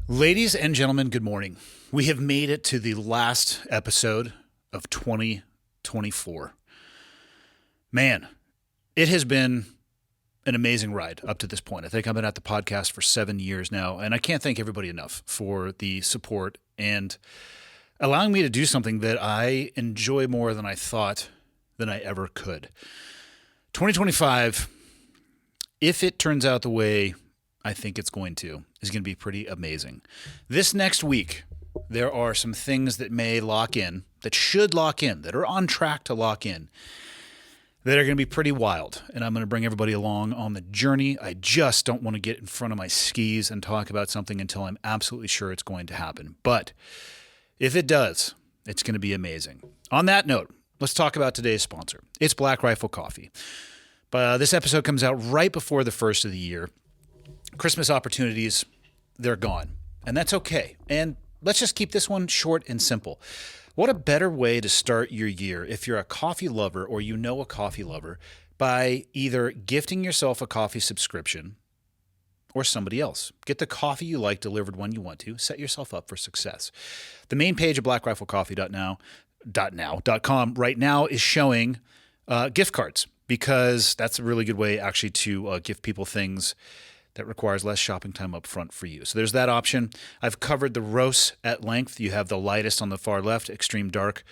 Ladies and gentlemen, good morning. We have made it to the last episode of 2024. Man, it has been an amazing ride up to this point. I think I've been at the podcast for 7 years now, and I can't thank everybody enough for the support and allowing me to do something that I enjoy more than I thought than I ever could. 2025, if it turns out the way I think it's going to, is going to be pretty amazing. This next week, there are some things that may lock in, that should lock in, that are on track to lock in, that are going to be pretty wild. And I'm going to bring everybody along on the journey. I just don't want to get in front of my skis and talk about something until I'm absolutely sure it's going to happen. But if it does, it's going to be amazing. On that note, let's talk about today's sponsor. It's Black Rifle Coffee. But this episode comes out right before the first of the year. Christmas opportunities, they're gone. And that's okay. And let's just keep this one short and simple. What a better way to start your year if you're a coffee lover or you know a coffee lover by either gifting yourself a coffee subscription or somebody else. Get the coffee you like delivered when you want to. Set yourself up for success. The main page of blackriflecoffee.com right now is showing gift cards because that's a really good way actually to give people things that requires less shopping time up front for you. So there's that option. I've covered the roasts at length. You have the lightest on the far left, extreme dark,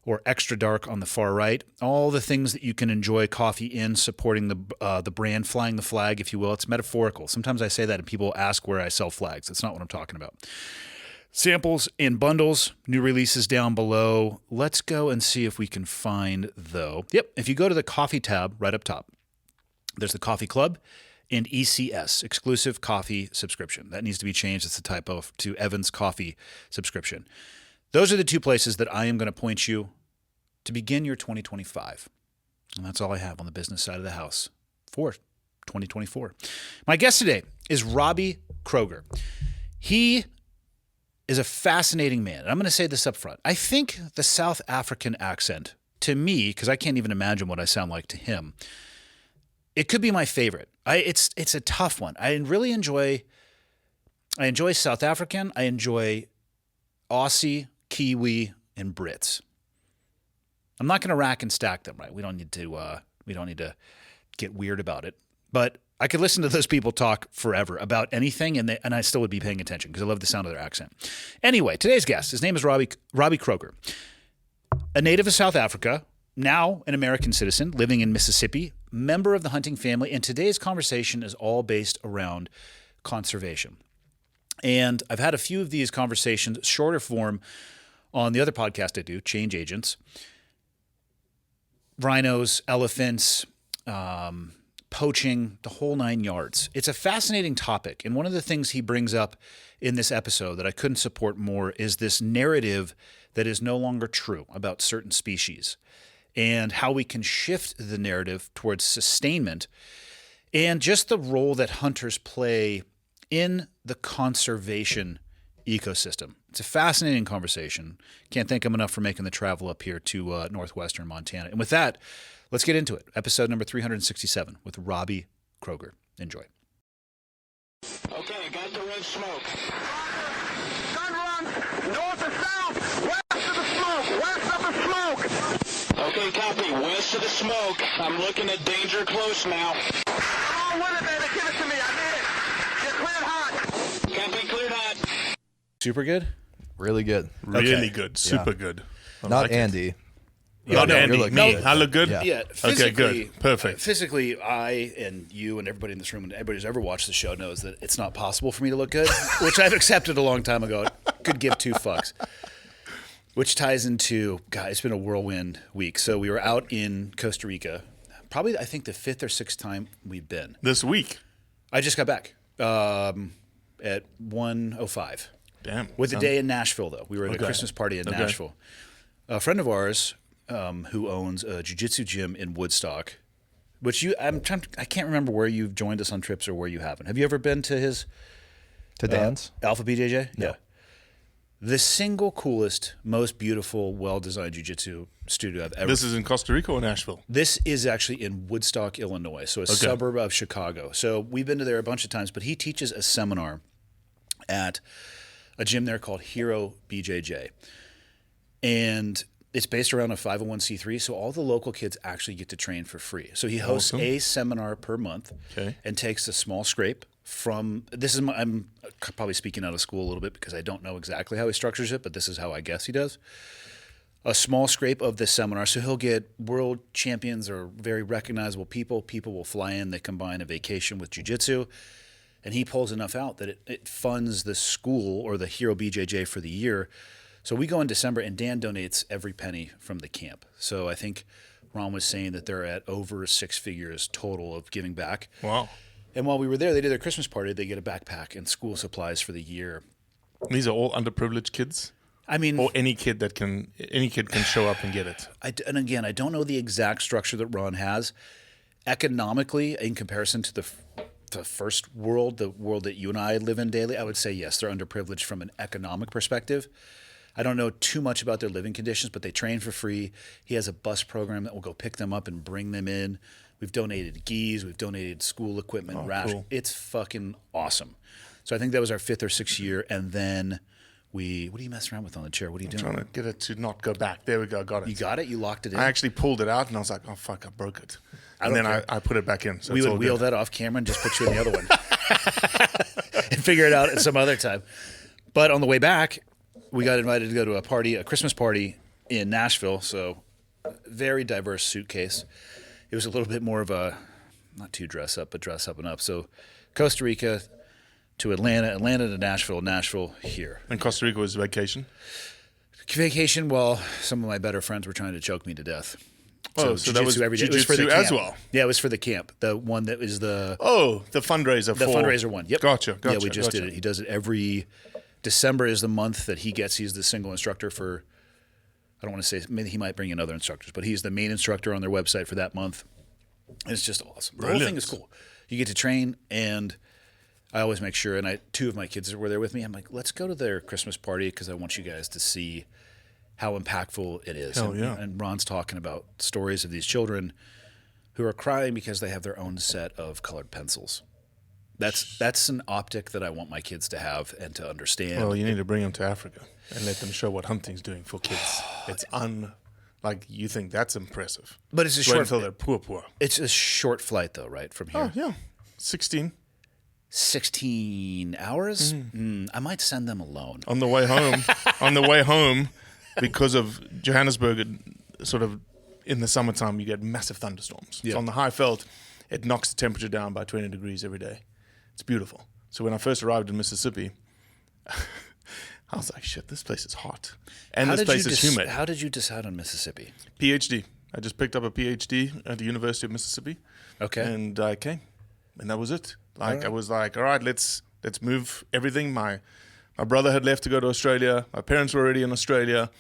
or extra dark on the far right. All the things that you can enjoy coffee in, supporting the brand, flying the flag, if you will. It's metaphorical. Sometimes I say that and people ask where I sell flags. That's not what I'm talking about. Samples in bundles, new releases down below. Let's go and see if we can find, though. Yep, if you go to the coffee tab right up top, there's the Coffee Club and ECS, exclusive coffee subscription. That needs to be changed. It's a typo to Evans Coffee subscription. Those are the two places that I am going to point you to begin your 2025. And that's all I have on the business side of the house for 2024. My guest today is Robbie Kröger. He is a fascinating man. And I'm going to say this up front. I think the South African accent, to me, because I can't even imagine what I sound like to him, it could be my favorite. It's a tough one. I enjoy South African. I enjoy Aussie, Kiwi, and Brits. I'm not going to rack and stack them, right? We don't need to get weird about it. But I could listen to those people talk forever about anything, and I still would be paying attention because I love the sound of their accent. Anyway, today's guest, his name is Robbie Kröger, a native of South Africa, now an American citizen living in Mississippi, member of the hunting family, and today's conversation is all based around conservation. And I've had a few of these conversations, shorter form, on the other podcast I do, Change Agents. Rhinos, elephants, poaching, the whole 9 yards. It's a fascinating topic, and one of the things he brings up in this episode that I couldn't support more is this narrative that is no longer true about certain species, and how we can shift the narrative towards sustainment and just the role that hunters play in the conservation ecosystem. It's a fascinating conversation. Can't thank him enough for making the travel up here to northwestern Montana. And with that, let's get into it. Episode number 367 with Robbie Kröger. Enjoy. Okay, got the red smoke. Gun run, north and south, west of the smoke, west of the smoke. Okay, copy. West of the smoke. I'm looking at danger close now. Come on with it, baby. Give it to me. I need it. Get cleared hot. Copy, cleared hot. Super good? Really good. Really good. Super good. I Not like it. Andy. Not you're Andy. looking Me. good. I look good? Yeah. Physically, Okay, good. Perfect. Physically, I and you and everybody in this room and everybody who's ever watched the show knows that it's not possible for me to look good, which I've accepted a long time ago. Could give two fucks. Which ties into, God, it's been a whirlwind week. So we were out in Costa Rica, probably I think the 5th or 6th time we've been. This week. I just got back at 1:05. Damn. With a day in Nashville, though. We were at a Okay. Christmas party in Nashville. A friend of ours who owns a jiu-jitsu gym in Woodstock, which I can't remember where you've joined us on trips or where you haven't. Have you ever been to his To dance? Alpha BJJ? No. Yeah. The single coolest, most beautiful, well-designed jiu-jitsu studio I've ever. This is in Costa Rica or Nashville? This is actually in Woodstock, Illinois, so a suburb of Chicago. So we've been to there a bunch of times, but he teaches a seminar at a gym there called Hero BJJ. And it's based around a 501c3, so all the local kids actually get to train for free. So he hosts a seminar per month and takes a small scrape from I'm probably speaking out of school a little bit because I don't know exactly how he structures it, but this is how I guess he does. A small scrape of this seminar. So he'll get world champions or very recognizable people. People will fly in. They combine a vacation with jiu-jitsu. And he pulls enough out that it funds the school or the Hero BJJ for the year. So we go in December, and Dan donates every penny from the camp. So I think Ron was saying that they're at over 6 figures total of giving back. Wow. And while we were there, they did their Christmas party. They get a backpack and school supplies for the year. These are all underprivileged kids? I mean, or any kid can show up and get it. And again, I don't know the exact structure that Ron has. Economically, in comparison to the first world, the world that you and I live in daily, I would say yes, they're underprivileged from an economic perspective. I don't know too much about their living conditions, but they train for free. He has a bus program that will go pick them up and bring them in. We've donated gis, we've donated school equipment, cool. It's fucking awesome. So I think that was our 5th or 6th year, and then what are you messing around with on the chair? What are you doing? Trying to get it to not go back. There we go. Got it. You got it? You locked it in? I actually pulled it out, and I was like, oh, fuck, I broke it. And then I put it back in. So we it's would all wheel good. that off camera and just put you in the other one and figure it out at some other time. But on the way back, we got invited to go to a Christmas party in Nashville. So very diverse suitcase. It was a little bit more of a, not too dress up, but dress up and up. So Costa Rica to Atlanta, Atlanta to Nashville, Nashville here. And Costa Rica was vacation? Vacation while some of my better friends were trying to choke me to death. So that was every day. It was for the jiu-jitsu as camp. well? Yeah, it was for the camp. The one that was the fundraiser. The fundraiser one. Yep. Gotcha. Yeah, we just did it. He does it every December is the month that he gets. He's the single instructor for, I don't want to say, maybe he might bring in other instructors, but he's the main instructor on their website for that month. And it's just awesome. The whole thing is cool. You get to train, and I always make sure, and 2 of my kids were there with me. I'm like, let's go to their Christmas party because I want you guys to see how impactful it is. And Ron's talking about stories of these children who are crying because they have their own set of colored pencils. That's an optic that I want my kids to have and to understand. Well, you need to bring them to Africa and let them show what hunting's doing for kids. It's you think that's impressive. But it's a Wait short until they're poor. It's a short flight though, right, from here? Oh, yeah. 16. 16 hours? I might send them alone. On the way home, because of Johannesburg, sort of in the summertime, you get massive thunderstorms. Yeah. So on the high veld, it knocks the temperature down by 20 degrees every day. It's beautiful. So when I first arrived in Mississippi, I was like, shit, this place is hot. And this place is humid. How did you decide on Mississippi? PhD. I just picked up a PhD at the University of Mississippi. Okay. And I came. And that was it. I was like, all right, let's move everything. My brother had left to go to Australia. My parents were already in Australia.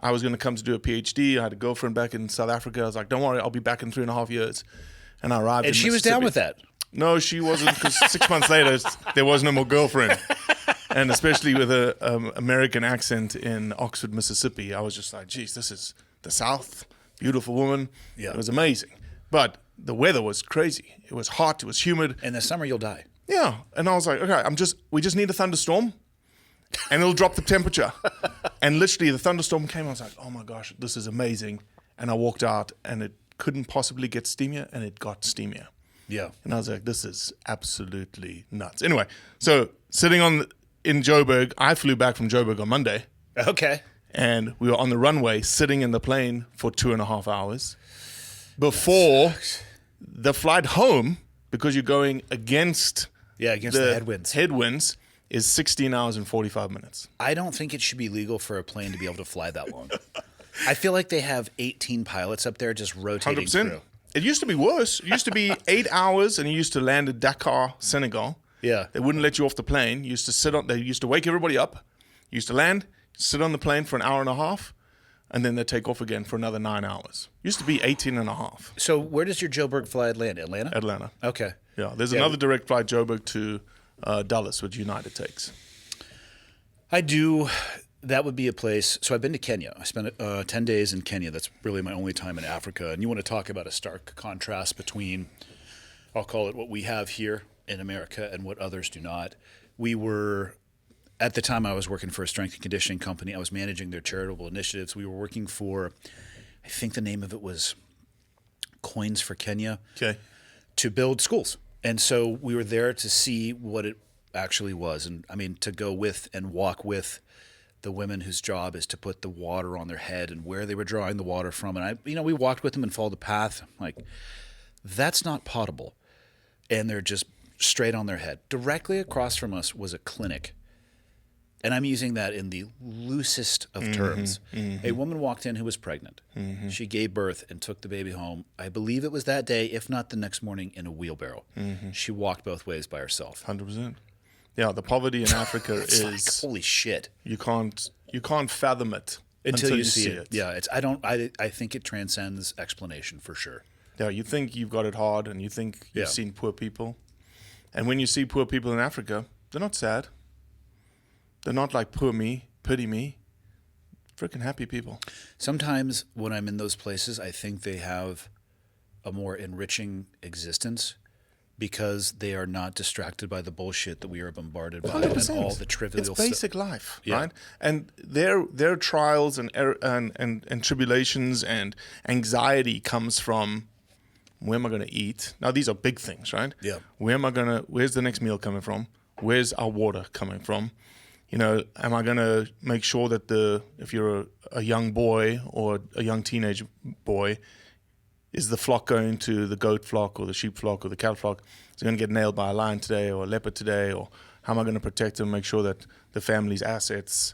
I was going to come to do a PhD. I had a girlfriend back in South Africa. I was like, don't worry, I'll be back in 3.5 years. And I arrived And in she was down with that. No, she wasn't, because 6 months later, there was no more girlfriend. And especially with an American accent in Oxford, Mississippi, I was just like, geez, this is the South. Beautiful woman. Yeah. It was amazing. But the weather was crazy. It was hot. It was humid. In the summer, you'll die. Yeah. And I was like, okay, we just need a thunderstorm and it'll drop the temperature. And literally the thunderstorm came. I was like, oh my gosh, this is amazing. And I walked out and it couldn't possibly get steamier, and it got steamier. Yeah. And I was like, this is absolutely nuts. Anyway, so sitting in Joburg, I flew back from Joburg on Monday. Okay. And we were on the runway sitting in the plane for 2.5 hours before the flight home, because you're going against the headwinds. Headwinds is 16 hours and 45 minutes. I don't think it should be legal for a plane to be able to fly that long. I feel like they have 18 pilots up there just rotating 100%. through. It used to be worse. It used to be 8 hours, and you used to land at Dakar, Senegal. Yeah. They wouldn't let you off the plane. You used to they used to wake everybody up. You used to land, sit on the plane for an hour and a half, and then they take off again for another 9 hours. Used to be 18 and a half. So where does your Joburg flight land? Atlanta? Atlanta. Okay. Yeah, there's another direct flight Joburg to Dulles, which United takes. I do. That would be a place. So I've been to Kenya. I spent 10 days in Kenya. That's really my only time in Africa. And you want to talk about a stark contrast between, I'll call it what we have here in America and what others do not. We were at the time I was working for a strength and conditioning company. I was managing their charitable initiatives. We were working for, I think the name of it was Coins for Kenya, to build schools. And so we were there to see what it actually was. And I mean, to go with and walk with the women whose job is to put the water on their head and where they were drawing the water from. And we walked with them and followed the path. Like, that's not potable. And they're just straight on their head. Directly across from us was a clinic. And I'm using that in the loosest of terms. A woman walked in who was pregnant. She gave birth and took the baby home. I believe it was that day, if not the next morning, in a wheelbarrow. She walked both ways by herself. 100%. Yeah, the poverty in Africa is like, holy shit. You can't fathom it until you see it. Yeah, I think it transcends explanation for sure. Yeah, you think you've got it hard, and you think you've seen poor people, and when you see poor people in Africa, they're not sad. They're not like, poor me, pity me. Freaking happy people. Sometimes when I'm in those places, I think they have a more enriching existence because they are not distracted by the bullshit that we are bombarded by 100%. And all the trivial stuff. It's basic life, right? And their trials and tribulations and anxiety comes from, where am I going to eat? Now, these are big things, right? Yeah. Where's the next meal coming from? Where's our water coming from? Am I going to make sure that if you're a young boy or a young teenage boy, is the flock going to the goat flock or the sheep flock or the cattle flock? Is it going to get nailed by a lion today or a leopard today? Or how am I going to protect them, make sure that the family's assets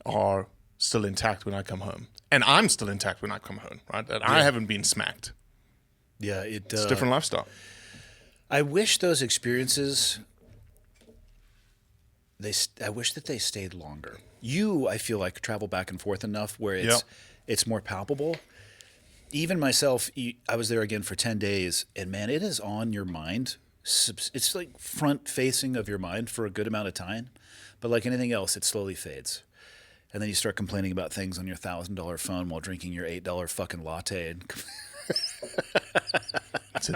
are still intact when I come home? And I'm still intact when I come home, right? That I haven't been smacked. Yeah, it's a different lifestyle. I wish those experiences... I wish that they stayed longer. I feel like, travel back and forth enough where it's more palpable. Even myself, I was there again for 10 days, and man, it is on your mind. It's like front facing of your mind for a good amount of time. But like anything else, it slowly fades. And then you start complaining about things on your $1,000 phone while drinking your $8 fucking latte. And it's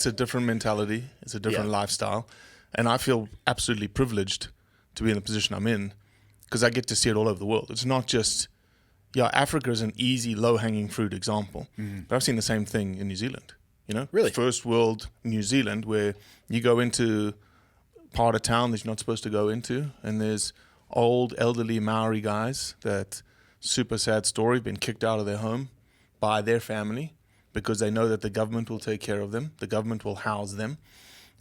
a different mentality. It's a different lifestyle. And I feel absolutely privileged to be in the position I'm in, because I get to see it all over the world. It's not just, Africa is an easy, low-hanging fruit example, but I've seen the same thing in New Zealand. Really? First world New Zealand, where you go into part of town that you're not supposed to go into, and there's old, elderly Maori guys that, super sad story, been kicked out of their home by their family because they know that the government will take care of them, the government will house them.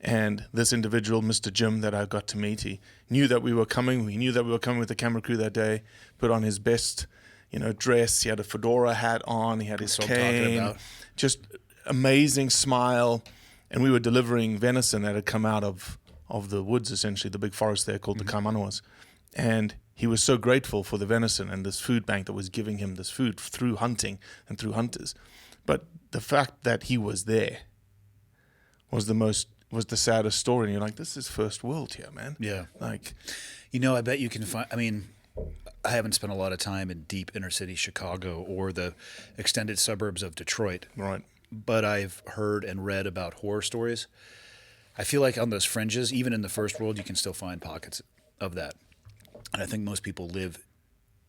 And this individual, Mr. Jim, that I got to meet, he knew that we were coming. We knew that we were coming with the camera crew that day. Put on his best, dress. He had a fedora hat on. He had his cane. Just amazing smile. And we were delivering venison that had come out of the woods, essentially, the big forest there called the Kaimanawas. And he was so grateful for the venison and this food bank that was giving him this food through hunting and through hunters. But the fact that he was there was the saddest story. And you're like, this is first world here, man. Yeah. Like, I bet you can find, I haven't spent a lot of time in deep inner city Chicago or the extended suburbs of Detroit. Right. But I've heard and read about horror stories. I feel like on those fringes, even in the first world, you can still find pockets of that. And I think most people live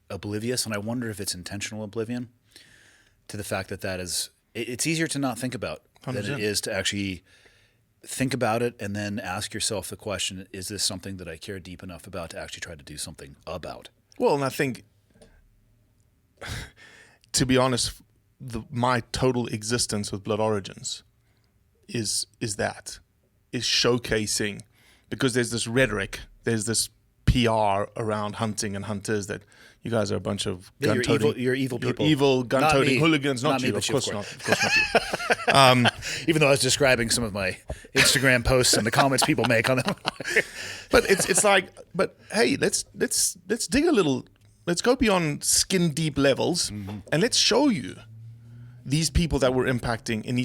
oblivious, and I wonder if it's intentional oblivion to the fact that is, it's easier to not think about 100%. Than it is to actually think about it and then ask yourself the question, is this something that I care deep enough about to actually try to do something about? Well, and I think, to be honest, my total existence with Blood Origins is showcasing, because there's this rhetoric, there's this PR around hunting and hunters that you guys are a bunch of gun-toting. You're evil people. Evil gun-toting hooligans. Not you, of course not. Of course not you. Even though I was describing some of my Instagram posts and the comments people make on them. But it's like, but hey, let's dig a little. Let's go beyond skin deep levels, and let's show you these people that we're impacting in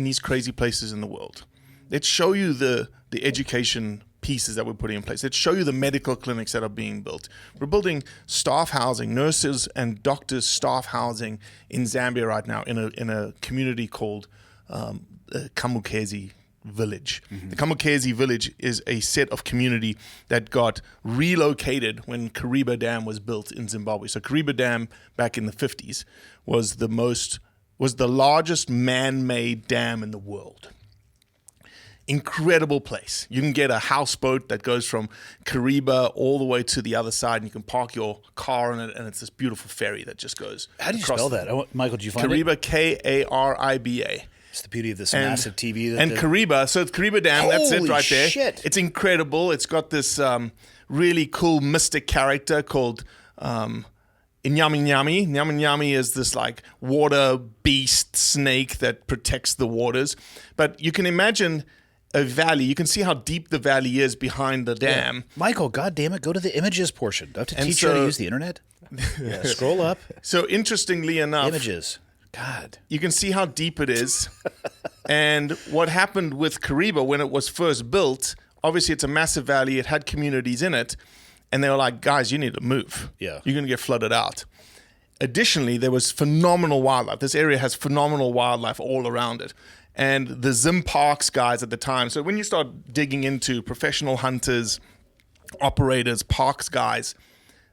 these crazy places in the world. Let's show you the education pieces that we're putting in place. Let's show you the medical clinics that are being built. We're building staff housing, nurses and doctors staff housing in Zambia right now in a community called Kamukezi village. The Kamikaze village is a set of community that got relocated when Kariba Dam was built in Zimbabwe. So Kariba Dam back in the 50s was the largest man-made dam in the world. Incredible place. You can get a houseboat that goes from Kariba all the way to the other side, and you can park your car in it, and it's this beautiful ferry that just goes. How do you across spell that? Michael, did you find Kariba, it? Kariba. It's the beauty of this massive TV. And Kariba, so it's Kariba Dam, that's it Holy right there. shit. It's incredible. It's got this really cool mystic character called Nyami Nyami. Nyami Nyami is this like water beast snake that protects the waters. But you can imagine a valley. You can see how deep the valley is behind the dam. Yeah. Michael, God damn it, go to the images portion. Do I have to teach you how to use the internet? Yeah, scroll up. So interestingly enough, Images. God. you can see how deep it is. And what happened with Kariba when it was first built, obviously it's a massive valley. It had communities in it. And they were like, guys, you need to move. Yeah. You're going to get flooded out. Additionally, there was phenomenal wildlife. This area has phenomenal wildlife all around it. And the Zim Parks guys at the time, so when you start digging into professional hunters, operators, parks guys,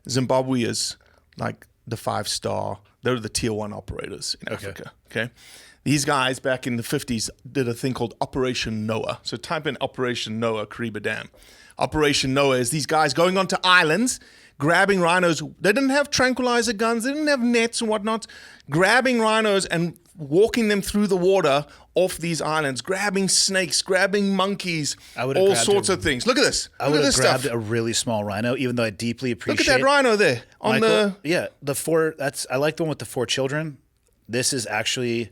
Zimbabwe is like the 5-star. They're the tier 1 operators in Africa. Okay. These guys back in the 50s did a thing called Operation Noah. So type in Operation Noah, Kariba Dam. Operation Noah is these guys going onto islands, grabbing rhinos. They didn't have tranquilizer guns. They didn't have nets and whatnot. Grabbing rhinos and walking them through the water off these islands, grabbing snakes, grabbing monkeys, all sorts of things. Look at this. I would have grabbed a really small rhino, even though I deeply appreciate. Look at that rhino there on Michael, the 4. I like the one with the 4 children. This is actually.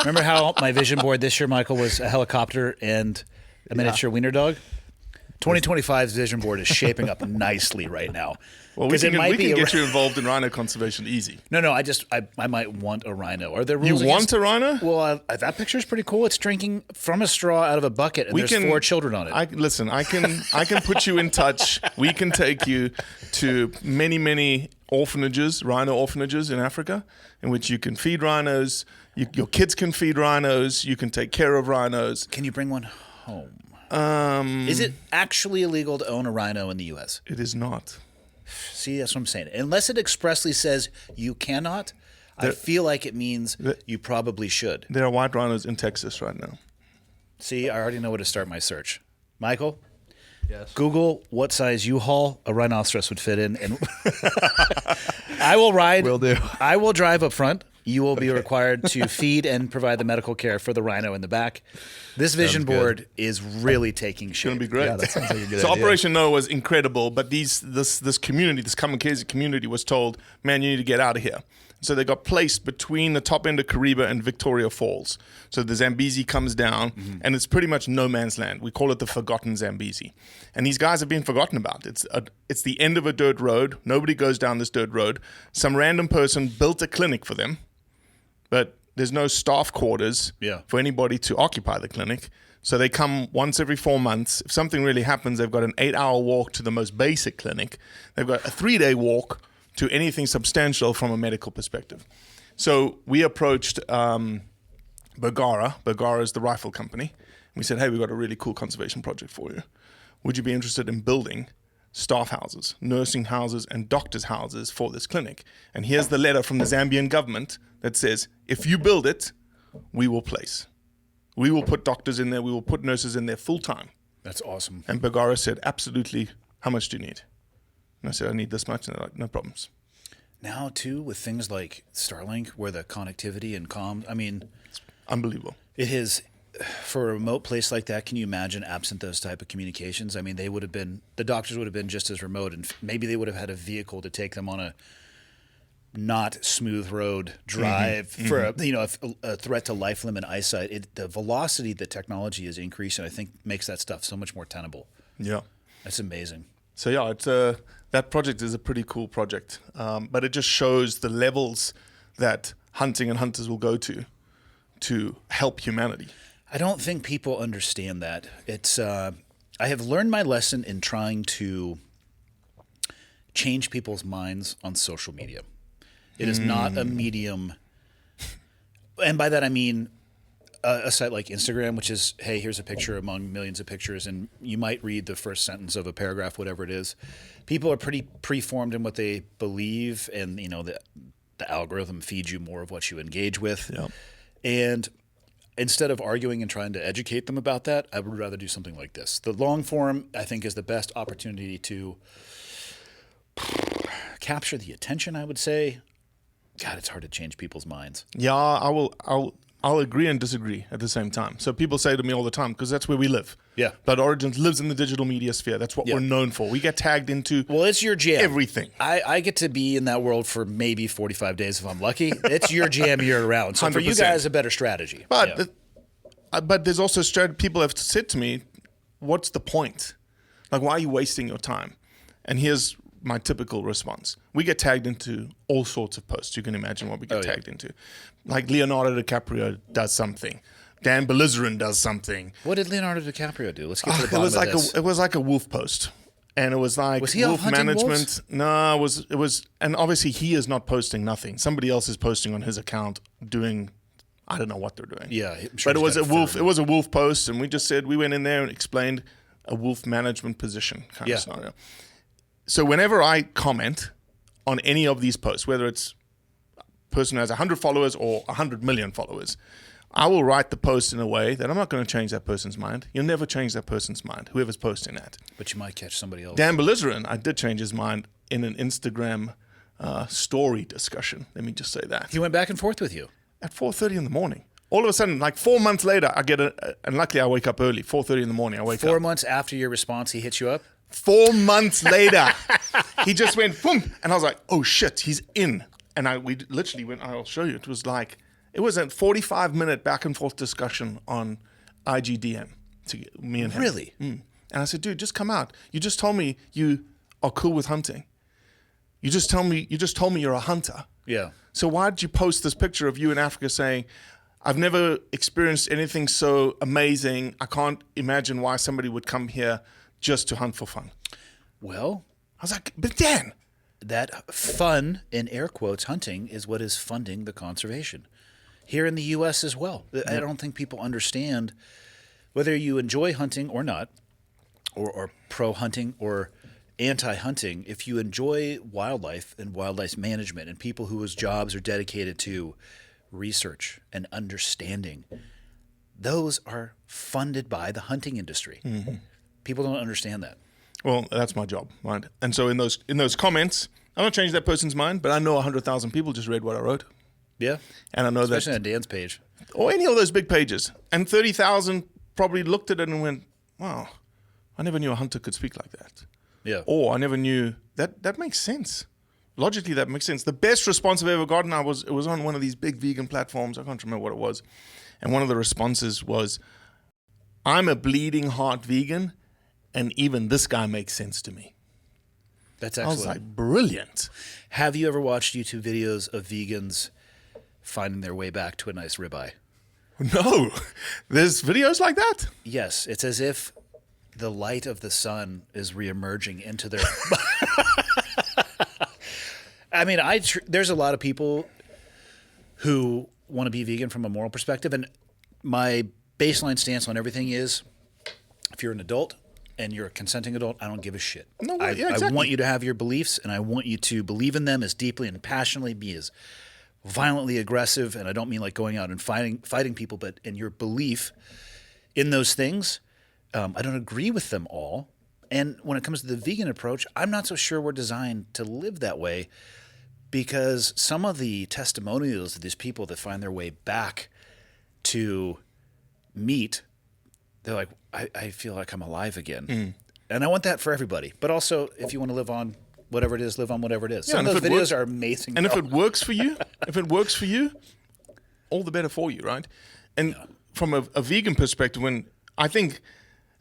Remember how my vision board this year, Michael, was a helicopter and a miniature wiener dog? 2025's vision board is shaping up nicely right now. Well, we can get you involved in rhino conservation easy. No, I might want a rhino. Are there rules? You want a rhino? Well, that picture's pretty cool. It's drinking from a straw out of a bucket, and there's 4 children on it. I can put you in touch. We can take you to many orphanages, rhino orphanages in Africa, in which you can feed rhinos. Your kids can feed rhinos. You can take care of rhinos. Can you bring one home? Is it actually illegal to own a rhino in the U.S.? It is not. See, that's what I'm saying. Unless it expressly says you cannot, I feel like it means you probably should. There are white rhinos in Texas right now. See, I already know where to start my search. Michael? Yes. Google what size U-Haul a rhinoceros would fit in, and I will ride. Will do. I will drive up front. You will be required to feed and provide the medical care for the rhino in the back. This vision board is really taking shape. It's going to be great. Yeah, that sounds like a good So idea. Operation Noah was incredible, but this community, this Kamikaze community was told, man, you need to get out of here. So they got placed between the top end of Kariba and Victoria Falls. So the Zambezi comes down, and it's pretty much no man's land. We call it the forgotten Zambezi. And these guys have been forgotten about. It's the end of a dirt road. Nobody goes down this dirt road. Some random person built a clinic for them, but there's no staff quarters for anybody to occupy the clinic. So they come once every 4 months. If something really happens, they've got an 8-hour walk to the most basic clinic. They've got a 3-day walk to anything substantial from a medical perspective. So we approached Bergara. Bergara is the rifle company. We said, hey, we've got a really cool conservation project for you. Would you be interested in building staff houses, nursing houses, and doctors' houses for this clinic? And here's the letter from the Zambian government that says, if you build it, we will place. We will put doctors in there. We will put nurses in there full time. That's awesome. And Bergara said, absolutely, how much do you need? And I said, I need this much. And they're like, no problems. Now, too, with things like Starlink, where the connectivity and comms, I mean, It's unbelievable. it is, for a remote place like that, can you imagine absent those type of communications? I mean, the doctors would have been just as remote, and maybe they would have had a vehicle to take them on a not smooth road drive for a threat to life limit eyesight. The velocity that technology is increasing, I think, makes that stuff so much more tenable. Yeah. That's amazing. So yeah, it's that project is a pretty cool project, but it just shows the levels that hunting and hunters will go to help humanity. I don't think people understand that. It's I have learned my lesson in trying to change people's minds on social media. It is not a medium, and by that I mean a site like Instagram, which is, hey, here's a picture among millions of pictures, and you might read the first sentence of a paragraph, whatever it is. People are pretty preformed in what they believe, and the algorithm feeds you more of what you engage with. Yep. And instead of arguing and trying to educate them about that, I would rather do something like this. The long form, I think, is the best opportunity to capture the attention, I would say. God, it's hard to change people's minds. Yeah, I'll agree and disagree at the same time. So people say to me all the time, because that's where we live. Yeah. Blood Origins lives in the digital media sphere. That's what we're known for. We get tagged into it's your jam. everything. I get to be in that world for maybe 45 days if I'm lucky. It's your jam year round. So for you 100%. guys, a better strategy. But but there's also people have said to me, what's the point? Like, why are you wasting your time? And here's my typical response. We get tagged into all sorts of posts. You can imagine what we get tagged into. Like Leonardo DiCaprio does something. Dan Bilzerian does something. What did Leonardo DiCaprio do? Let's get to the bottom of this. It was like a wolf post. And it was like Was he wolf hunting management. wolves? No, it was, and obviously he is not posting nothing. Somebody else is posting on his account doing, I don't know what they're doing. Yeah, I'm sure but it he's was got a wolf. fur. It was a wolf post, and we went in there and explained a wolf management position kind of scenario. So whenever I comment on any of these posts, whether it's a person who has 100 followers or 100 million followers, I will write the post in a way that I'm not going to change that person's mind. You'll never change that person's mind, whoever's posting that. But you might catch somebody else. Dan Bilzerian, I did change his mind in an Instagram story discussion. Let me just say that. He went back and forth with you. At 4:30 in the morning. All of a sudden, like 4 months later, I get and luckily I wake up early, 4:30 in the morning, I wake up. 4 months after your response, he hits you up? 4 months later, he just went boom, and I was like, "Oh shit, he's in!" And we literally went. I'll show you. It was a 45-minute back and forth discussion on IGDM to me and him. Really? And I said, "Dude, just come out. You just told me you are cool with hunting. You just told me you're a hunter. Yeah. So why did you post this picture of you in Africa saying?" I've never experienced anything so amazing. I can't imagine why somebody would come here just to hunt for fun. Well, I was like, but Dan. that fun, in air quotes, hunting is what is funding the conservation. Here in the U.S. as well. I don't think people understand whether you enjoy hunting or not, or pro-hunting or anti-hunting. If you enjoy wildlife and wildlife management and people whose jobs are dedicated to research and understanding, those are funded by the hunting industry. Mm-hmm. People don't understand that. Well, that's my job, right? And so in those comments, I'm not changing that person's mind, but I know 100,000 people just read what I wrote. Yeah. And I know Especially that, on Dan's page. or any of those big pages, and 30,000 probably looked at it and went, wow, I never knew a hunter could speak like that. Yeah. Or I never knew that makes sense. Logically, that makes sense. The best response I've ever gotten, it was on one of these big vegan platforms. I can't remember what it was. And one of the responses was, I'm a bleeding heart vegan, and even this guy makes sense to me. That's I excellent. was like, brilliant. Have you ever watched YouTube videos of vegans finding their way back to a nice ribeye? No, there's videos like that. Yes. It's as if the light of the sun is reemerging into their... I mean, there's a lot of people who want to be vegan from a moral perspective, and my baseline stance on everything is, if you're an adult and you're a consenting adult, I don't give a shit. No, I exactly. want you to have your beliefs, and I want you to believe in them as deeply and passionately, be as violently aggressive, and I don't mean like going out and fighting people, but in your belief in those things. I don't agree with them all. And when it comes to the vegan approach, I'm not so sure we're designed to live that way, because some of the testimonials of these people that find their way back to meat, they're like, I feel like I'm alive again. And I want that for everybody. But also, if you want to live on whatever it is, live on whatever it is. Some and of if those it videos works- are amazing. And if it works for you, all the better for you, right? And from a vegan perspective, when I think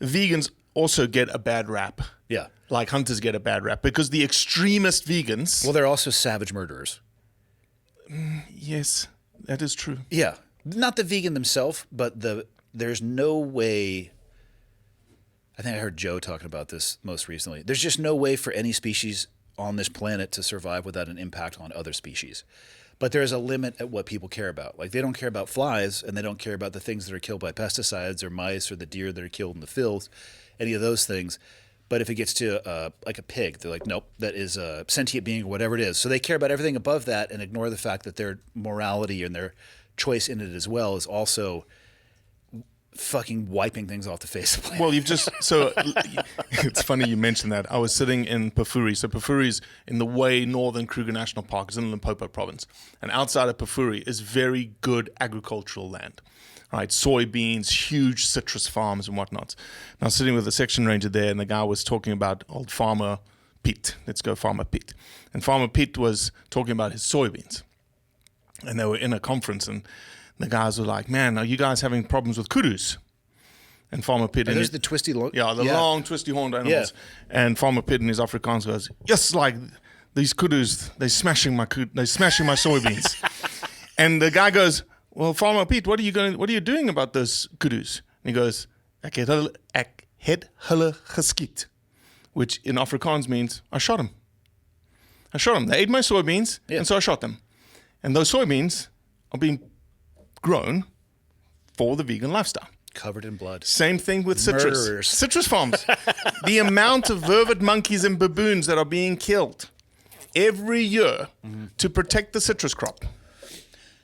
vegans also get a bad rap. Yeah. Like hunters get a bad rap, because the extremist vegans. Well, they're also savage murderers. Yes, that is true. Yeah. Not the vegan themselves, but there's no way. I think I heard Joe talking about this most recently. There's just no way for any species on this planet to survive without an impact on other species. But there's a limit at what people care about. Like they don't care about flies, and they don't care about the things that are killed by pesticides or mice or the deer that are killed in the fields, any of those things. But if it gets to like a pig, they're like, nope, that is a sentient being or whatever it is. So they care about everything above that and ignore the fact that their morality and their choice in it as well is also fucking wiping things off the face of the planet. Well, it's funny you mentioned that. I was sitting in Pafuri. So Pafuri is in the way northern Kröger National Park. It's in Limpopo province. And outside of Pafuri is very good agricultural land. Right, soybeans, huge citrus farms and whatnot. And I was sitting with a section ranger there, and the guy was talking about old Farmer Pete. Let's go Farmer Pete. And Farmer Pete was talking about his soybeans. And they were in a conference, and the guys were like, man, are you guys having problems with kudus? And Farmer Pete... There's the twisty... long, twisty-horned animals. Yeah. And Farmer Pete in his Afrikaans goes, yes, like these kudus, they're smashing my soybeans. And the guy goes... Well, Farmer Pete, what are you doing about those kudus? And he goes, ek het hulle geskiet, which in Afrikaans means I shot them. They ate my soybeans, and so I shot them. And those soybeans are being grown for the vegan lifestyle. Covered in blood. Same thing with citrus. Murderers. Citrus farms. The amount of vervet monkeys and baboons that are being killed every year to protect the citrus crop.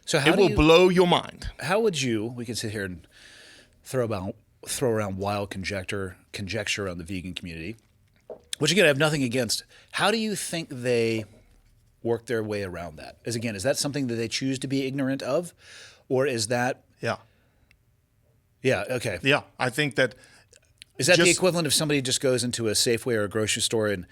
So how it will blow your mind. How would you? We could sit here and throw around wild conjecture around the vegan community, which again I have nothing against. How do you think they work their way around that? Is that something that they choose to be ignorant of, or is that? Yeah. Okay. Yeah, I think that. Is that the equivalent if somebody just goes into a Safeway or a grocery store and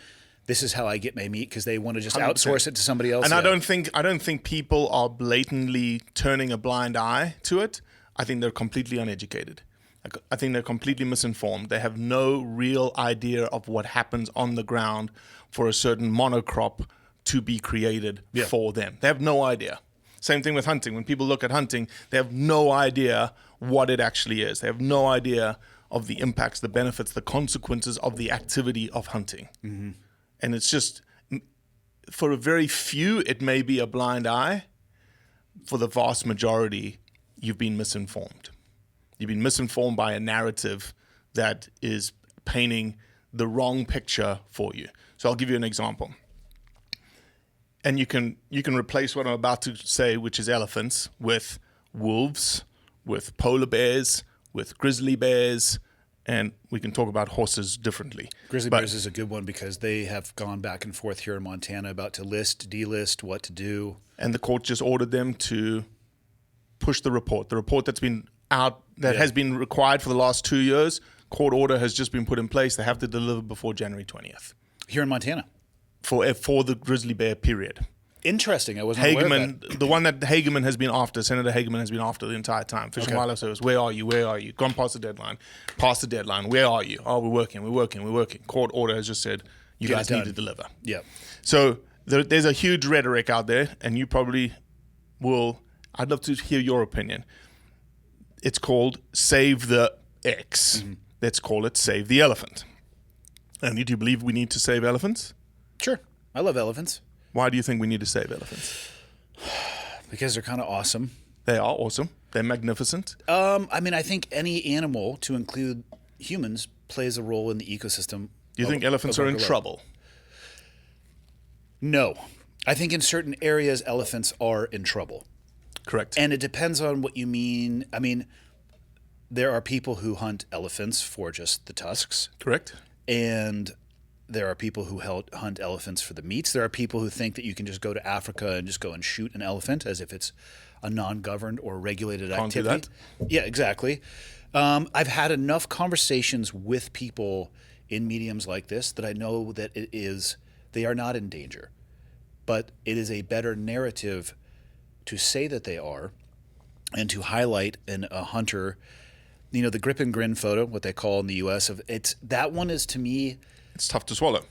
this is how I get my meat because they want to just 100%. Outsource it to somebody else? And I don't think people are blatantly turning a blind eye to it. I think they're completely uneducated. I think they're completely misinformed. They have no real idea of what happens on the ground for a certain monocrop to be created for them. They have no idea. Same thing with hunting. When people look at hunting, they have no idea what it actually is. They have no idea of the impacts, the benefits, the consequences of the activity of hunting. Mm-hmm. And it's just, for a very few, it may be a blind eye. For the vast majority, you've been misinformed. You've been misinformed by a narrative that is painting the wrong picture for you. So I'll give you an example. And you can replace what I'm about to say, which is elephants, with wolves, with polar bears, with grizzly bears, and we can talk about horses differently. Grizzly bears is a good one because they have gone back and forth here in Montana about to list, delist, what to do. And the court just ordered them to push the report. The report that's been out, that has been required for the last 2 years, court order has just been put in place. They have to deliver before January 20th. Here in Montana? For the grizzly bear period. Interesting. I wasn't aware of that. The one that Hageman has been after, Senator Hageman has been after the entire time. Fish and Wildlife Service, where are you? Where are you? Gone past the deadline. Where are you? Oh, we're working. Court order has just said, you guys need to deliver. Yeah. So there's a huge rhetoric out there, and you probably will, I'd love to hear your opinion. It's called Save the X. Mm-hmm. Let's call it Save the Elephant. And do you believe we need to save elephants? Sure. I love elephants. Why do you think we need to save elephants? Because they're kind of awesome. They are awesome. They're magnificent. I think any animal, to include humans, plays a role in the ecosystem. Do you think elephants are in trouble? No. I think in certain areas, elephants are in trouble. Correct. And it depends on what you mean. I mean, there are people who hunt elephants for just the tusks. Correct. And there are people who hunt elephants for the meats. There are people who think that you can just go to Africa and just go and shoot an elephant as if it's a non-governed or regulated activity. Can't do that. Yeah, exactly. I've had enough conversations with people in mediums like this that I know that they are not in danger. But it is a better narrative to say that they are and to highlight a hunter, the grip and grin photo, what they call in the U.S. That one is, to me, it's tough to swallow.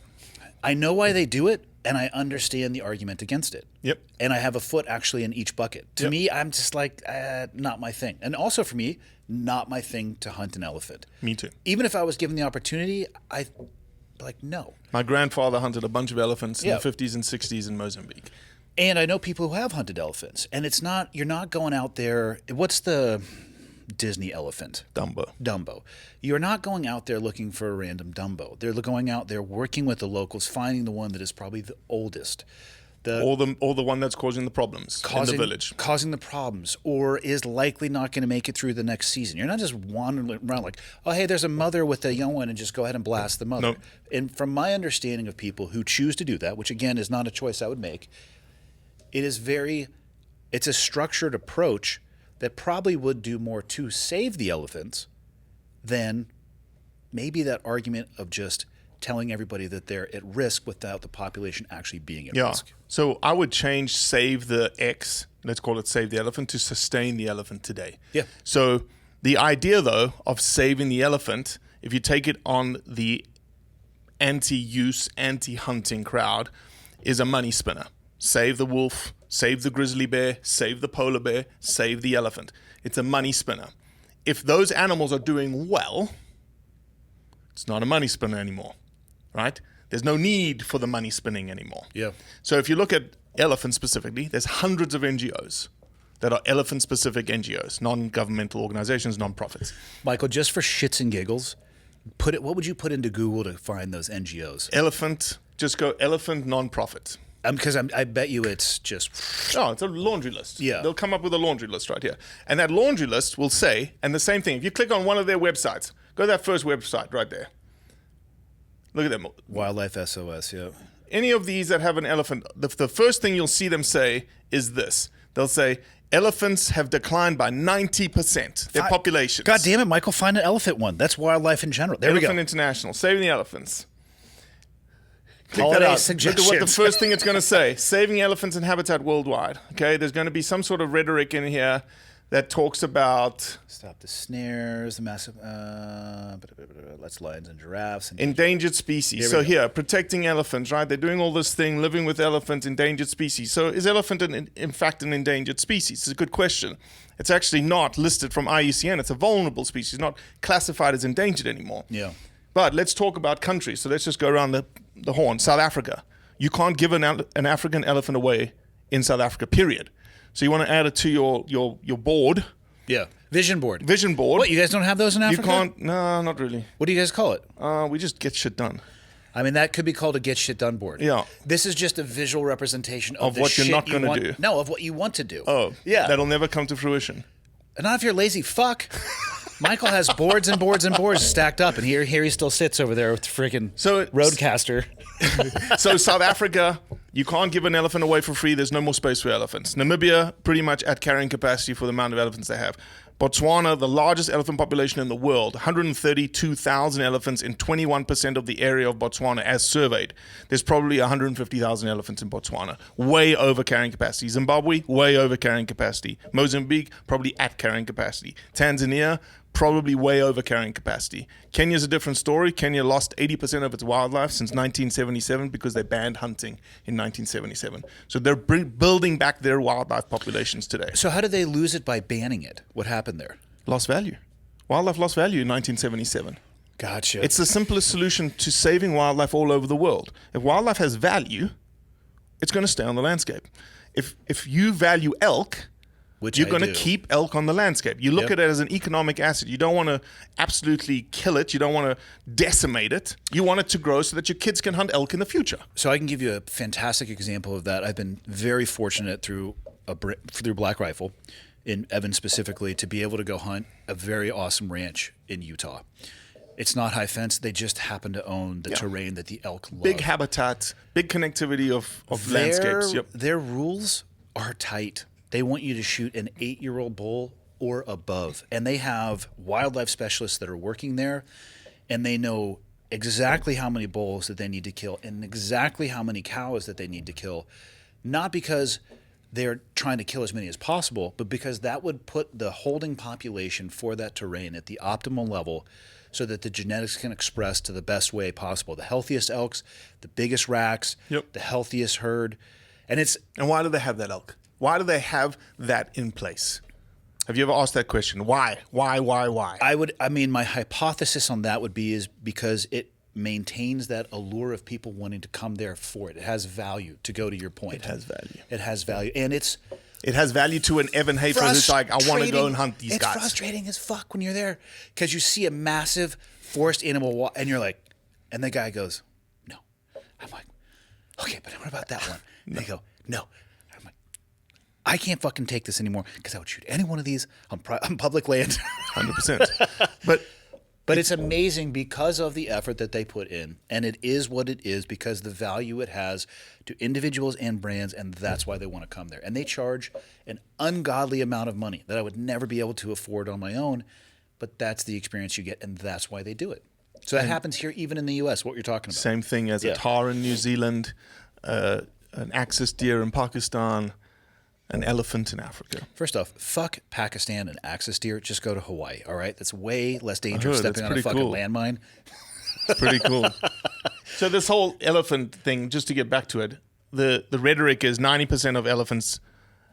I know why they do it, and I understand the argument against it. Yep. And I have a foot actually in each bucket. To me, I'm just like, not my thing. And also for me, not my thing to hunt an elephant. Me too. Even if I was given the opportunity, no. My grandfather hunted a bunch of elephants in the 50s and 60s in Mozambique. And I know people who have hunted elephants, and you're not going out there. What's the Disney elephant? Dumbo. You're not going out there looking for a random Dumbo. They're going out there working with the locals, finding the one that is probably the oldest. Or the one that's causing the problems in the village. Causing the problems, or is likely not going to make it through the next season. You're not just wandering around like, oh, hey, there's a mother with a young one, and just go ahead and blast the mother. Nope. And from my understanding of people who choose to do that, which again is not a choice I would make, it's a structured approach that probably would do more to save the elephants than maybe that argument of just telling everybody that they're at risk without the population actually being at risk. So I would change save the X, let's call it save the elephant, to sustain the elephant today. Yeah. So the idea, though, of saving the elephant, if you take it on the anti-use, anti-hunting crowd, is a money spinner. Save the wolf, save the grizzly bear, save the polar bear, save the elephant. It's a money spinner. If those animals are doing well, it's not a money spinner anymore, right? There's no need for the money spinning anymore. Yeah. So if you look at elephants specifically, there's hundreds of NGOs that are elephant-specific NGOs, non-governmental organizations, non-profits. Michael, just for shits and giggles, what would you put into Google to find those NGOs? Elephant, just go elephant non-profit. Because I bet you it's just... Oh, it's a laundry list. Yeah. They'll come up with a laundry list right here. And that laundry list will say, and the same thing, if you click on one of their websites, go to that first website right there. Look at them. Wildlife SOS, yeah. Any of these that have an elephant, the first thing you'll see them say is this. They'll say, elephants have declined by 90%, their populations. God damn it, Michael, find an elephant one. That's wildlife in general. There we Elephant go. International, saving the elephants. Click Holiday that out. Look suggestions. at what the first thing it's going to say. Saving elephants and habitat worldwide. Okay, there's going to be some sort of rhetoric in here that talks about Stop the snares, the massive... let's lions and giraffes. And endangered species. So here, protecting elephants, right? They're doing all this thing, living with elephants, endangered species. So is elephant in fact an endangered species? It's a good question. It's actually not listed from IUCN. It's a vulnerable species, not classified as endangered anymore. Yeah. But let's talk about countries. So let's just go around the horn. South Africa. You can't give an African elephant away in South Africa, period. So you want to add it to your board. Yeah. Vision board. Vision board. What, you guys don't have those in Africa? You can't. No, not really. What do you guys call it? We just get shit done. I mean, that could be called a get shit done board. Yeah. This is just a visual representation of the what you're shit not going to want- do. No, of what you want to do. Oh, yeah. That'll never come to fruition. Not if you're lazy fuck. Michael has boards and boards and boards stacked up, and here he still sits over there with the freaking roadcaster. So South Africa, you can't give an elephant away for free. There's no more space for elephants. Namibia, pretty much at carrying capacity for the amount of elephants they have. Botswana, the largest elephant population in the world, 132,000 elephants in 21% of the area of Botswana as surveyed. There's probably 150,000 elephants in Botswana, way over carrying capacity. Zimbabwe, way over carrying capacity. Mozambique, probably at carrying capacity. Tanzania, probably way over carrying capacity. Kenya's a different story. Kenya lost 80% of its wildlife since 1977 because they banned hunting in 1977. So they're building back their wildlife populations today. So how did they lose it by banning it? What happened there? Lost value. Wildlife lost value in 1977. Gotcha. It's the simplest solution to saving wildlife all over the world. If wildlife has value, it's going to stay on the landscape. If you value elk, Which you're I going to do. keep elk on the landscape. You look Yep. at it as an economic asset. You don't want to absolutely kill it. You don't want to decimate it. You want it to grow so that your kids can hunt elk in the future. So I can give you a fantastic example of that. I've been very fortunate through Black Rifle, in Evans specifically, to be able to go hunt a very awesome ranch in Utah. It's not high fence. They just happen to own the terrain that the elk love. Big habitat, big connectivity of landscapes. Yep. Their rules are tight. They want you to shoot an 8-year-old bull or above. And they have wildlife specialists that are working there, and they know exactly how many bulls that they need to kill and exactly how many cows that they need to kill. Not because they're trying to kill as many as possible, but because that would put the holding population for that terrain at the optimal level so that the genetics can express to the best way possible. The healthiest elks, the biggest racks, Yep. the healthiest herd. And And why do they have that elk? Why do they have that in place? Have you ever asked that question? Why? Why? my hypothesis on that would be is because it maintains that allure of people wanting to come there for it. It has value, to go to your point. It has value. It has value. And it has value to an Evan Hafer who's like, I want to go and hunt these guys. It's frustrating as fuck when you're there because you see a massive forest animal and you're like, and the guy goes, no. I'm like, okay, but what about that one? And they go, no. I'm like, I can't fucking take this anymore because I would shoot any one of these on public land. 100%. But it's amazing because of the effort that they put in, and it is what it is because the value it has to individuals and brands, and that's why they want to come there. And they charge an ungodly amount of money that I would never be able to afford on my own, but that's the experience you get, and that's why they do it. So that happens here, even in the U.S., what you're talking about. Same thing as a tar in New Zealand, an axis deer in Pakistan, an elephant in Africa. First off, fuck Pakistan and axis deer. Just go to Hawaii, all right? That's way less dangerous stepping on a fucking landmine. It's pretty cool. So this whole elephant thing, just to get back to it, the rhetoric is 90% of elephants,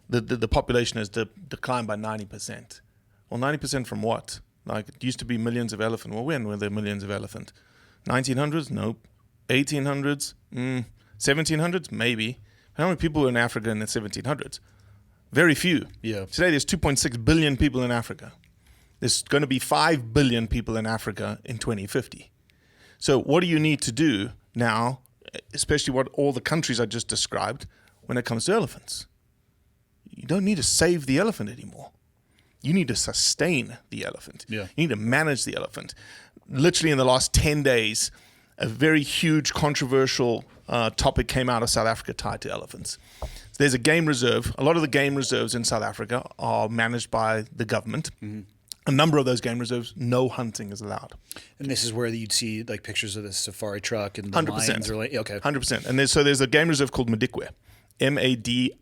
the population has declined by 90%. Well, 90% from what? Like, it used to be millions of elephant. Well, when were there millions of elephant? 1900s? Nope. 1800s? 1700s? Maybe. How many people were in Africa in the 1700s? Very few. Yeah. Today there's 2.6 billion people in Africa. There's going to be 5 billion people in Africa in 2050. So what do you need to do now, especially what all the countries I just described, when it comes to elephants? You don't need to save the elephant anymore. You need to sustain the elephant. Yeah. You need to manage the elephant. Literally in the last 10 days, a very huge controversial topic came out of South Africa tied to elephants. There's a game reserve. A lot of the game reserves in South Africa are managed by the government. Mm-hmm. A number of those game reserves, no hunting is allowed. And this is where you'd see like pictures of the safari truck and the 100%. lions. Or like, okay. 100%. And there's a game reserve called Madikwe. Madikwe.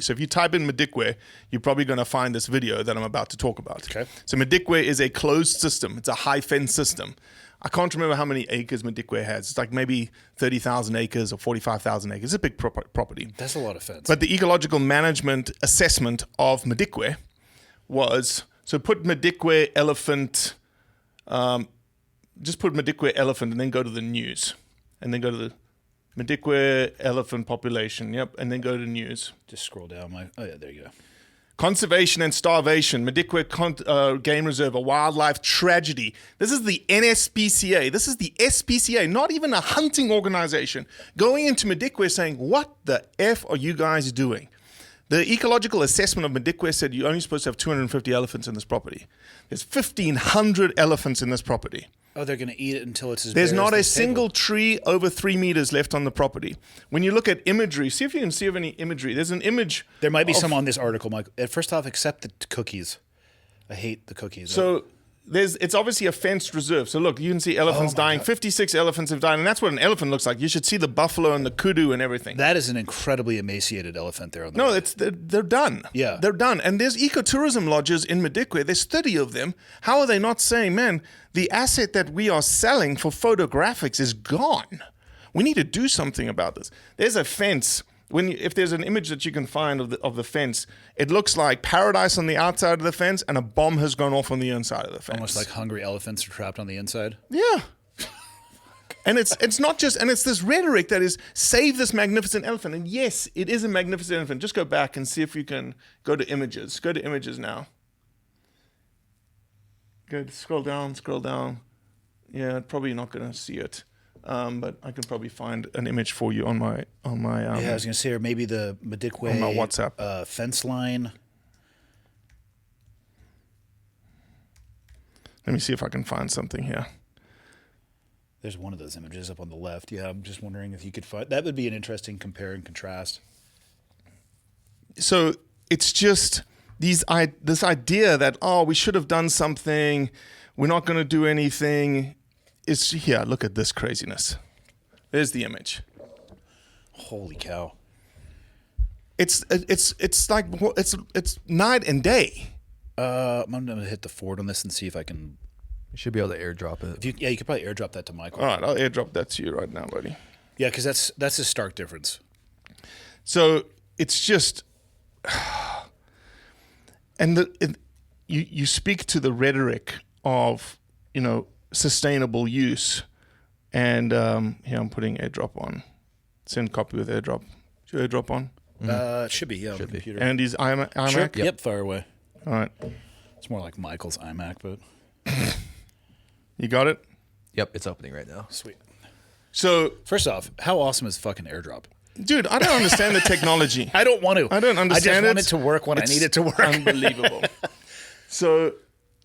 So if you type in Madikwe, you're probably going to find this video that I'm about to talk about. Okay. So Madikwe is a closed system. It's a high fence system. I can't remember how many acres Madikwe has. It's like maybe 30,000 acres or 45,000 acres. It's a big property. That's a lot of fence. But the ecological management assessment of Madikwe was, so put Madikwe elephant, just put Madikwe elephant and then go to the news. And then go to the Madikwe elephant population. Yep. And then go to news. Just scroll down. Oh, yeah, there you go. Conservation and starvation, Madikwe Game Reserve, a wildlife tragedy. This is the NSPCA. This is the SPCA, not even a hunting organization, going into Madikwe saying, what the F are you guys doing? The ecological assessment of Madikwe said you're only supposed to have 250 elephants in this property. There's 1,500 elephants in this property. Oh, they're going to eat it until it's as There's bare not as a this single table. tree over 3 meters left on the property. When you look at imagery, see if you can see of any imagery. There's an image. There might be some on this article, Mike. First off, accept the cookies. I hate the cookies. So it's obviously a fenced reserve. So look, you can see elephants dying. 56 elephants have died, and that's what an elephant looks like. You should see the buffalo and the kudu and everything. That is an incredibly emaciated elephant there on the No, right. they're done. Yeah. They're done. And there's ecotourism lodges in Madikwe. There's 30 of them. How are they not saying, man, the asset that we are selling for photographics is gone. We need to do something about this. There's a fence. If there's an image that you can find of the fence, it looks like paradise on the outside of the fence and a bomb has gone off on the inside of the fence. Almost like hungry elephants are trapped on the inside. Yeah. And it's not just, and it's this rhetoric that is, save this magnificent elephant. And yes, it is a magnificent elephant. Just go back and see if you can go to images. Go to images now. Good. Scroll down. Yeah, probably not going to see it. But I can probably find an image for you on my Yeah, I was going to say, or maybe the Madikwe on my WhatsApp. Fence line. Let me see if I can find something here. There's one of those images up on the left. Yeah, I'm just wondering if you could find... That would be an interesting compare and contrast. So it's just this idea that, we should have done something. We're not going to do anything. It's here. Look at this craziness. There's the image. Holy cow! It's like it's night and day. I'm gonna hit the forward on this and see if I can. You should be able to airdrop it. You could probably airdrop that to Michael. All right, I'll airdrop that to you right now, buddy. Yeah, because that's a stark difference. So it's just, and you speak to the rhetoric of sustainable use, And here I'm putting AirDrop on. Send copy with AirDrop. Is your AirDrop on? It should be, yeah. Should be. Computer. And is iMac? Sure. Yep, fire away. All right. It's more like Michael's iMac, but You got it? Yep, it's opening right now. sweet. So, First off, how awesome is fucking AirDrop? dude, I don't understand the technology. I don't want to. I don't understand I just want it to work when I need it to work. Unbelievable. So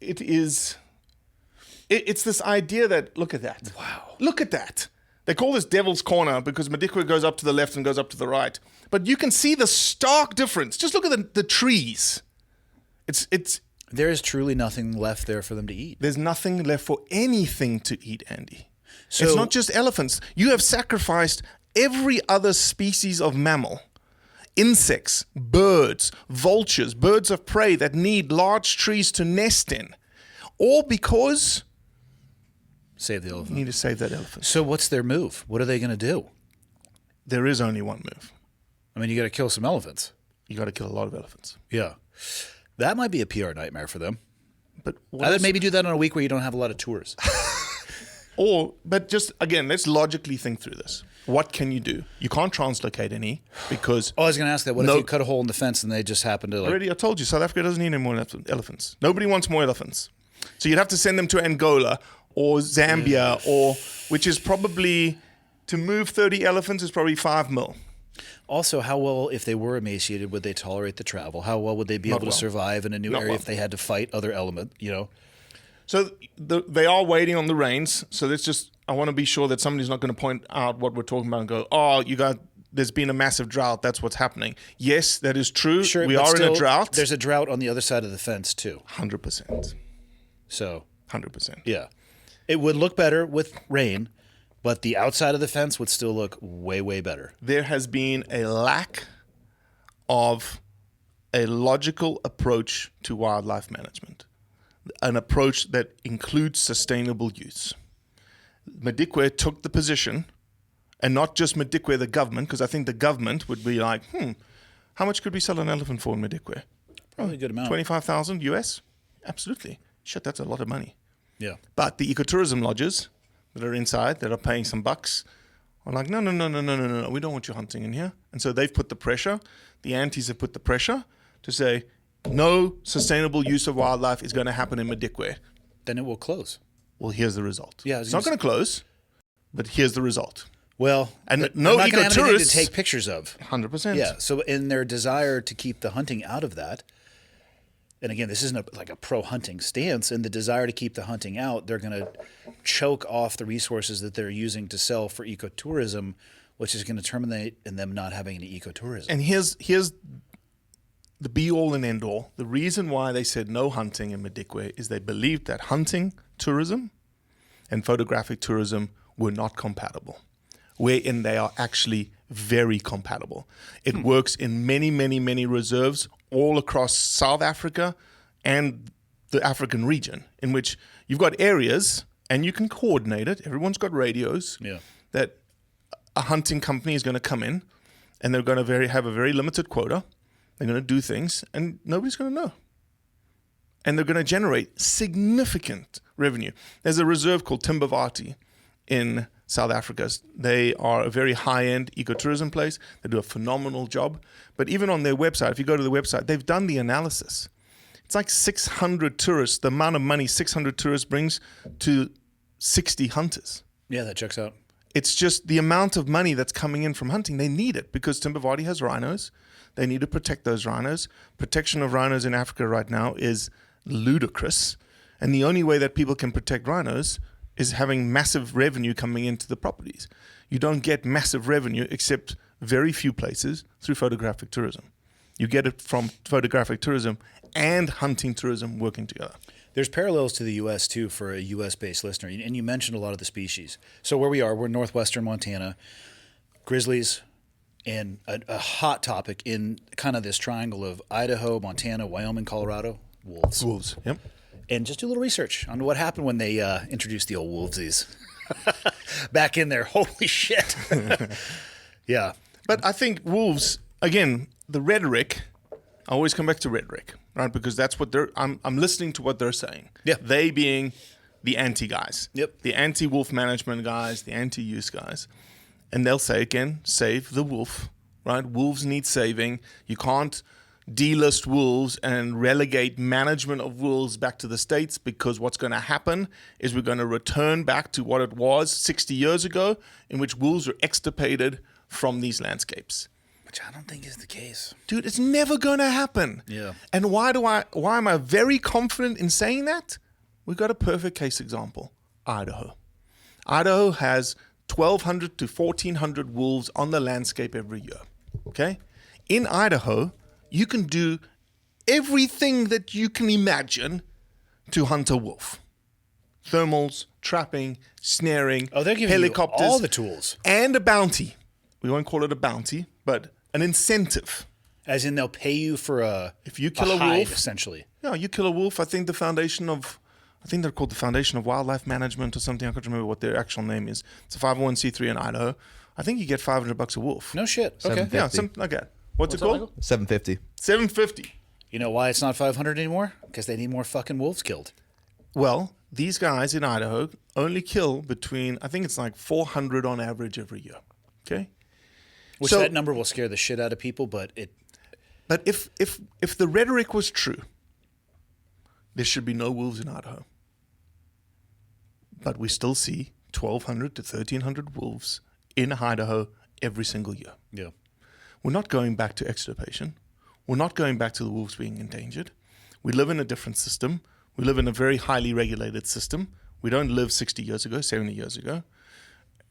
it's this idea that, look at that. Wow. Look at that. They call this devil's corner because Madikwe goes up to the left and goes up to the right. But you can see the stark difference. Just look at the trees. There is truly nothing left there for them to eat. There's nothing left for anything to eat, Andy. So- it's not just elephants. You have sacrificed every other species of mammal, insects, birds, vultures, birds of prey that need large trees to nest in, all because Save the you elephant. need to save that elephant. So what's their move? What are they going to do? There is only one move. I mean, you got to kill some elephants. You got to kill a lot of elephants. Yeah. That might be a PR nightmare for them. But I would maybe do that on a week where you don't have a lot of tours. But just again, let's logically think through this. What can you do? You can't translocate any because Oh, I was going to ask that. What No. if you cut a hole in the fence and they just happen to already I told you South Africa doesn't need any more elephants. Nobody wants more elephants. So you'd have to send them to Angola or Zambia which is probably to move 30 elephants is probably $5 million. Also, how well, if they were emaciated, would they tolerate the travel? How well would they be Not able well. to survive in a new Not area well. if they had to fight other element, you know? So they are waiting on the rains. So I want to be sure that somebody's not going to point out what we're talking about and go, oh, there's been a massive drought. That's what's happening. Yes, that is true. Sure, we but are in still, a drought. There's a drought on the other side of the fence, too. 100%. So, 100%. yeah. It would look better with rain, but the outside of the fence would still look way, way better. There has been a lack of a logical approach to wildlife management, an approach that includes sustainable use. Madikwe took the position, and not just Madikwe, the government, because I think the government would be like, how much could we sell an elephant for in Madikwe? Probably a good amount. 25,000 US? Absolutely. Shit, that's a lot of money. Yeah. But the ecotourism lodges that are inside, that are paying some bucks, are like, no, we don't want you hunting in here. And so they've put the pressure, the antis have put the pressure to say, no sustainable use of wildlife is going to happen in Madikwe. Then it will close. Well, here's the result. Yeah, it's not going to close, but here's the result. Well, And but no they're not gonna have anything to ecotourists- take pictures of. 100%. Yeah. So in their desire to keep the hunting out of that, and again, this isn't like a pro-hunting stance, in the desire to keep the hunting out, they're going to choke off the resources that they're using to sell for ecotourism, which is going to terminate in them not having any ecotourism. And here's the be-all and end-all. The reason why they said no hunting in Madikwe is they believed that hunting tourism and photographic tourism were not compatible, wherein they are actually very compatible. It works in many, many, many reserves all across South Africa and the African region, in which you've got areas and you can coordinate it. Everyone's got radios that a hunting company is going to come in and they're going to have a very limited quota. They're going to do things and nobody's going to know. And they're going to generate significant revenue. There's a reserve called Timbavati in South Africa. They are a very high-end ecotourism place. They do a phenomenal job. But even on their website, if you go to the website, they've done the analysis. It's like 600 tourists, the amount of money 600 tourists brings to 60 hunters. Yeah, that checks out. It's just the amount of money that's coming in from hunting. They need it because Timbavati has rhinos. They need to protect those rhinos. Protection of rhinos in Africa right now is ludicrous. And the only way that people can protect rhinos is having massive revenue coming into the properties. You don't get massive revenue except very few places through photographic tourism. You get it from photographic tourism and hunting tourism working together. There's parallels to the U.S. too for a U.S.-based listener, and you mentioned a lot of the species. So where we are, we're northwestern Montana, grizzlies, and a hot topic in kind of this triangle of Idaho, Montana, Wyoming, Colorado, wolves. Wolves, yep. And just do a little research on what happened when they introduced the old wolvesies back in there. Holy shit! Yeah, But I think wolves, again, the rhetoric, I always come back to rhetoric, right? Because that's what I'm listening to what they're saying. Yeah. They being the anti guys. Yep. The anti-wolf management guys, the anti-use guys. And they'll say again, save the wolf, right? Wolves need saving. You can't delist wolves and relegate management of wolves back to the states, because what's going to happen is we're going to return back to what it was 60 years ago, in which wolves were extirpated from these landscapes. Which I don't think is the case. Dude, it's never going to happen. Yeah. And why am I very confident in saying that? We've got a perfect case example. Idaho. Idaho has 1,200 to 1,400 wolves on the landscape every year. Okay? In Idaho, you can do everything that you can imagine to hunt a wolf. Thermals, trapping, snaring, Oh, they're giving helicopters, you all the tools. and a bounty. We won't call it a bounty, but an incentive. As in they'll pay you for If you kill a hide, wolf, essentially. yeah, you kill a wolf. I think they're called the Foundation of Wildlife Management or something. I can't remember what their actual name is. It's a 501c3 in Idaho. I think you get $500 a wolf. No shit. Okay. 750. Yeah, something like that. What's it called? $750. $750. You know why it's not 500 anymore? Because they need more fucking wolves killed. Well, these guys in Idaho only kill between, I think it's like 400 on average every year. Okay? Which So- that number will scare the shit out of people, but it But if the rhetoric was true, there should be no wolves in Idaho. But we still see 1,200 to 1,300 wolves in Idaho every single year. yeah. We're not going back to extirpation. We're not going back to the wolves being endangered. We live in a different system. We live in a very highly regulated system. We don't live 60 years ago, 70 years ago.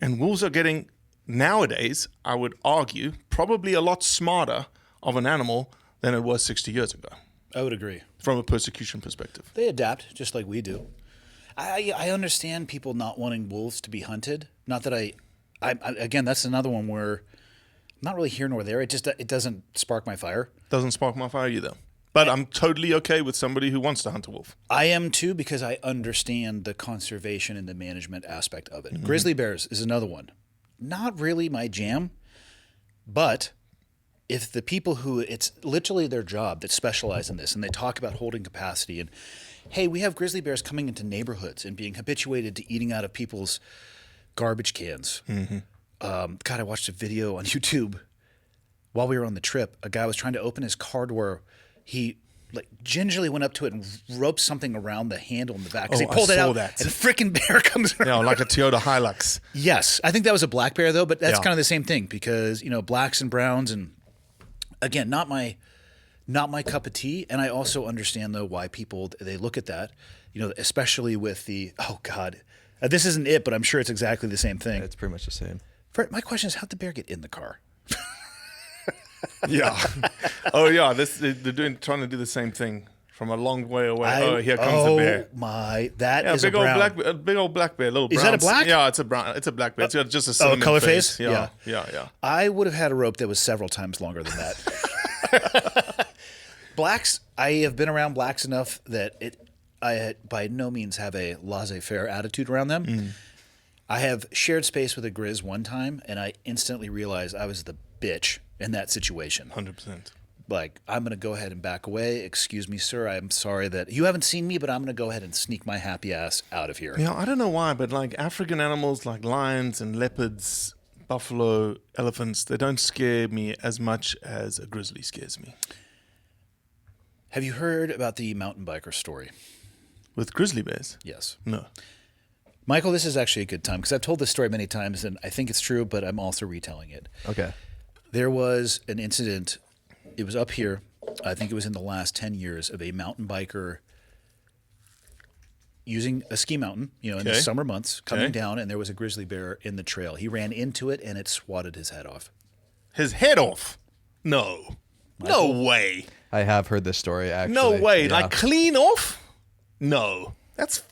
And wolves are getting, nowadays, I would argue, probably a lot smarter of an animal than it was 60 years ago, I would agree. from a persecution perspective. They adapt just like we do. I understand people not wanting wolves to be hunted. Not that I again, that's another one where I'm not really here nor there. It doesn't spark my fire. Doesn't spark my fire either. But I'm totally okay with somebody who wants to hunt a wolf. I am too, because I understand the conservation and the management aspect of it. Grizzly bears is another one. Not really my jam, but if the people who it's literally their job that specialize in this and they talk about holding capacity and, hey, we have grizzly bears coming into neighborhoods and being habituated to eating out of people's garbage cans. God, I watched a video on YouTube while we were on the trip. A guy was trying to open his car door. He like gingerly went up to it and roped something around the handle in the back. 'Cause Oh, he pulled I it saw out, that. and a freaking bear comes around. Yeah, like a Toyota Hilux. Yes, I think that was a black bear though, but that's Yeah. kind of the same thing because blacks and browns, and again, not my cup of tea. And I also understand though why people they look at that, especially with the this isn't it, but I'm sure it's exactly the same thing. It's pretty much the same. My question is, how'd the bear get in the car? Yeah. Oh, yeah. They're trying to do the same thing from a long way away. Here comes the bear. That Yeah, is big a brown. big old black bear. Little Is that a brown- black? Yeah, it's a brown. It's a black bear. It's got just a cinnamon color phase? Yeah. I would have had a rope that was several times longer than that. Blacks, I have been around blacks enough that I by no means have a laissez-faire attitude around them. I have shared space with a grizz one time, and I instantly realized I was the bitch in that situation. 100%. Like, I'm going to go ahead and back away. Excuse me, sir. I'm sorry that you haven't seen me, but I'm going to go ahead and sneak my happy ass out of here. Yeah, I don't know why, but like African animals like lions and leopards, buffalo, elephants, they don't scare me as much as a grizzly scares me. Have you heard about the mountain biker story? With grizzly bears? Yes. No. Michael, this is actually a good time because I've told this story many times and I think it's true, but I'm also retelling it. Okay. There was an incident, it was up here, I think it was in the last 10 years, of a mountain biker using a ski mountain, in the summer months, coming down, and there was a grizzly bear in the trail. He ran into it and it swatted his head off. His head off? No. No way. I have heard this story, actually. No way. Yeah. Like clean off? No. That's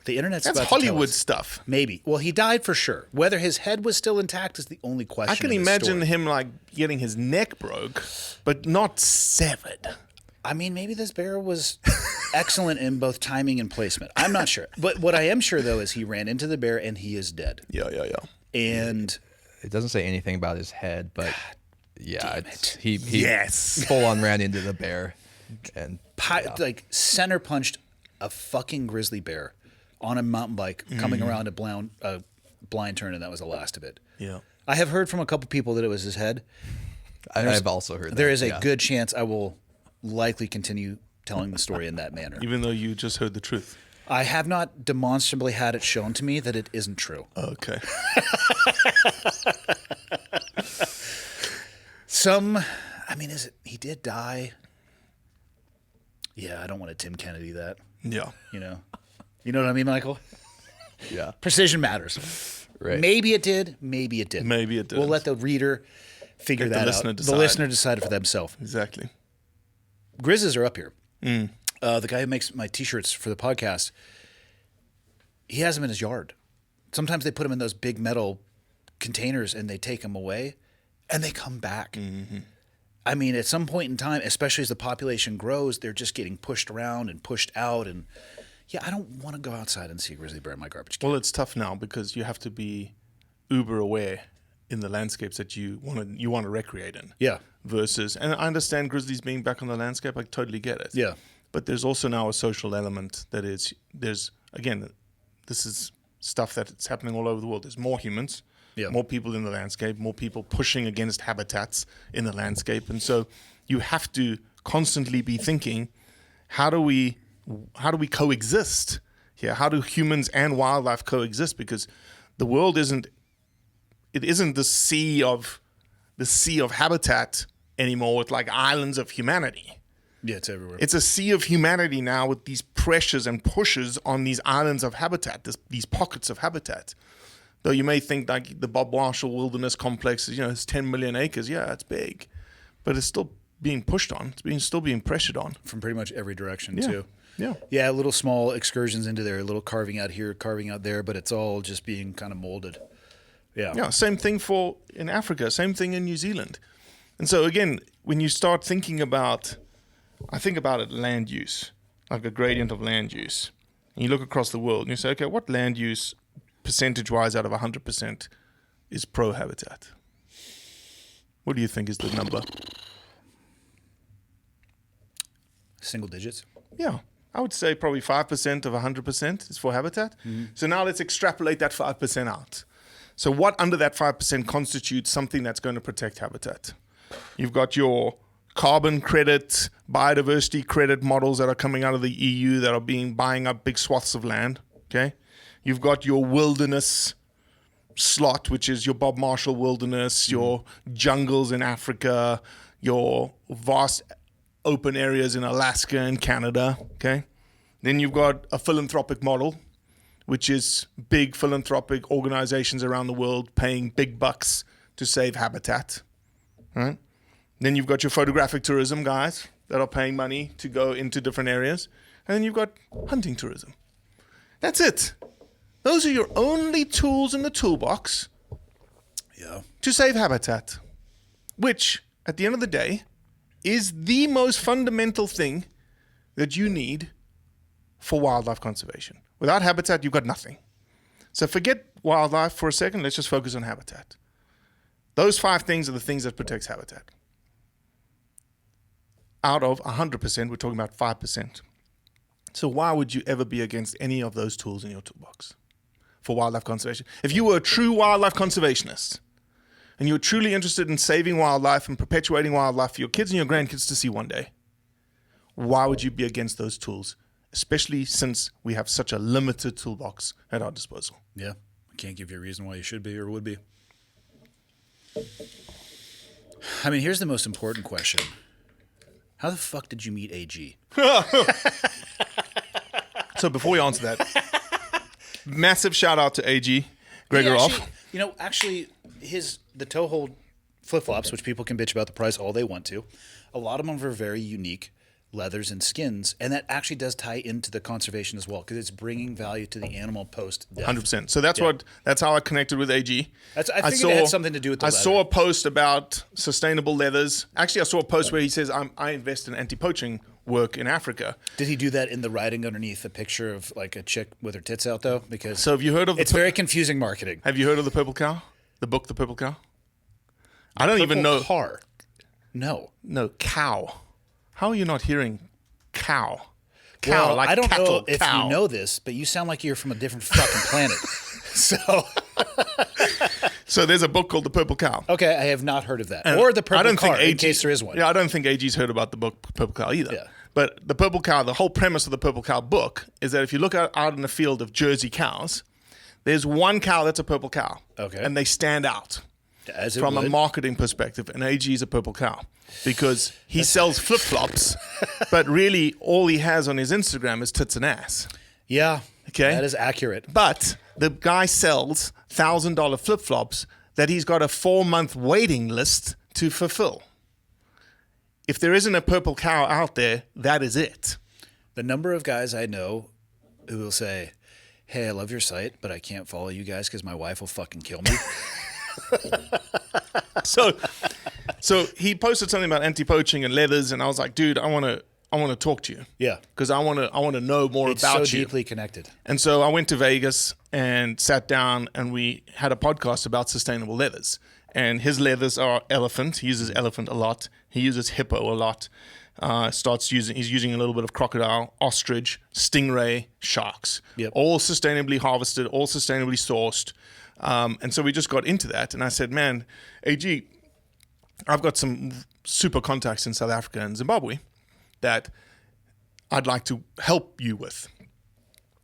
The internet's that's about to tell Hollywood us. stuff. Maybe. Well, he died for sure. Whether his head was still intact is the only question. I can in this imagine story. him like getting his neck broke, but not severed. I mean, maybe this bear was excellent in both timing and placement. I'm not sure. But what I am sure, though, is he ran into the bear and he is dead. Yeah. And It doesn't say anything about his head, but yeah, he Yes. full on ran into the bear and center punched a fucking grizzly bear on a mountain bike coming around a blind turn, and that was the last of it. Yeah. I have heard from a couple people that it was his head. I've also heard that. There is a good chance I will likely continue telling the story in that manner. Even though you just heard the truth. I have not demonstrably had it shown to me that it isn't true. Okay. He did die. Yeah, I don't want to Tim Kennedy that. Yeah. You know what I mean, Michael? Yeah. Precision matters. Right. Maybe it did. Maybe it didn't. Maybe it didn't. We'll let the reader figure Let the that listener out. decide. The listener decide for themselves. Exactly. Grizzlies are up here. The guy who makes my T-shirts for the podcast, he has them in his yard. Sometimes they put them in those big metal containers and they take them away, and they come back. Mm-hmm. I mean, at some point in time, especially as the population grows, they're just getting pushed around and pushed out. And yeah, I don't want to go outside and see a grizzly bear in my garbage can. Well, it's tough now because you have to be uber aware in the landscapes that you want to recreate in. Yeah. Versus, and I understand grizzlies being back on the landscape. I totally get it. Yeah. But there's also now a social element that is, again, this is stuff that's happening all over the world. There's more humans, more people in the landscape, more people pushing against habitats in the landscape. And so you have to constantly be thinking, how do we coexist here? How do humans and wildlife coexist? Because the world isn't the sea of habitat anymore with like islands of humanity. Yeah, it's everywhere. It's a sea of humanity now with these pressures and pushes on these islands of habitat, these pockets of habitat. Though you may think like the Bob Marshall Wilderness Complex is, it's 10 million acres. Yeah, it's big, but it's still being pushed on. It's still being pressured on. From pretty much every direction, too. Yeah. Yeah, little small excursions into there, a little carving out here, carving out there, but it's all just being kind of molded. Yeah. Yeah, same thing in Africa, same thing in New Zealand. And so again, when you start thinking about, I think about it, land use, like a gradient of land use. And you look across the world and you say, okay, what land use percentage-wise out of 100% is pro-habitat? What do you think is the number? Single digits? Yeah, I would say probably 5% of 100% is for habitat. Mm-hmm. So now let's extrapolate that 5% out. So what under that 5% constitutes something that's going to protect habitat? You've got your carbon credit, biodiversity credit models that are coming out of the EU that are buying up big swaths of land, okay? You've got your wilderness slot, which is your Bob Marshall wilderness, your jungles in Africa, your vast open areas in Alaska and Canada, okay? Then you've got a philanthropic model, which is big philanthropic organizations around the world paying big bucks to save habitat, right? Then you've got your photographic tourism guys that are paying money to go into different areas. And then you've got hunting tourism. That's it. Those are your only tools in the toolbox to save habitat, which, at the end of the day, is the most fundamental thing that you need for wildlife conservation. Without habitat, you've got nothing. So forget wildlife for a second. Let's just focus on habitat. Those 5 things are the things that protects habitat. Out of 100%, we're talking about 5%. So why would you ever be against any of those tools in your toolbox for wildlife conservation? If you were a true wildlife conservationist and you were truly interested in saving wildlife and perpetuating wildlife for your kids and your grandkids to see one day, why would you be against those tools, especially since we have such a limited toolbox at our disposal? Yeah. I can't give you a reason why you should be or would be. I mean, here's the most important question. How the fuck did you meet AG? So before we answer that, massive shout out to AG, Kröger off. Actually, the toe hold flip-flops, which people can bitch about the price all they want to, a lot of them are very unique leathers and skins, and that actually does tie into the conservation as well because it's bringing value to the animal post-death. 100%. So that's how I connected with AG. I think it had something to do with the leather. I saw a post about sustainable leathers. Actually, I saw a post where he says, I invest in anti-poaching work in Africa. Did he do that in the writing underneath a picture of like a chick with her tits out though? Because so have you heard of it's very confusing marketing. Have you heard of the Purple Cow? The book, The Purple Cow? I don't even know. Car. No, cow. How are you not hearing cow? Cow, Well, like I don't cattle, know if cow. you know this, but you sound like you're from a different fucking planet. So, So there's a book called The Purple Cow. okay, I have not heard of that. And Or the I purple don't car, think in case there is one. Yeah, I don't think AG's heard about the book Purple Cow either. Yeah. But the Purple Cow, the whole premise of the Purple Cow book is that if you look out in the field of Jersey cows, there's one cow that's a purple cow. Okay. And they stand out As it from a would. marketing perspective. And AG is a purple cow because he sells flip-flops, but really all he has on his Instagram is tits and ass. Yeah, Okay. that is accurate. But the guy sells $1,000 flip-flops that he's got a 4-month waiting list to fulfill. If there isn't a purple cow out there, that is it. The number of guys I know who will say, hey, I love your site, but I can't follow you guys because my wife will fucking kill me. So he posted something about anti-poaching and leathers, and I was like, dude, I want to talk to you. Yeah. Because I want to know more It's about so you. deeply connected. And so I went to Vegas and sat down, and we had a podcast about sustainable leathers. And his leathers are elephant. He uses elephant a lot. He uses hippo a lot. He's using a little bit of crocodile, ostrich, stingray, sharks. Yep. All sustainably harvested, all sustainably sourced. And so we just got into that. And I said, man, AG, I've got some super contacts in South Africa and Zimbabwe that I'd like to help you with.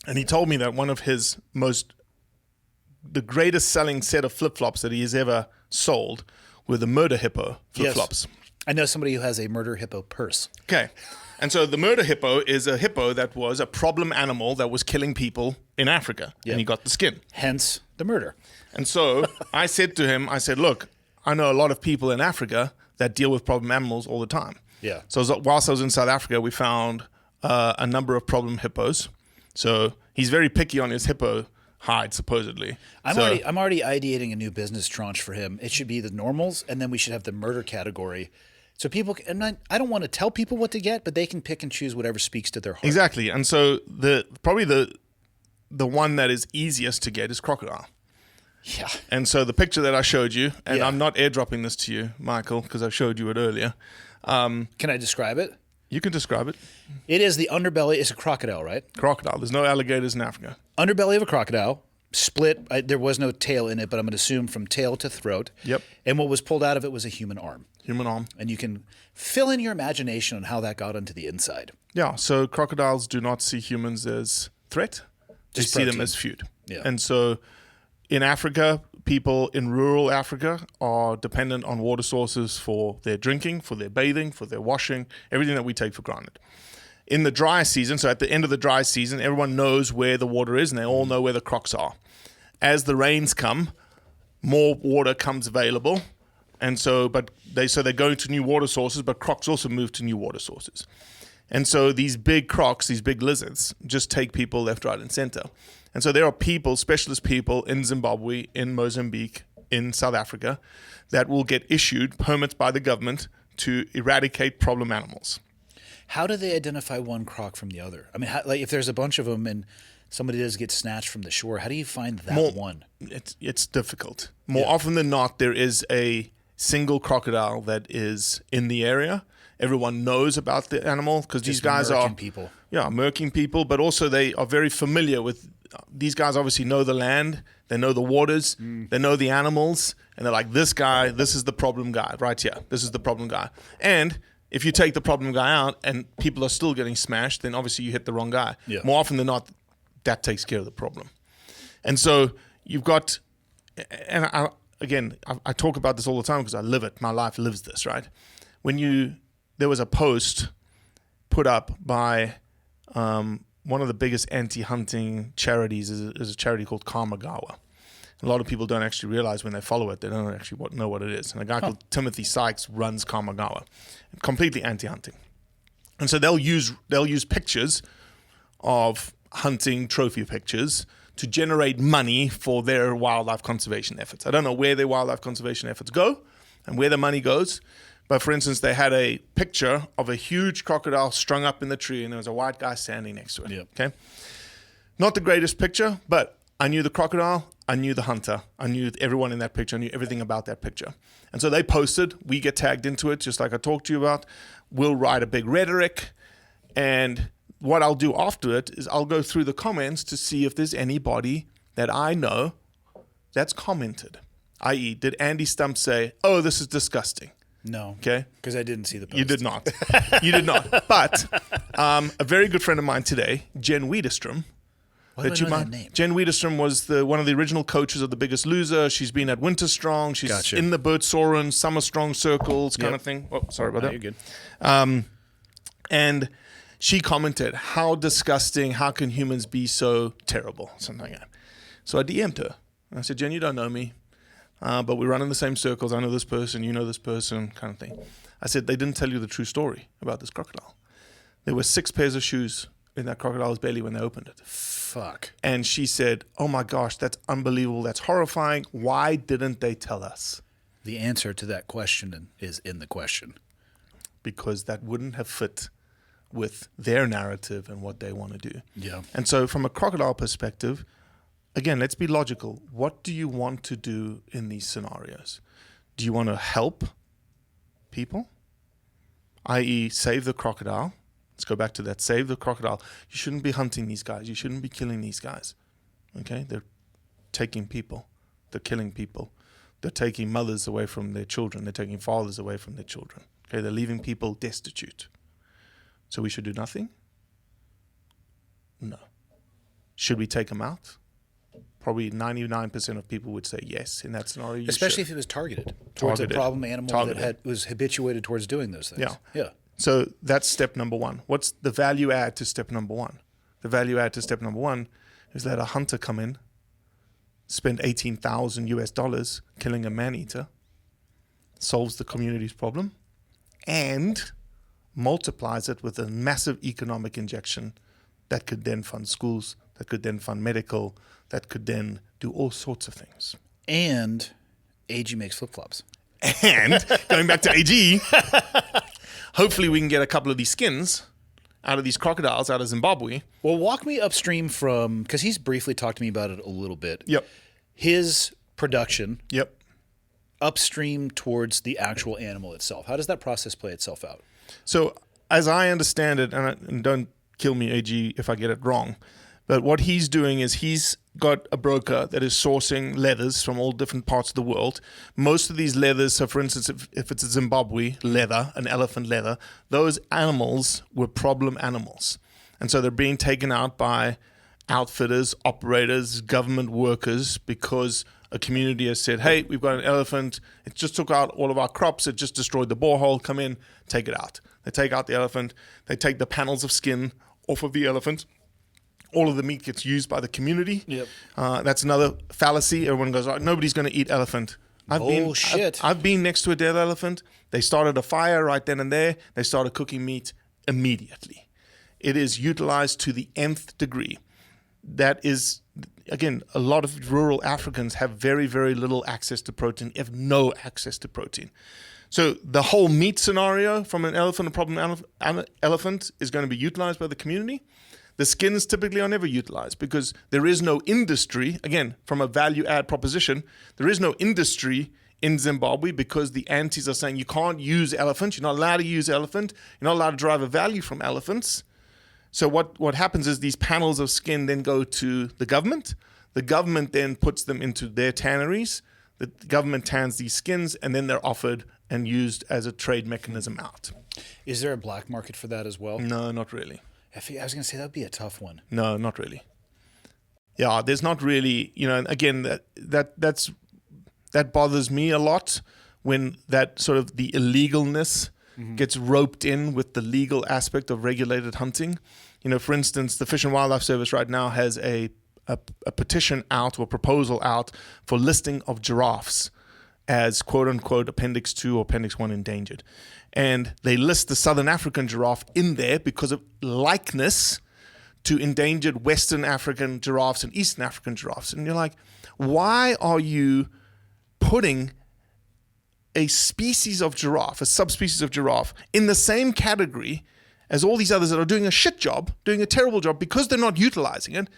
And he told me that one of the greatest selling set of flip-flops that he has ever sold were the murder hippo flip-flops. Yes. I know somebody who has a murder hippo purse. Okay. And so the murder hippo is a hippo that was a problem animal that was killing people in Africa. Yep. And he got the skin. Hence the murder. And so I said to him, look, I know a lot of people in Africa that deal with problem animals all the time. Yeah. So whilst I was in South Africa, we found a number of problem hippos. So he's very picky on his hippo hide, supposedly. I'm already ideating a new business tranche for him. It should be the normals, and then we should have the murder category. So people, I don't want to tell people what to get, but they can pick and choose whatever speaks to their heart. Exactly. And so probably the one that is easiest to get is crocodile. Yeah. And so the picture that I showed you, and Yeah. I'm not airdropping this to you, Michael, because I showed you it earlier. Can I describe it? You can describe it. It is the underbelly. It's a crocodile, right? Crocodile. There's no alligators in Africa. Underbelly of a crocodile, split. There was no tail in it, but I'm going to assume from tail to throat. Yep. And what was pulled out of it was a human arm. Human arm. And you can fill in your imagination on how that got onto the inside. Yeah, so crocodiles do not see humans as threat. They Just see them protein. as food. Yeah. And so in Africa, people in rural Africa are dependent on water sources for their drinking, for their bathing, for their washing, everything that we take for granted. In the dry season, so at the end of the dry season, everyone knows where the water is and they all know where the crocs are. As the rains come, more water comes available. And so, they go to new water sources, but crocs also move to new water sources. And so these big crocs, these big lizards, just take people left, right, and center. And so there are people, specialist people in Zimbabwe, in Mozambique, in South Africa, that will get issued permits by the government to eradicate problem animals. How do they identify one croc from the other? I mean, if there's a bunch of them and somebody does get snatched from the shore, how do you find that one? It's difficult. More often than not, there is a single crocodile that is in the area. Everyone knows about the animal because these guys are people. Yeah, murking people, but also they are very familiar with. These guys obviously know the land, they know the waters, they know the animals, and they're like, this guy, this is the problem guy right here. This is the problem guy. And if you take the problem guy out and people are still getting smashed, then obviously you hit the wrong guy. Yeah. More often than not, that takes care of the problem. And so you've got, and I talk about this all the time because I live it. My life lives this, right? There was a post put up by one of the biggest anti-hunting charities is a charity called Kamagawa. A lot of people don't actually realize when they follow it, they don't actually know what it is. And a guy called Timothy Sykes runs Kamagawa, completely anti-hunting. And so they'll use pictures of hunting trophy pictures to generate money for their wildlife conservation efforts. I don't know where their wildlife conservation efforts go and where the money goes. But for instance, they had a picture of a huge crocodile strung up in the tree and there was a white guy standing next to it. Yep. Okay. Not the greatest picture, but I knew the crocodile, I knew the hunter, I knew everyone in that picture, I knew everything about that picture. And so they posted, we get tagged into it, just like I talked to you about. We'll write a big rhetoric, and what I'll do after it is I'll go through the comments to see if there's anybody that I know that's commented. I.e., did Andy Stump say, "Oh, this is disgusting"? No. Okay. Because I didn't see the post. You did not. You did not. But a very good friend of mine today, Jen Wiederstrom. Why do I know that name? Jen Wiederstrom was one of the original coaches of The Biggest Loser. She's been at Winter Strong. She's Gotcha. in the Bert Soren, Summer Strong circles kind of thing. Oh, sorry about that. You're good. And she commented, "How disgusting, how can humans be so terrible?" Something like that. So I DM'd her. And I said, "Jen, you don't know me, but we run in the same circles. I know this person, you know this person," kind of thing. I said, "They didn't tell you the true story about this crocodile. There were 6 pairs of shoes in that crocodile's belly when they opened it." Fuck. And she said, "Oh my gosh, that's unbelievable. That's horrifying. Why didn't they tell us?" The answer to that question is in the question. Because that wouldn't have fit with their narrative and what they want to do. Yeah. And so from a crocodile perspective, again, let's be logical. What do you want to do in these scenarios? Do you want to help people, i.e. save the crocodile? Let's go back to that. Save the crocodile. You shouldn't be hunting these guys. You shouldn't be killing these guys. Okay? They're taking people. They're killing people. They're taking mothers away from their children. They're taking fathers away from their children. Okay? They're leaving people destitute. So we should do nothing? No. Should we take them out? Probably 99% of people would say yes in that scenario. Especially if it was targeted towards a problem animal that was habituated towards doing those things. Yeah. Yeah. So that's step number 1. What's the value add to step number 1? The value add to step number 1 is let a hunter come in, spend $18,000 killing a man-eater, solves the community's problem, and multiplies it with a massive economic injection that could then fund schools, that could then fund medical, that could then do all sorts of things. And AG makes flip-flops. And going back to AG, hopefully we can get a couple of these skins out of these crocodiles out of Zimbabwe. Well, walk me upstream from, because he's briefly talked to me about it a little bit. Yep. His production Yep. upstream towards the actual animal itself. How does that process play itself out? So as I understand it, and don't kill me, AG, if I get it wrong, but what he's doing is he's got a broker that is sourcing leathers from all different parts of the world. Most of these leathers, so for instance, if it's a Zimbabwe leather, an elephant leather, those animals were problem animals. And so they're being taken out by outfitters, operators, government workers, because a community has said, "Hey, we've got an elephant. It just took out all of our crops. It just destroyed the borehole. Come in, take it out." They take out the elephant. They take the panels of skin off of the elephant. All of the meat gets used by the community. Yep. That's another fallacy. Everyone goes, "Oh, nobody's going to eat elephant." Bullshit. I've been next to a dead elephant. They started a fire right then and there. They started cooking meat immediately. It is utilized to the nth degree. That is, again, a lot of rural Africans have very, very little access to protein, if no access to protein. So the whole meat scenario from an elephant, a problem elephant, is going to be utilized by the community. The skins typically are never utilized because there is no industry. Again, from a value add proposition, there is no industry in Zimbabwe because the antis are saying you can't use elephant. You're not allowed to use elephant. You're not allowed to derive a value from elephants. So what happens is these panels of skin then go to the government. The government then puts them into their tanneries. The government tans these skins, and then they're offered and used as a trade mechanism out. Is there a black market for that as well? No, not really. I was going to say that would be a tough one. No, not really. Yeah, there's not really, and again, that bothers me a lot when that sort of the illegalness gets roped in with the legal aspect of regulated hunting. For instance, the Fish and Wildlife Service right now has a petition out or proposal out for listing of giraffes as quote unquote Appendix 2 or Appendix 1 endangered. And they list the Southern African giraffe in there because of likeness to endangered Western African giraffes and Eastern African giraffes. And you're like, why are you putting a species of giraffe, a subspecies of giraffe, in the same category as all these others that are doing a shit job, doing a terrible job because they're not utilizing it,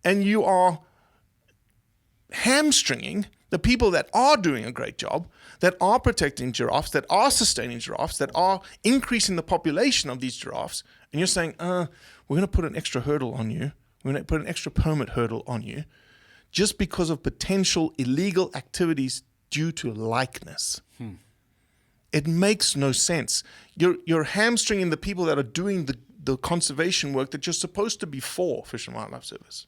and you are hamstringing the people that are doing a great job that are protecting giraffes, that are sustaining giraffes, that are increasing the population of these giraffes, and you're saying, we're going to put an extra hurdle on you, we're going to put an extra permit hurdle on you, just because of potential illegal activities due to likeness. It makes no sense. You're hamstringing the people that are doing the conservation work that you're supposed to be for, Fish and Wildlife Service.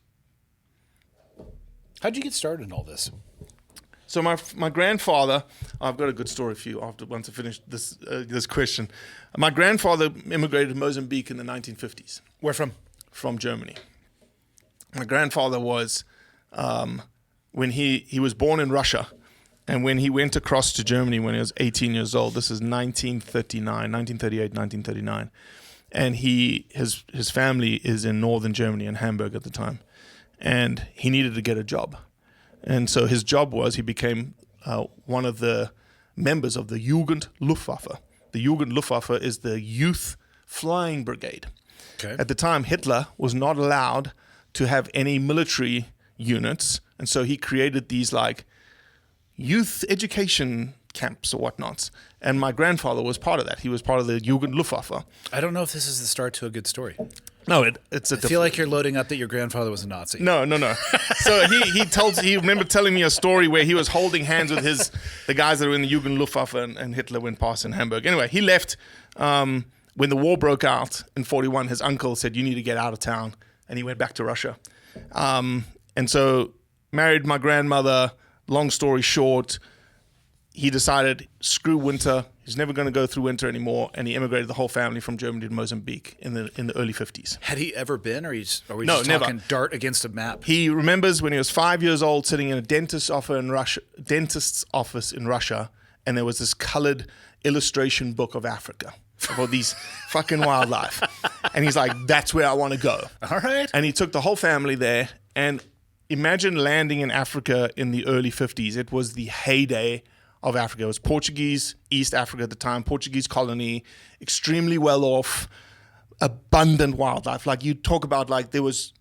How'd you get started in all this? So my grandfather, I've got a good story for you once I finish this question. My grandfather immigrated to Mozambique in the 1950s. Where from? From Germany. My grandfather was, when he was born in Russia, and when he went across to Germany when he was 18 years old, this is 1938, 1939, and his family is in northern Germany, in Hamburg at the time, and he needed to get a job. And so his job was he became one of the members of the Jugendluftwaffe. The Jugendluftwaffe is the youth flying brigade. Okay. At the time, Hitler was not allowed to have any military units, and so he created these like youth education camps or whatnots. And my grandfather was part of that. He was part of the Jugendluftwaffe. I don't know if this is the start to a good story. No, it's a I feel like you're loading up that your grandfather was a Nazi. No. So he remember telling me a story where he was holding hands with the guys that were in the Jugendluftwaffe and Hitler went past in Hamburg. Anyway, he left when the war broke out in 1941. His uncle said, "You need to get out of town," and he went back to Russia. And so married my grandmother. Long story short, he decided, screw winter. He's never going to go through winter anymore, and he immigrated the whole family from Germany to Mozambique in the early 50s. Had he ever been, or are we No, just never. talking dart against a map? He remembers when he was 5 years old, sitting in a dentist's office in Russia, and there was this colored illustration book of Africa for these fucking wildlife, and he's like, "That's where I want to go." All right. And he took the whole family there, and imagine landing in Africa in the early 50s. It was the heyday of Africa. It was Portuguese East Africa at the time, Portuguese colony, extremely well off, abundant wildlife. Like you talk about, like there was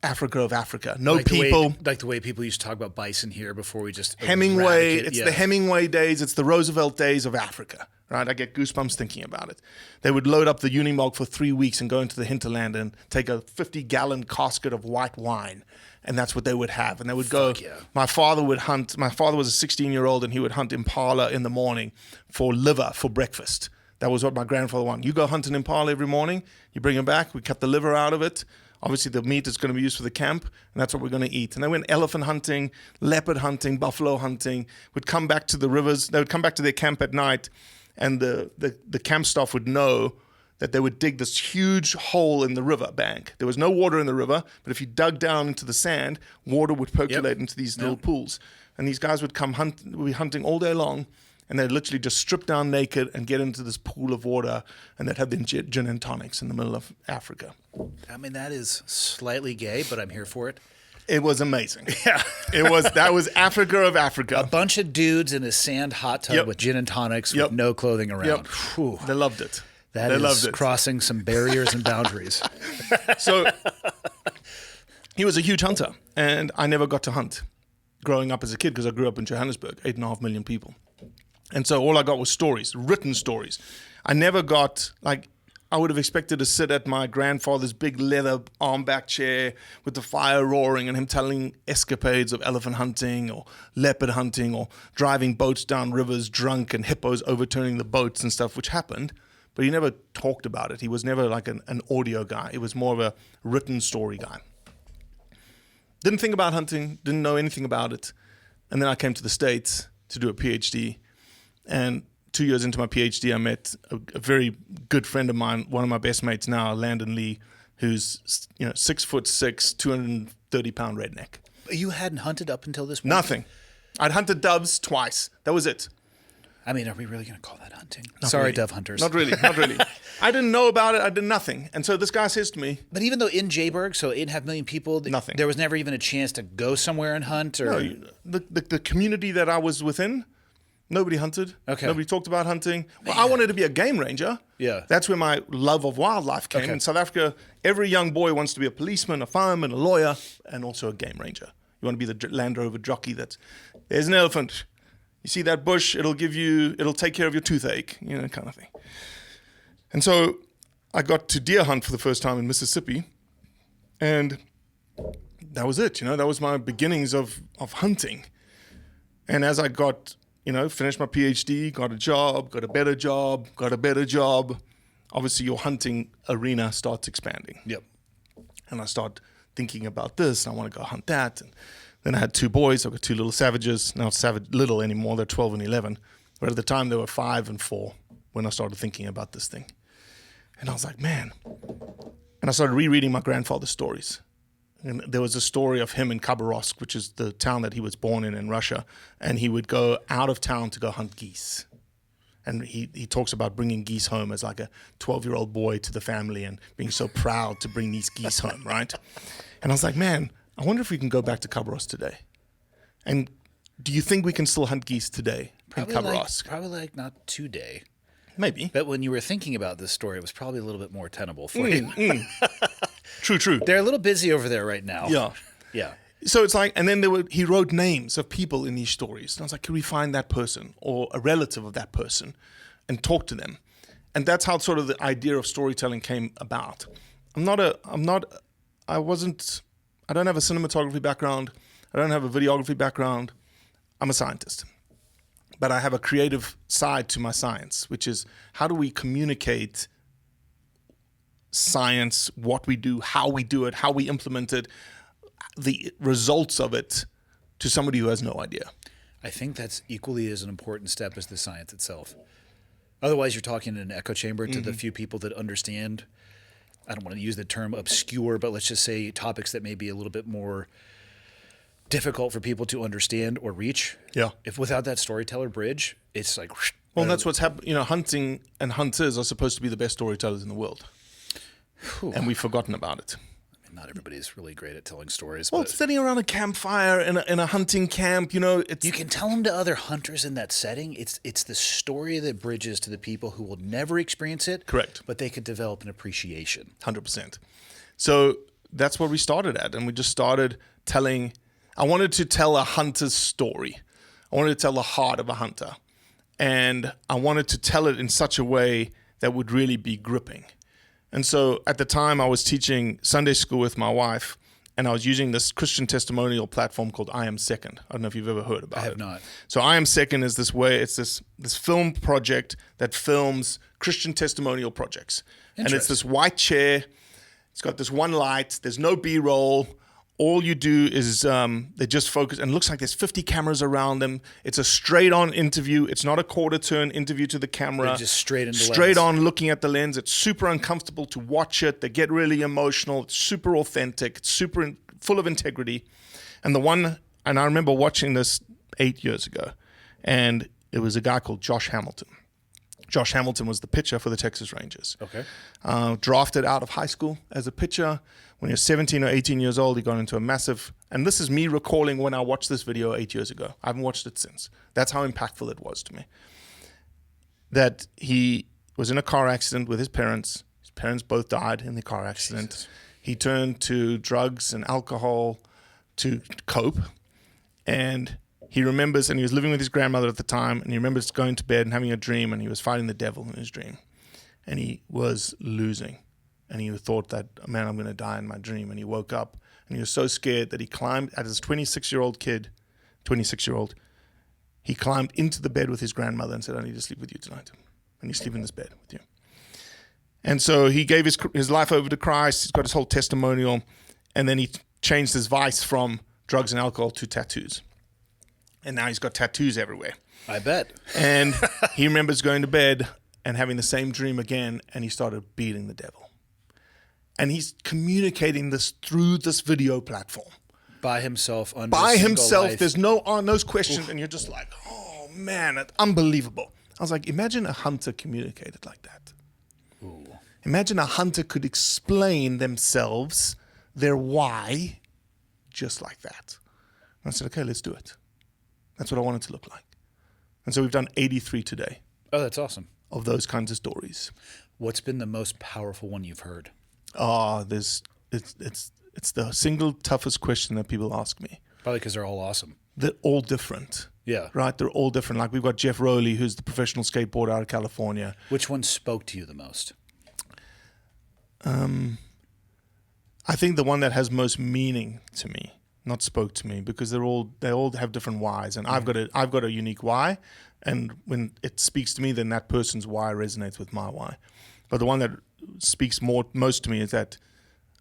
Africa of Africa. No like people. The way people used to talk about bison here before we just Hemingway. eradicate- It's yeah. the Hemingway days. It's the Roosevelt days of Africa. Right? I get goosebumps thinking about it. They would load up the Unimog for 3 weeks and go into the hinterland and take a 50-gallon casket of white wine. And that's what they would have. And they would go, yeah. My father would hunt. My father was a 16-year-old, and he would hunt impala in the morning for liver for breakfast. That was what my grandfather wanted. You go hunt an impala every morning, you bring him back, we cut the liver out of it. Obviously, the meat is going to be used for the camp, and that's what we're going to eat. And they went elephant hunting, leopard hunting, buffalo hunting, would come back to the rivers. They would come back to their camp at night, and the camp staff would know that they would dig this huge hole in the river bank. There was no water in the river, but if you dug down into the sand, water would percolate into these little pools. And these guys would come be hunting all day long, and they'd literally just strip down naked and get into this pool of water, and they'd have the gin and tonics in the middle of Africa. I mean, that is slightly gay, but I'm here for it. It was amazing. Yeah. That was Africa of Africa. A bunch of dudes in a sand hot tub with gin and tonics with no clothing around. Whew. They loved it. That They is loved it. crossing some barriers and boundaries. So he was a huge hunter, and I never got to hunt growing up as a kid because I grew up in Johannesburg, 8.5 million people. And so all I got was stories, written stories. I never got, like, I would have expected to sit at my grandfather's big leather armback chair with the fire roaring and him telling escapades of elephant hunting or leopard hunting or driving boats down rivers drunk and hippos overturning the boats and stuff, which happened. But he never talked about it. He was never like an audio guy. It was more of a written story guy. Didn't think about hunting, didn't know anything about it. And then I came to the States to do a PhD. And 2 years into my PhD, I met a very good friend of mine, one of my best mates now, Landon Lee, who's 6'6", 230-pound redneck. You hadn't hunted up until this point? Nothing. I'd hunted doves twice. That was it. I mean, are we really going to call that hunting? Not Sorry, really. dove hunters. Not really. I didn't know about it. I did nothing. And so this guy says to me, But even though in Jayburg, so 8.5 million people, Nothing. There was never even a chance to go somewhere and hunt? Or the community that I was within, nobody hunted. Okay. Nobody talked about hunting. Well, I wanted to be a game ranger. Yeah. That's where my love of wildlife came. Okay. In South Africa, every young boy wants to be a policeman, a fireman, a lawyer, and also a game ranger. You want to be the Land Rover jockey there's an elephant. You see that bush, it'll take care of your toothache, kind of thing. And so I got to deer hunt for the first time in Mississippi, and that was it. That was my beginnings of hunting. And as I got, finished my PhD, got a job, got a better job, obviously your hunting arena starts expanding. Yep. And I start thinking about this, and I want to go hunt that. And then I had 2 boys. I've got 2 little savages, not little anymore. They're 12 and 11. But at the time, they were 5 and 4 when I started thinking about this thing. And I was like, man. And I started rereading my grandfather's stories. And there was a story of him in Khabarovsk, which is the town that he was born in Russia. And he would go out of town to go hunt geese. And he talks about bringing geese home as like a 12-year-old boy to the family and being so proud to bring these geese home, right? And I was like, man, I wonder if we can go back to Khabarovsk today. And do you think we can still hunt geese today in Khabarovsk? Probably not today. Maybe. But when you were thinking about this story, it was probably a little bit more tenable for you. True. They're a little busy over there right now. Yeah. Yeah. So it's like, and then he wrote names of people in these stories. And I was like, can we find that person or a relative of that person and talk to them? And that's how sort of the idea of storytelling came about. I don't have a cinematography background. I don't have a videography background. I'm a scientist. But I have a creative side to my science, which is how do we communicate science, what we do, how we do it, how we implement it, the results of it to somebody who has no idea. I think that's equally as an important step as the science itself. Otherwise, you're talking in an echo chamber to the few people that understand. I don't want to use the term obscure, but let's just say topics that may be a little bit more difficult for people to understand or reach. Yeah. If without that storyteller bridge, it's like... Well, that's what's happened. Hunting and hunters are supposed to be the best storytellers in the world. And we've forgotten about it. I mean, not everybody's really great at telling stories. Well, but sitting around a campfire in a hunting camp, it's... You can tell them to other hunters in that setting. It's the story that bridges to the people who will never experience it. Correct. But they could develop an appreciation. 100%. So that's what we started at. And we just started telling... I wanted to tell a hunter's story. I wanted to tell the heart of a hunter. And I wanted to tell it in such a way that would really be gripping. And so at the time I was teaching Sunday school with my wife, and I was using this Christian testimonial platform called I Am Second. I don't know if you've ever heard about it. I have not. So I Am Second is this way, it's this film project that films Christian testimonial projects. And it's this white chair, it's got this one light, there's no B-roll. All you do is they just focus, and it looks like there's 50 cameras around them. It's a straight-on interview. It's not a quarter-turn interview to the camera. They're just straight into Straight lens. on looking at the lens. It's super uncomfortable to watch it. They get really emotional. It's super authentic. It's full of integrity. And I remember watching this 8 years ago, and it was a guy called Josh Hamilton. Josh Hamilton was the pitcher for the Texas Rangers. Okay. Drafted out of high school as a pitcher. When he was 17 or 18 years old, he got into a massive... And this is me recalling when I watched this video 8 years ago. I haven't watched it since. That's how impactful it was to me. That he was in a car accident with his parents. His parents both died in the car accident. Jesus. He turned to drugs and alcohol to cope. And he remembers, and he was living with his grandmother at the time, and he remembers going to bed and having a dream, and he was fighting the devil in his dream. And he was losing. And he thought that, man, I'm going to die in my dream. And he woke up, and he was so scared that he climbed, as his 26-year-old, he climbed into the bed with his grandmother and said, I need to sleep with you tonight. And you sleep in this bed with you. And so he gave his life over to Christ. He's got his whole testimonial. And then he changed his vice from drugs and alcohol to tattoos. And now he's got tattoos everywhere. I bet. And he remembers going to bed and having the same dream again, and he started beating the devil. And he's communicating this through this video platform. By himself. By himself. There's no questions. And you're just like, oh, man, that's unbelievable. I was like, imagine a hunter communicated like that. Ooh. Imagine a hunter could explain themselves, their why, just like that. And I said, okay, let's do it. That's what I want it to look like. And so we've done 83 today. Oh, that's awesome. Of those kinds of stories. What's been the most powerful one you've heard? It's the single toughest question that people ask me. Probably because they're all awesome. they're all different. Yeah. Right? They're all different. Like we've got Jeff Rowley, who's the professional skateboarder out of California. Which one spoke to you the most? I think the one that has most meaning to me, not spoke to me, because they all have different whys, and I've got a unique why, and when it speaks to me, then that person's why resonates with my why. But the one that speaks most to me is that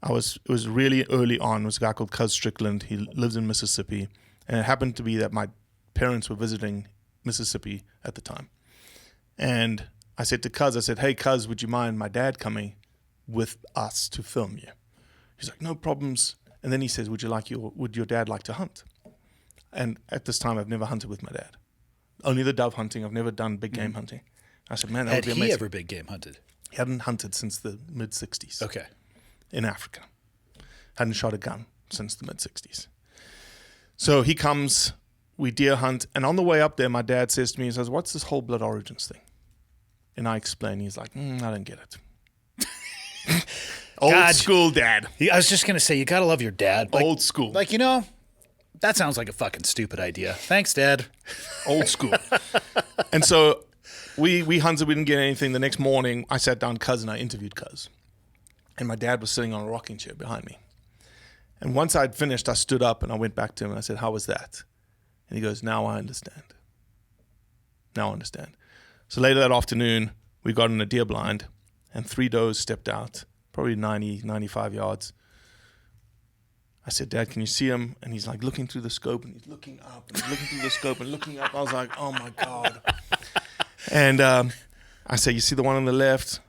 it was really early on. It was a guy called Cuz Strickland. He lives in Mississippi, and it happened to be that my parents were visiting Mississippi at the time, and I said to Cuz, I said, "Hey Cuz, would you mind my dad coming with us to film you?" He's like, "No problems." And then he says, would your dad like to hunt? And at this time, I've never hunted with my dad. Only the dove hunting. I've never done big game hunting. I said, man, that would be amazing. Had he ever big game hunted? He hadn't hunted since the mid-'60s. Okay. In Africa. Hadn't shot a gun since the mid-'60s. So he comes, we deer hunt, and on the way up there, my dad says to me, he says, "What's this whole blood origins thing?" And I explain. He's like, I don't get it. Old school dad. I was just going to say, you got to love your dad. Like, Old school. Like, that sounds like a fucking stupid idea. Thanks, Dad. Old school. And so we hunted, we didn't get anything. The next morning, I sat down Cuz and I interviewed Cuz. And my dad was sitting on a rocking chair behind me. And once I'd finished, I stood up and I went back to him and I said, "How was that?" And he goes, "Now I understand. Now I understand." So later that afternoon, we got in a deer blind and 3 does stepped out, probably 90, 95 yards. I said, "Dad, can you see him?" And he's like looking through the scope and he's looking up and he's looking through the scope and looking up. I was like, oh my God. And I said, "You see the one on the left?"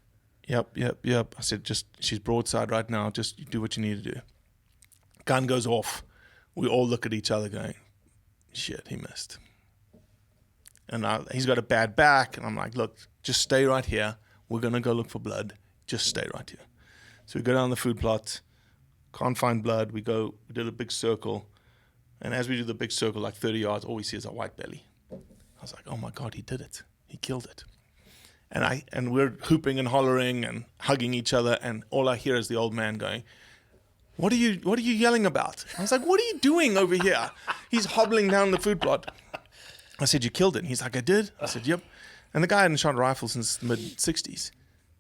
Yep. I said, she's broadside right now. Just do what you need to do. Gun goes off. We all look at each other going, shit, he missed. And he's got a bad back. And I'm like, "Look, just stay right here. We're going to go look for blood. Just stay right here." So we go down the food plot. Can't find blood. We did a big circle. And as we do the big circle, like 30 yards, all we see is a white belly. I was like, oh my God, he did it. He killed it. And we're hooping and hollering and hugging each other. And all I hear is the old man going, what are you yelling about? I was like, "What are you doing over here?" He's hobbling down the food plot. I said, "You killed it." And he's like, "I did?" I said, "Yep." And the guy hadn't shot a rifle since the mid-'60s.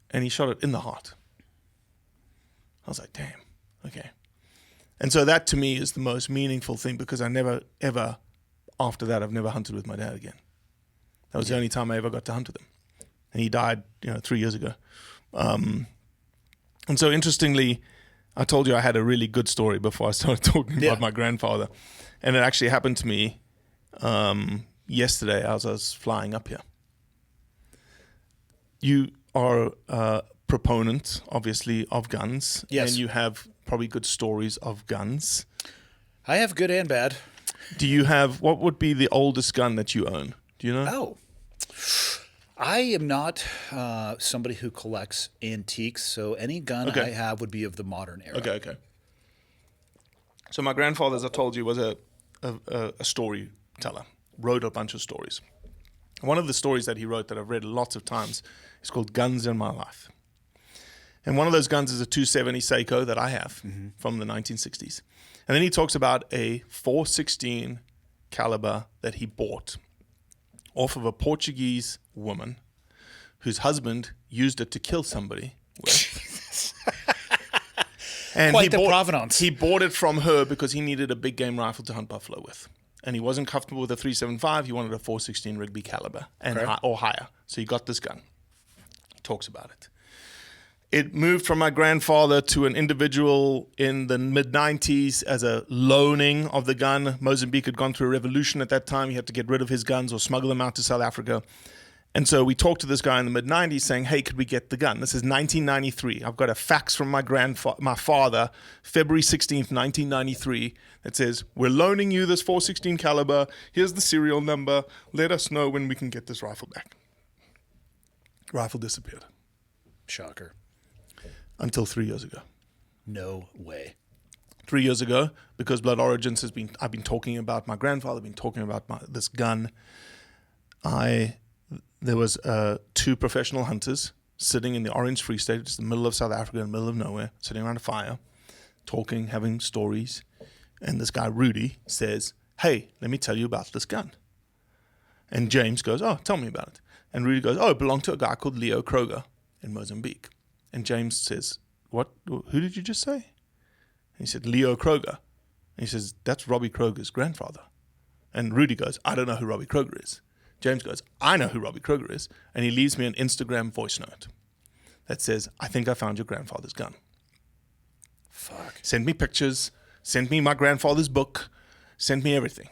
And he shot it in the heart. I was like, damn, okay. And so that to me is the most meaningful thing, because I never, ever, after that, I've never hunted with my dad again. That was the only time I ever got to hunt with him. And he died, 3 years ago. And so interestingly, I told you I had a really good story before I started talking about my grandfather. And it actually happened to me yesterday as I was flying up here. You are a proponent, obviously, of guns. Yes. And you have probably good stories of guns. I have good and bad. Do you have, what would be the oldest gun that you own? Do you know? Oh. I am not somebody who collects antiques, so any gun I have would be of the modern era. Okay. So my grandfather, as I told you, was a storyteller, wrote a bunch of stories. One of the stories that he wrote that I've read lots of times is called Guns in My Life. And one of those guns is a 270 Seiko that I have from the 1960s. And then he talks about a .416 caliber that he bought off of a Portuguese woman whose husband used it to kill somebody with. And Quite the provenance. He bought it from her because he needed a big game rifle to hunt buffalo with. And he wasn't comfortable with a .375. He wanted a .416 Rigby caliber or higher. So he got this gun. He talks about it. It moved from my grandfather to an individual in the mid-'90s as a loaning of the gun. Mozambique had gone through a revolution at that time. He had to get rid of his guns or smuggle them out to South Africa. And so we talked to this guy in the mid-'90s saying, hey, could we get the gun? This is 1993. I've got a fax from my father, February 16th, 1993, that says, we're loaning you this .416 caliber. Here's the serial number. Let us know when we can get this rifle back. Rifle disappeared. Shocker. Until 3 years ago. No way. 3 years ago, because Blood Origins I've been talking about my grandfather, been talking about this gun. There was 2 professional hunters sitting in the Orange Free State, it's the middle of South Africa, in the middle of nowhere, sitting around a fire, talking, having stories. And this guy, Rudy, says, hey, let me tell you about this gun. And James goes, oh, tell me about it. And Rudy goes, oh, it belonged to a guy called Leo Kröger in Mozambique. And James says, what? Who did you just say? And he said, Leo Kröger. And he says, that's Robbie Kröger's grandfather. And Rudy goes, I don't know who Robbie Kröger is. James goes, I know who Robbie Kröger is. And he leaves me an Instagram voice note that says, I think I found your grandfather's gun. Fuck. Send me pictures, send me my grandfather's book, send me everything.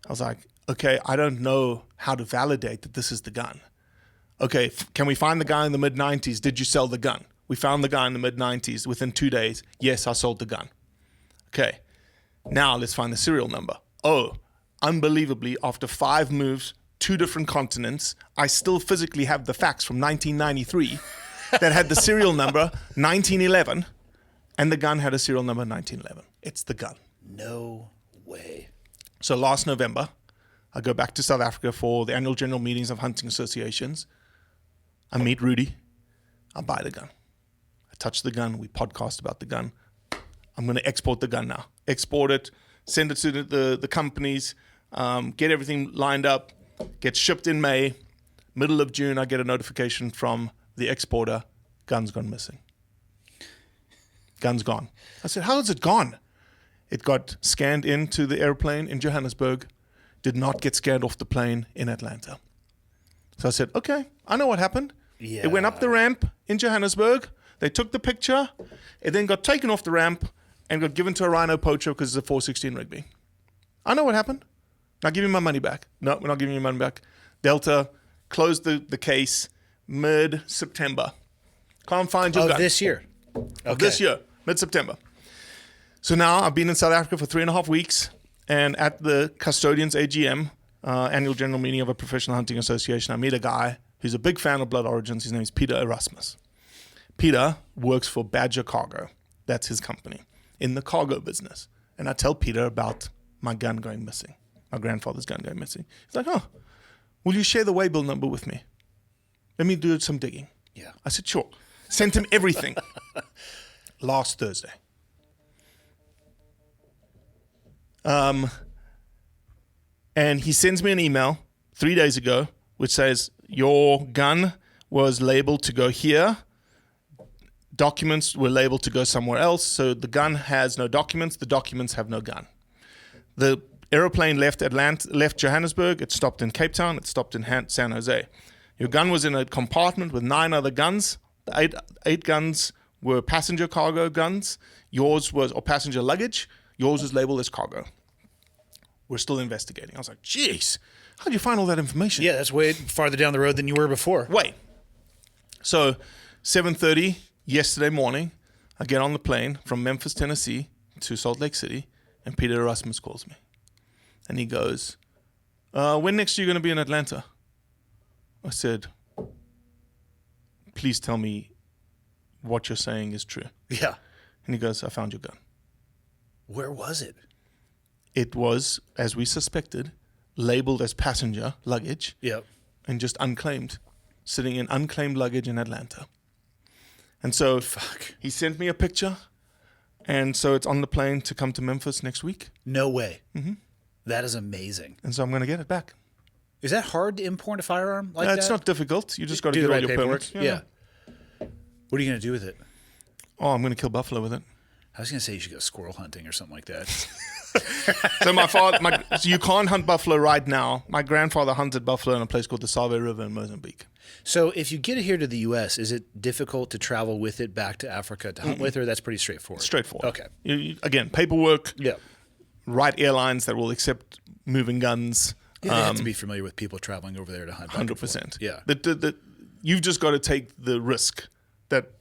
I was like, okay, I don't know how to validate that this is the gun. Okay, can we find the guy in the mid-90s? Did you sell the gun? We found the guy in the mid-90s within 2 days. Yes, I sold the gun. Okay, now let's find the serial number. Oh, unbelievably, after 5 moves, 2 different continents, I still physically have the fax from 1993 that had the serial number 1911, and the gun had a serial number 1911. It's the gun. No way. So last November, I go back to South Africa for the annual general meetings of hunting associations. I meet Rudy. I buy the gun. I touch the gun. We podcast about the gun. I'm going to export the gun now. Export it, send it to the companies, get everything lined up, get shipped in May. Middle of June, I get a notification from the exporter, gun's gone missing. Gun's gone. I said, how is it gone? It got scanned into the airplane in Johannesburg, did not get scanned off the plane in Atlanta. So I said, okay, I know what happened. Yeah. It went up the ramp in Johannesburg. They took the picture. It then got taken off the ramp and got given to a rhino poacher because it's a 416 Rigby. I know what happened. Now give me my money back. No, we're not giving you money back. Delta closed the case mid-September. Can't find your gun. This year. Of this year, mid-September. So now I've been in South Africa for 3.5 weeks, and at the custodian's AGM, annual general meeting of a professional hunting association, I meet a guy who's a big fan of Blood Origins. His name is Peter Erasmus. Peter works for Badger Cargo. That's his company, in the cargo business. And I tell Peter about my gun going missing, my grandfather's gun going missing. He's like, oh, will you share the waybill number with me? Let me do some digging. Yeah. I said, sure. Sent him everything. Last Thursday. And he sends me an email 3 days ago, which says, your gun was labeled to go here. Documents were labeled to go somewhere else. So the gun has no documents. The documents have no gun. The aeroplane left Johannesburg. It stopped in Cape Town. It stopped in San Jose. Your gun was in a compartment with 9 other guns. The eight guns were passenger cargo guns. Yours was, or passenger luggage. Yours was labeled as cargo. We're still investigating. I was like, jeez, how did you find all that information? Yeah, that's way farther down the road than you were before. Wait. So 7:30 yesterday morning, I get on the plane from Memphis, Tennessee to Salt Lake City, and Peter Erasmus calls me. And he goes, when next are you going to be in Atlanta? I said, please tell me what you're saying is true. Yeah. And he goes, I found your gun. Where was it? It was, as we suspected, labeled as passenger luggage. Yep. And just unclaimed, sitting in unclaimed luggage in Atlanta. And so he sent me a picture, and so it's on the plane to come to Memphis next week. No way. Mm-hmm. That is amazing. And so I'm going to get it back. Is that hard to import a firearm like that? It's not difficult. You just got to do get the all right your paperwork. permits. Yeah. What are you going to do with it? Oh, I'm going to kill buffalo with it. I was going to say you should go squirrel hunting or something like that. So so you can't hunt buffalo right now. My grandfather hunted buffalo in a place called the Save River in Mozambique. So if you get it here to the U.S., is it difficult to travel with it back to Africa to hunt with, or that's pretty straightforward? Straightforward. Okay. Again, paperwork. Yeah. Right airlines that will accept moving guns. You have to be familiar with people traveling over there to hunt. 100%. Yeah. You've just got to take the risk that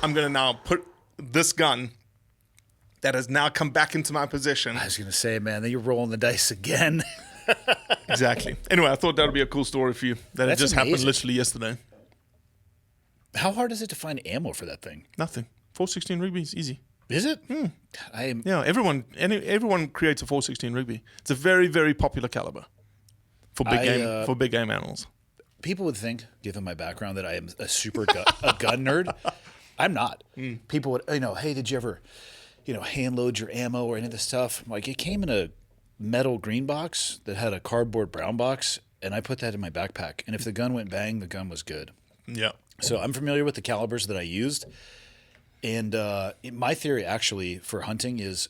I'm going to now put this gun that has now come back into my possession. I was going to say, man, you're rolling the dice again. Exactly. Anyway, I thought that would be a cool story for you. That it just happened amazing. literally yesterday. How hard is it to find ammo for that thing? Nothing. 416 Rigby is easy. Is it? Yeah, everyone creates a 416 Rigby. It's a very, very popular caliber for big game animals. People would think, given my background, that I am a super a gun nerd. I'm not. People would, hey, did you ever, hand load your ammo or any of this stuff? I'm like, it came in a metal green box that had a cardboard brown box, and I put that in my backpack. And if the gun went bang, the gun was good. Yeah. So I'm familiar with the calibers that I used. And my theory actually for hunting is,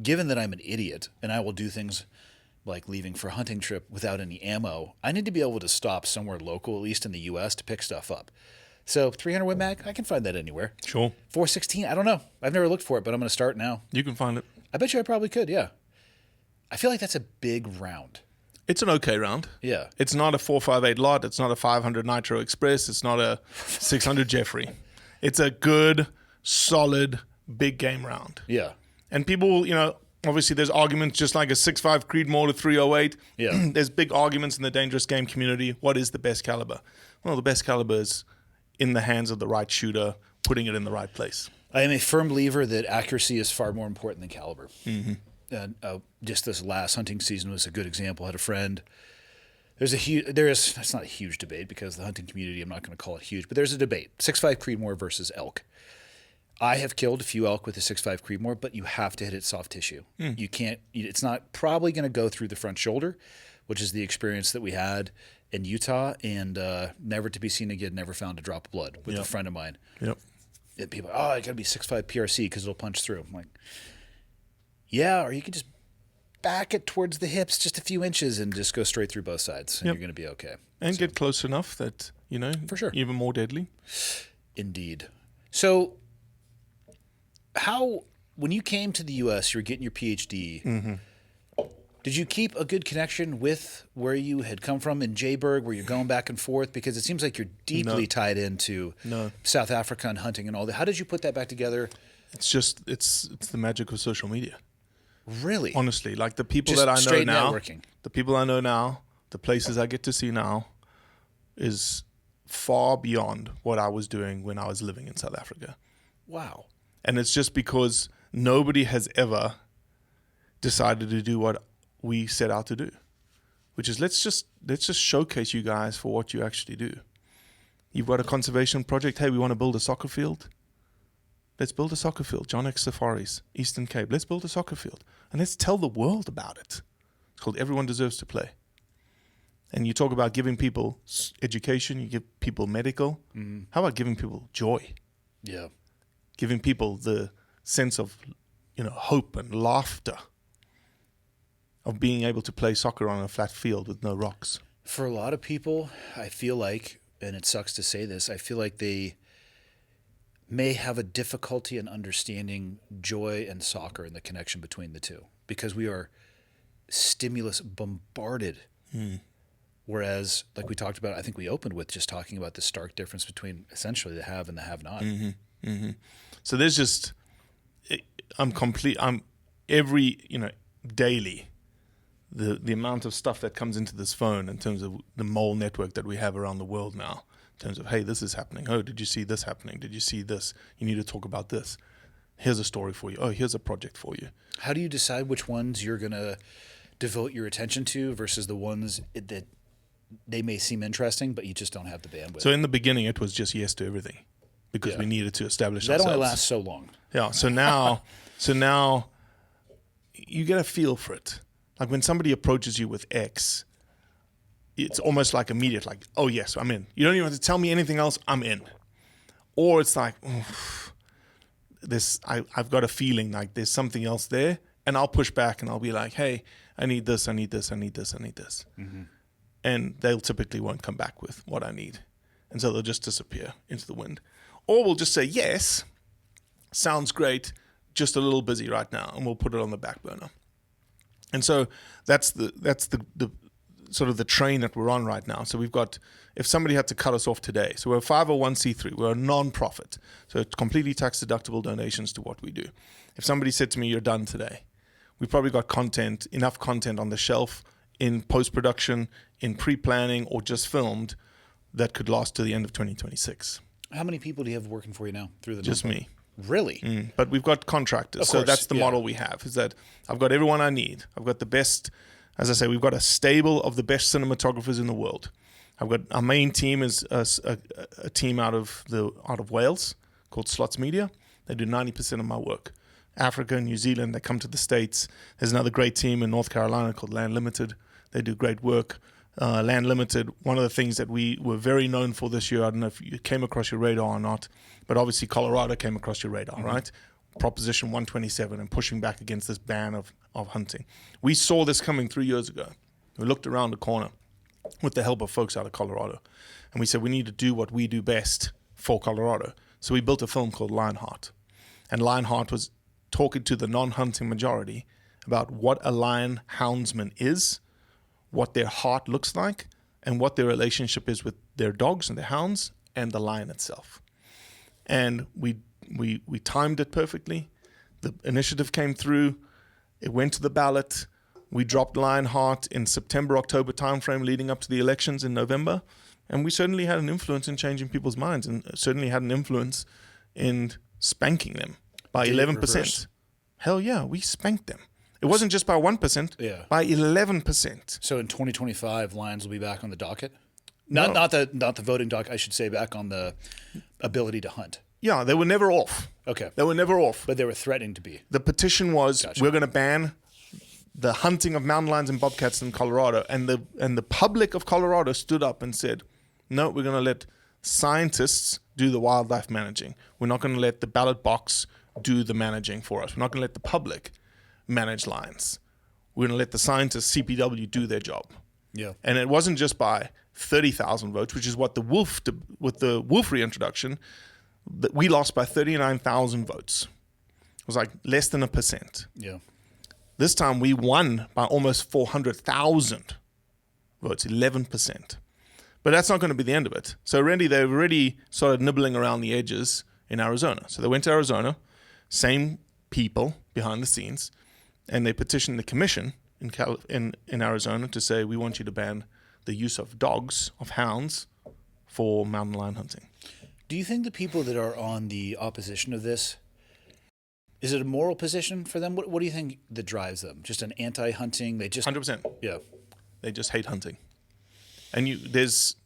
given that I'm an idiot and I will do things like leaving for a hunting trip without any ammo, I need to be able to stop somewhere local, at least in the U.S., to pick stuff up. So 300 Win Mag, I can find that anywhere. Sure. 416, I don't know. I've never looked for it, but I'm going to start now. You can find it. I bet you I probably could, yeah. I feel like that's a big round. It's an okay round. Yeah. It's not a 458 lot. It's not a 500 Nitro Express. It's not a 600 Jeffrey. It's a good, solid, big game round. Yeah. And people, obviously there's arguments just like a 6.5 Creedmoor to 308. Yeah. There's big arguments in the dangerous game community. What is the best caliber? Well, the best caliber is in the hands of the right shooter, putting it in the right place. I am a firm believer that accuracy is far more important than caliber. Mm-hmm. And just this last hunting season was a good example. I had a friend. That's not a huge debate because the hunting community, I'm not going to call it huge, but there's a debate. 6.5 Creedmoor versus elk. I have killed a few elk with a 6.5 Creedmoor, but you have to hit it soft tissue. You can't. It's not probably going to go through the front shoulder, which is the experience that we had in Utah, and never to be seen again. Never found a drop of blood with a friend of mine. Yep. And people, I got to be 6.5 PRC because it'll punch through. I'm like, yeah, or you can just back it towards the hips just a few inches and just go straight through both sides, and you're going to be okay. And get close enough that, for sure, even more deadly. Indeed. So when you came to the U.S., you were getting your PhD, did you keep a good connection with where you had come from in Jayburg, where you're going back and forth? Because it seems like you're deeply tied into South Africa and hunting and all that. How did you put that back together? It's just, it's the magic of social media. Really? Honestly, like the people Just that I know straight now, networking. the people I know now, the places I get to see now is far beyond what I was doing when I was living in South Africa. Wow. And it's just because nobody has ever decided to do what we set out to do, which is let's just showcase you guys for what you actually do. You've got a conservation project. Hey, we want to build a soccer field. Let's build a soccer field. John X Safaris, Eastern Cape. Let's build a soccer field. And let's tell the world about it. It's called Everyone Deserves to Play. And you talk about giving people education. You give people medical. How about giving people joy? Yeah. Giving people the sense of, hope and laughter of being able to play soccer on a flat field with no rocks. For a lot of people, I feel like, and it sucks to say this, I feel like they may have a difficulty in understanding joy and soccer and the connection between the two, because we are stimulus bombarded. Whereas, like we talked about, I think we opened with just talking about the stark difference between essentially the have and the have not. So there's just, daily, the amount of stuff that comes into this phone in terms of the mole network that we have around the world now, in terms of, hey, this is happening. Oh, did you see this happening? Did you see this? You need to talk about this. Here's a story for you. Oh, here's a project for you. How do you decide which ones you're going to devote your attention to versus the ones that they may seem interesting, but you just don't have the bandwidth? So in the beginning, it was just yes to everything because we needed to establish that ourselves. only lasts so long. Yeah. So now you get a feel for it. Like when somebody approaches you with X, it's almost like immediate, like, oh yes, I'm in. You don't even have to tell me anything else, I'm in. Or it's like, I've got a feeling like there's something else there, and I'll push back and I'll be like, hey, I need this, I need this, I need this, I need this. And they'll typically won't come back with what I need. And so they'll just disappear into the wind. Or we'll just say, yes, sounds great, just a little busy right now, and we'll put it on the back burner. And so that's the sort of the train that we're on right now. So we've got, if somebody had to cut us off today, so we're a 501c3, we're a non-profit, so it's completely tax-deductible donations to what we do. If somebody said to me, you're done today, we've probably got enough content on the shelf in post-production, in pre-planning, or just filmed that could last to the end of 2026. How many people do you have working for you now through the Just me. Really? But we've got contractors. Of So course, that's the model we have, is that I've got everyone I need. I've got the best, as I say, we've got a stable of the best cinematographers in the world. I've got our main team is a team out of Wales called Slots Media. They do 90% of my work. Africa and New Zealand. They come to the States. There's another great team in North Carolina called Land Limited. They do great work. Land Limited, one of the things that we were very known for this year, I don't know if it came across your radar or not, but obviously Colorado came across your radar, right? Proposition 127 and pushing back against this ban of hunting. We saw this coming 3 years ago. We looked around the corner with the help of folks out of Colorado, and we said we need to do what we do best for Colorado. So we built a film called Lionheart, and Lionheart was talking to the non-hunting majority about what a lion houndsman is, what their heart looks like, and what their relationship is with their dogs and their hounds and the lion itself. And we timed it perfectly. The initiative came through. It went to the ballot. We dropped Lionheart in September, October timeframe leading up to the elections in November. And we certainly had an influence in changing people's minds, and certainly had an influence in spanking them by 11%. Hell yeah, we spanked them. It wasn't just by 1%, by 11%. So in 2025, lions will be back on the docket? Not the voting docket, I should say, back on the ability to hunt. Yeah, they were never off. Okay. They were never off. But they were threatening to be. The petition was, Gotcha. we're going to ban the hunting of mountain lions and bobcats in Colorado. And the public of Colorado stood up and said, no, we're going to let scientists do the wildlife managing. We're not going to let the ballot box do the managing for us. We're not going to let the public manage lions. We're going to let the scientists, CPW, do their job. Yeah. And it wasn't just by 30,000 votes, which is what with the wolf reintroduction, that we lost by 39,000 votes. It was like less than 1%. Yeah. This time we won by almost 400,000 votes, 11%. But that's not going to be the end of it. So they've already started nibbling around the edges in Arizona. So they went to Arizona, same people behind the scenes, and they petitioned the commission in Arizona to say, we want you to ban the use of dogs, of hounds, for mountain lion hunting. Do you think the people that are on the opposition of this, is it a moral position for them? What do you think that drives them? Just an anti-hunting? They just 100%. Yeah. They just hate hunting. And there's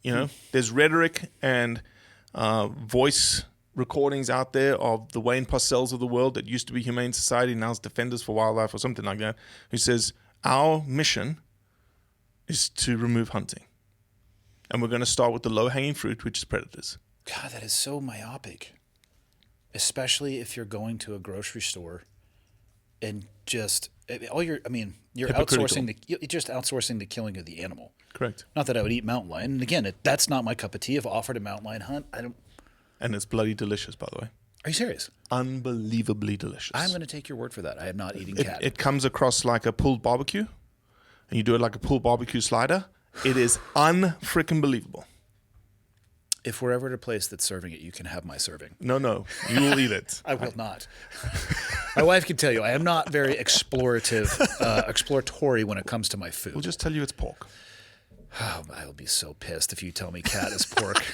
rhetoric and voice recordings out there of the Wayne Parcells of the world that used to be Humane Society, now is Defenders for Wildlife or something like that, who says, our mission is to remove hunting. And we're going to start with the low-hanging fruit, which is predators. God, that is so myopic. Especially if you're going to a grocery store and you're outsourcing you're just outsourcing the killing of the animal. Correct. Not that I would eat mountain lion. And again, that's not my cup of tea. If offered a mountain lion hunt, I don't. And it's bloody delicious, by the way. Are you serious? Unbelievably delicious. I'm going to take your word for that. I am not eating cat. It comes across like a pulled barbecue, and you do it like a pulled barbecue slider. It is unfreaking believable. If we're ever at a place that's serving it, you can have my serving. No, you will eat it. I will not. My wife can tell you I am not very exploratory when it comes to my food. We'll just tell you it's pork. Oh, I will be so pissed if you tell me cat is pork.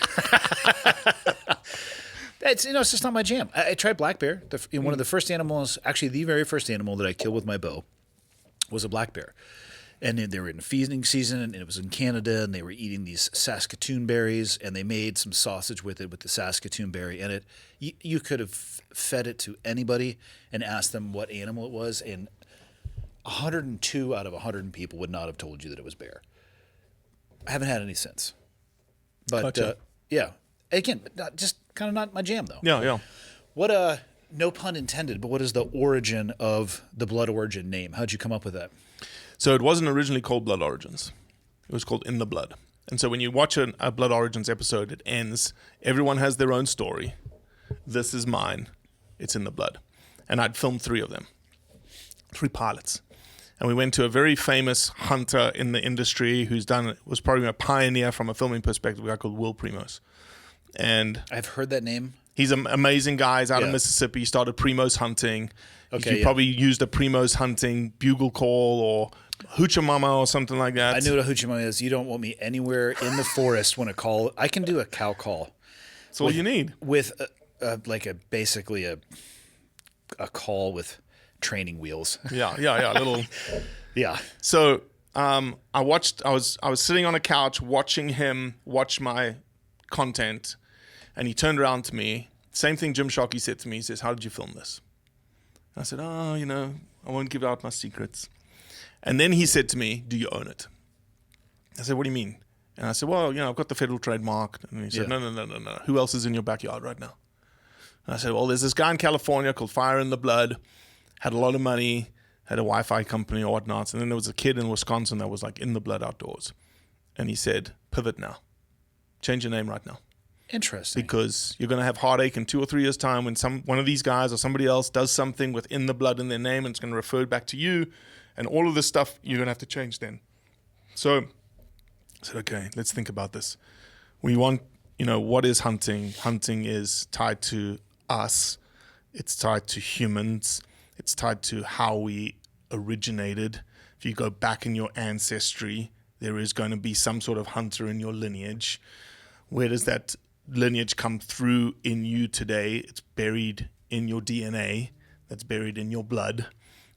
It's just not my jam. I tried black bear. One of the first animals, actually the very first animal that I killed with my bow was a black bear. And they were in feeding season, and it was in Canada, and they were eating these Saskatoon berries, and they made some sausage with it with the Saskatoon berry in it. You could have fed it to anybody and asked them what animal it was, and 102 out of 100 people would not have told you that it was bear. I haven't had any since. But, gotcha. Yeah. Again, just kind of not my jam, though. Yeah. What, no pun intended, but what is the origin of the Blood Origin name? How'd you come up with that? So it wasn't originally called Blood Origins. It was called In the Blood. And so when you watch a Blood Origins episode, it ends, everyone has their own story. This is mine. It's in the blood. And I'd filmed 3 of them. 3 pilots. And we went to a very famous hunter in the industry was probably a pioneer from a filming perspective, a guy called Will Primos. And I've heard that name. he's an amazing guy. He's out of Yeah. Mississippi. He started Primos hunting. Okay, You probably used a Primos hunting bugle call or hoochie mama or something like that. I knew what a hoochie mama is. You don't want me anywhere in the forest when a call. I can do a cow call. That's all you need. With basically a call with training wheels. Yeah. Little. Yeah. So I was sitting on a couch watching him watch my content, and he turned around to me. Same thing Jim Shockey said to me. He says, "How did you film this?" I said, oh, I won't give out my secrets. And then he said to me, do you own it? I said, what do you mean? And I said, well, I've got the federal trademark. And he said, no. Who else is in your backyard right now? And I said, well, there's this guy in California called Fire in the Blood, had a lot of money, had a Wi-Fi company or whatnot. And then there was a kid in Wisconsin that was like in the blood outdoors. And he said, pivot now. Change your name right now. Interesting. Because you're going to have heartache in 2 or 3 years' time when one of these guys or somebody else does something within the blood in their name, and it's going to refer back to you. And all of this stuff you're going to have to change then. So I said, okay, let's think about this. We want, what is hunting? Hunting is tied to us. It's tied to humans. It's tied to how we originated. If you go back in your ancestry, there is going to be some sort of hunter in your lineage. Where does that lineage come through in you today? It's buried in your DNA. That's buried in your blood.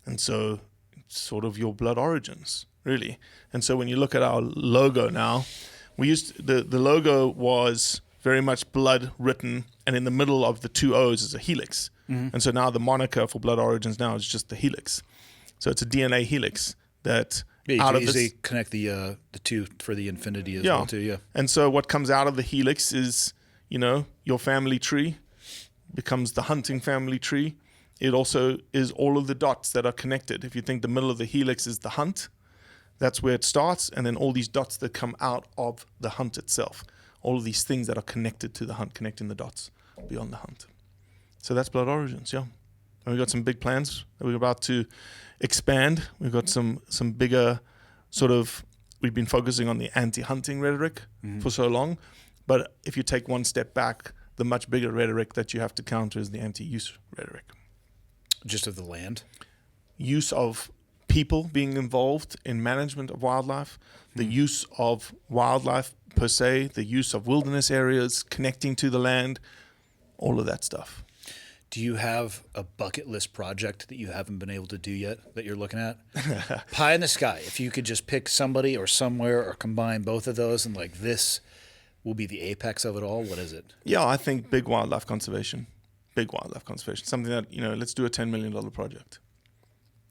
And so it's sort of your blood origins, really. And so when you look at our logo now, the logo was very much blood written, and in the middle of the 2 O's is a helix. Mm-hmm. And so now the moniker for blood origins now is just the helix. So it's a DNA helix that you can easily connect the two for the infinity as well too. Yeah. And so what comes out of the helix is, your family tree becomes the hunting family tree. It also is all of the dots that are connected. If you think the middle of the helix is the hunt, that's where it starts, and then all these dots that come out of the hunt itself. All of these things that are connected to the hunt, connecting the dots beyond the hunt. So that's blood origins, yeah. And we've got some big plans that we're about to expand. We've got some bigger we've been focusing on the anti-hunting rhetoric for so long. But if you take one step back, the much bigger rhetoric that you have to counter is the anti-use rhetoric. Just of the land? Use of people being involved in management of wildlife, the use of wildlife per se, the use of wilderness areas, connecting to the land, all of that stuff. Do you have a bucket list project that you haven't been able to do yet that you're looking at? Pie in the sky. If you could just pick somebody or somewhere or combine both of those and this will be the apex of it all, what is it? Yeah, I think big wildlife conservation. Something that, let's do a $10 million project.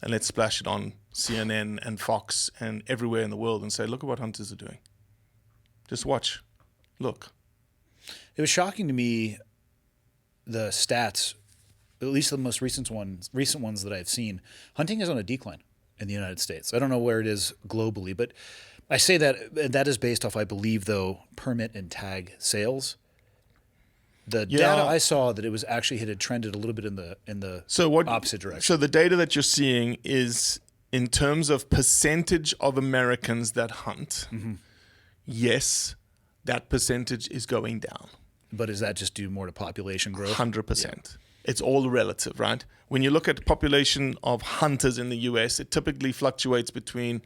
And let's splash it on CNN and Fox and everywhere in the world and say, look at what hunters are doing. Just watch. Look. It was shocking to me, the stats, at least the most recent ones that I've seen. Hunting is on a decline in the United States. I don't know where it is globally, but I say that is based off, I believe, though, permit and tag sales. The data I saw that it was actually had trended a little bit in the opposite direction. So the data that you're seeing is in terms of percentage of Americans that hunt. Mm-hmm. Yes, that percentage is going down. But is that just due more to population growth? 100%. Yeah. It's all relative, right? When you look at the population of hunters in the U.S., it typically fluctuates between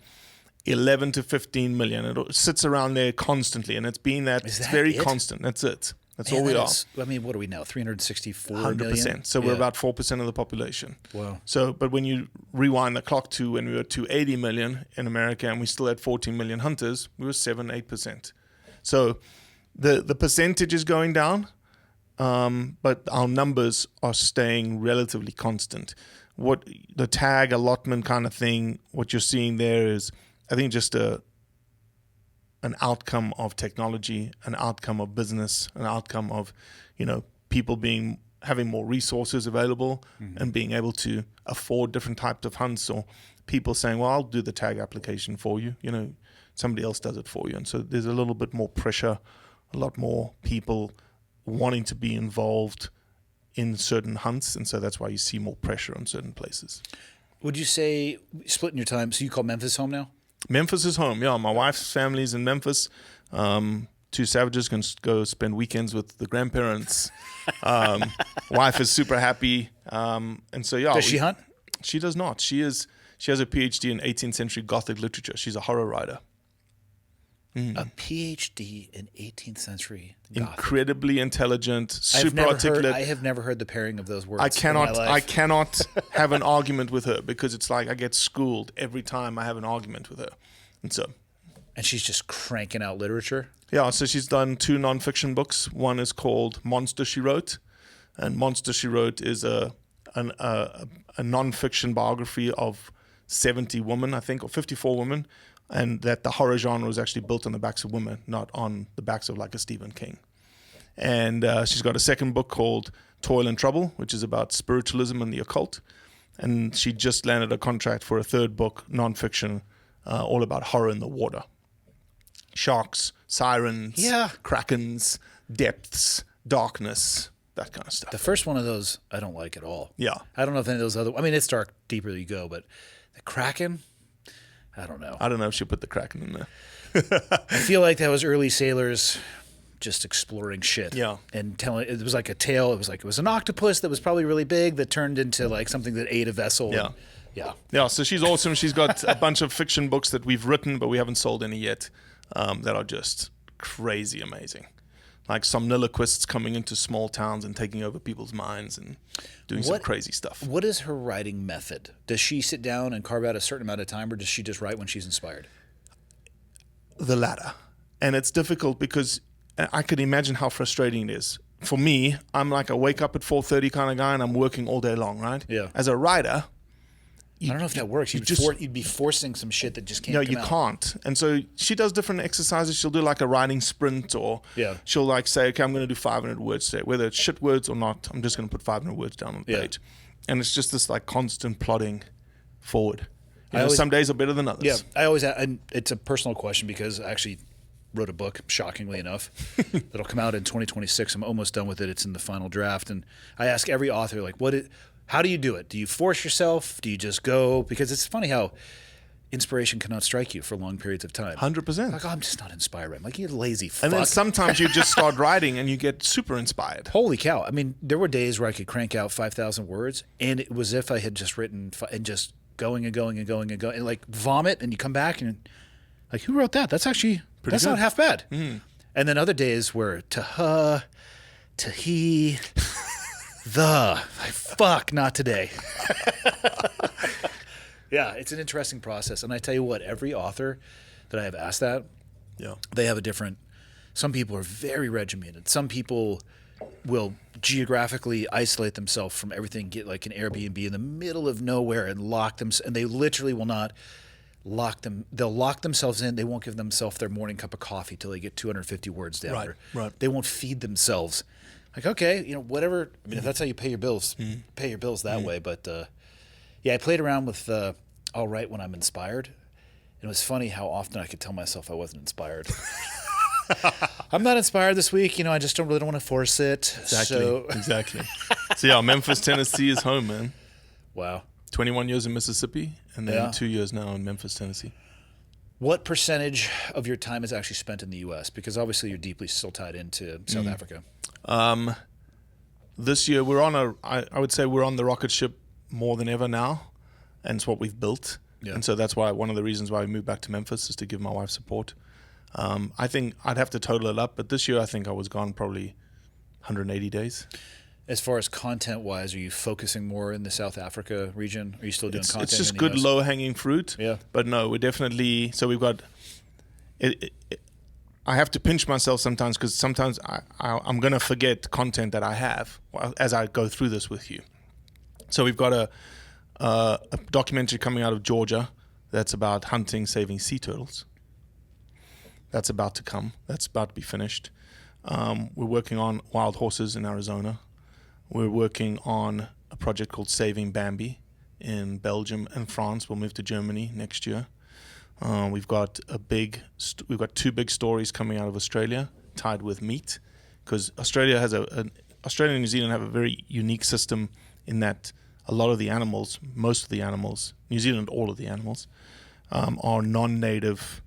11 to 15 million. It sits around there constantly, and it's been it's very constant. That's it. That's all we are. What are we now? 364 100%. million? So we're about 4% of the population. Wow. But when you rewind the clock to when we were 280 million in America and we still had 14 million hunters, we were 7-8%. So the percentage is going down, but our numbers are staying relatively constant. What the tag allotment kind of thing, what you're seeing there is, I think, just an outcome of technology, an outcome of business, an outcome of, people having more resources available and being able to afford different types of hunts, or people saying, well, I'll do the tag application for you. Somebody else does it for you. And so there's a little bit more pressure, a lot more people wanting to be involved in certain hunts. And so that's why you see more pressure on certain places. Would you say, splitting your time, so you call Memphis home now? Memphis is home, yeah. My wife's family's in Memphis. Two savages can go spend weekends with the grandparents. Wife is super happy. And so, yeah. Does she hunt? She does not. She has a PhD in 18th century Gothic literature. She's a horror writer. A PhD in 18th century Gothic. Incredibly intelligent, super articulate. I have never heard the pairing of those words. I cannot in my life. have an argument with her, because it's like I get schooled every time I have an argument with her. And she's just cranking out literature? Yeah, so she's done 2 nonfiction books. One is called Monster She Wrote, and Monster She Wrote is a a non-fiction biography of 70 women, I think, or 54 women, and that the horror genre was actually built on the backs of women, not on the backs of like a Stephen King. And she's got a second book called Toil and Trouble, which is about spiritualism and the occult. And she just landed a contract for a third book, non-fiction, all about horror in the water. Sharks, sirens, krakens, depths, darkness, that kind of stuff. The first one of those, I don't like at all. Yeah. I don't know if any of those other. I mean, it's dark, deeper you go, but the Kraken, I don't know. I don't know if she put the kraken in there. I feel like that was early sailors just exploring shit. Yeah. And telling, it was like a tale. It was an octopus that was probably really big that turned into like something that ate a vessel. Yeah. And, yeah. Yeah, so she's awesome. She's got a bunch of fiction books that we've written, but we haven't sold any yet, that are just crazy amazing. Like somniloquists coming into small towns and taking over people's minds and doing some crazy stuff. What is her writing method? Does she sit down and carve out a certain amount of time, or does she just write when she's inspired? The latter. And it's difficult because I can imagine how frustrating it is. For me, I'm like a wake up at 4:30 kind of guy, and I'm working all day long, right? Yeah. As a writer, I don't know if that works. You'd be forcing some shit that just can't. No, come you out. can't. And so she does different exercises. She'll do like a writing sprint, or she'll like say, okay, I'm going to do 500 words today. Whether it's shit words or not, I'm just going to put 500 words down on the page. And it's just this like constant plodding forward. Some days are better than others. Yeah, I always. And it's a personal question because I actually wrote a book, shockingly enough, that'll come out in 2026. I'm almost done with it. It's in the final draft, and I ask every author like, how do you do it? Do you force yourself? Do you just go? Because it's funny how inspiration cannot strike you for long periods of time. 100%. Like, I'm just not inspired. I'm like, you lazy fuck. And then sometimes you just start writing and you get super inspired. Holy cow. I mean, there were days where I could crank out 5,000 words, and it was as if I had just written and just going and going and going and going, and like vomit, and you come back and like, who wrote that? That's actually, that's not half bad. Mm. And then other days where to he, fuck, not today. Yeah, it's an interesting process. And I tell you what, every author that I have asked that, they have a different, some people are very regimented. Some people will geographically isolate themselves from everything, get like an Airbnb in the middle of nowhere and lock them, and they literally will not lock them. They'll lock themselves in. They won't give themselves their morning cup of coffee till they get 250 words down. Right. They won't feed themselves. Like, okay, whatever. I mean, if that's how you pay your bills, pay your bills that way. But I played around with I'll write when I'm inspired. And it was funny how often I could tell myself I wasn't inspired. I'm not inspired this week. I just don't want to force it. Exactly. So yeah, Memphis, Tennessee is home, man. Wow. 21 years in Mississippi, and then 2 years now in Memphis, Tennessee. What percentage of your time is actually spent in the U.S.? Because obviously you're deeply still tied into South Africa. This year we're on I would say we're on the rocket ship more than ever now, and it's what we've built. Yeah. And so that's why one of the reasons why we moved back to Memphis is to give my wife support. I think I'd have to total it up, but this year I think I was gone probably 180 days. As far as content-wise, are you focusing more in the South Africa region? Are you still doing content? It's just good low-hanging fruit. Yeah. But no, we're definitely. So we've got. I have to pinch myself sometimes because sometimes I'm going to forget content that I have as I go through this with you. So we've got a documentary coming out of Georgia that's about hunting, saving sea turtles. That's about to come. That's about to be finished. We're working on wild horses in Arizona. We're working on a project called Saving Bambi in Belgium and France. We'll move to Germany next year. We've got two big stories coming out of Australia tied with meat, because Australia has Australia and New Zealand have a very unique system in that a lot of the animals, most of the animals, New Zealand, all of the animals, are non-native,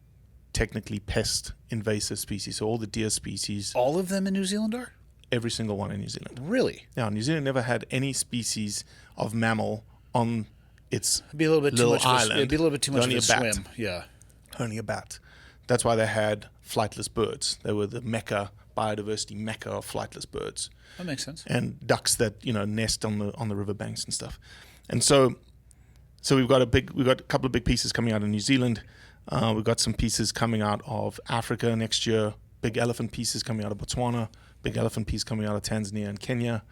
technically pest invasive species. So all the deer species. All of them in New Zealand are? Every single one in New Zealand. Really? Yeah, New Zealand never had any species of mammal on its it'd be a little bit little too much island. It'd be a little bit too much Only of a bat. swim. Yeah. Only a bat. That's why they had flightless birds. They were the biodiversity mecca of flightless birds. That makes sense. And ducks that nest on the riverbanks and stuff. And so we've got a couple of big pieces coming out of New Zealand. We've got some pieces coming out of Africa next year. Big elephant pieces coming out of Botswana. Big elephant piece coming out of Tanzania and Kenya.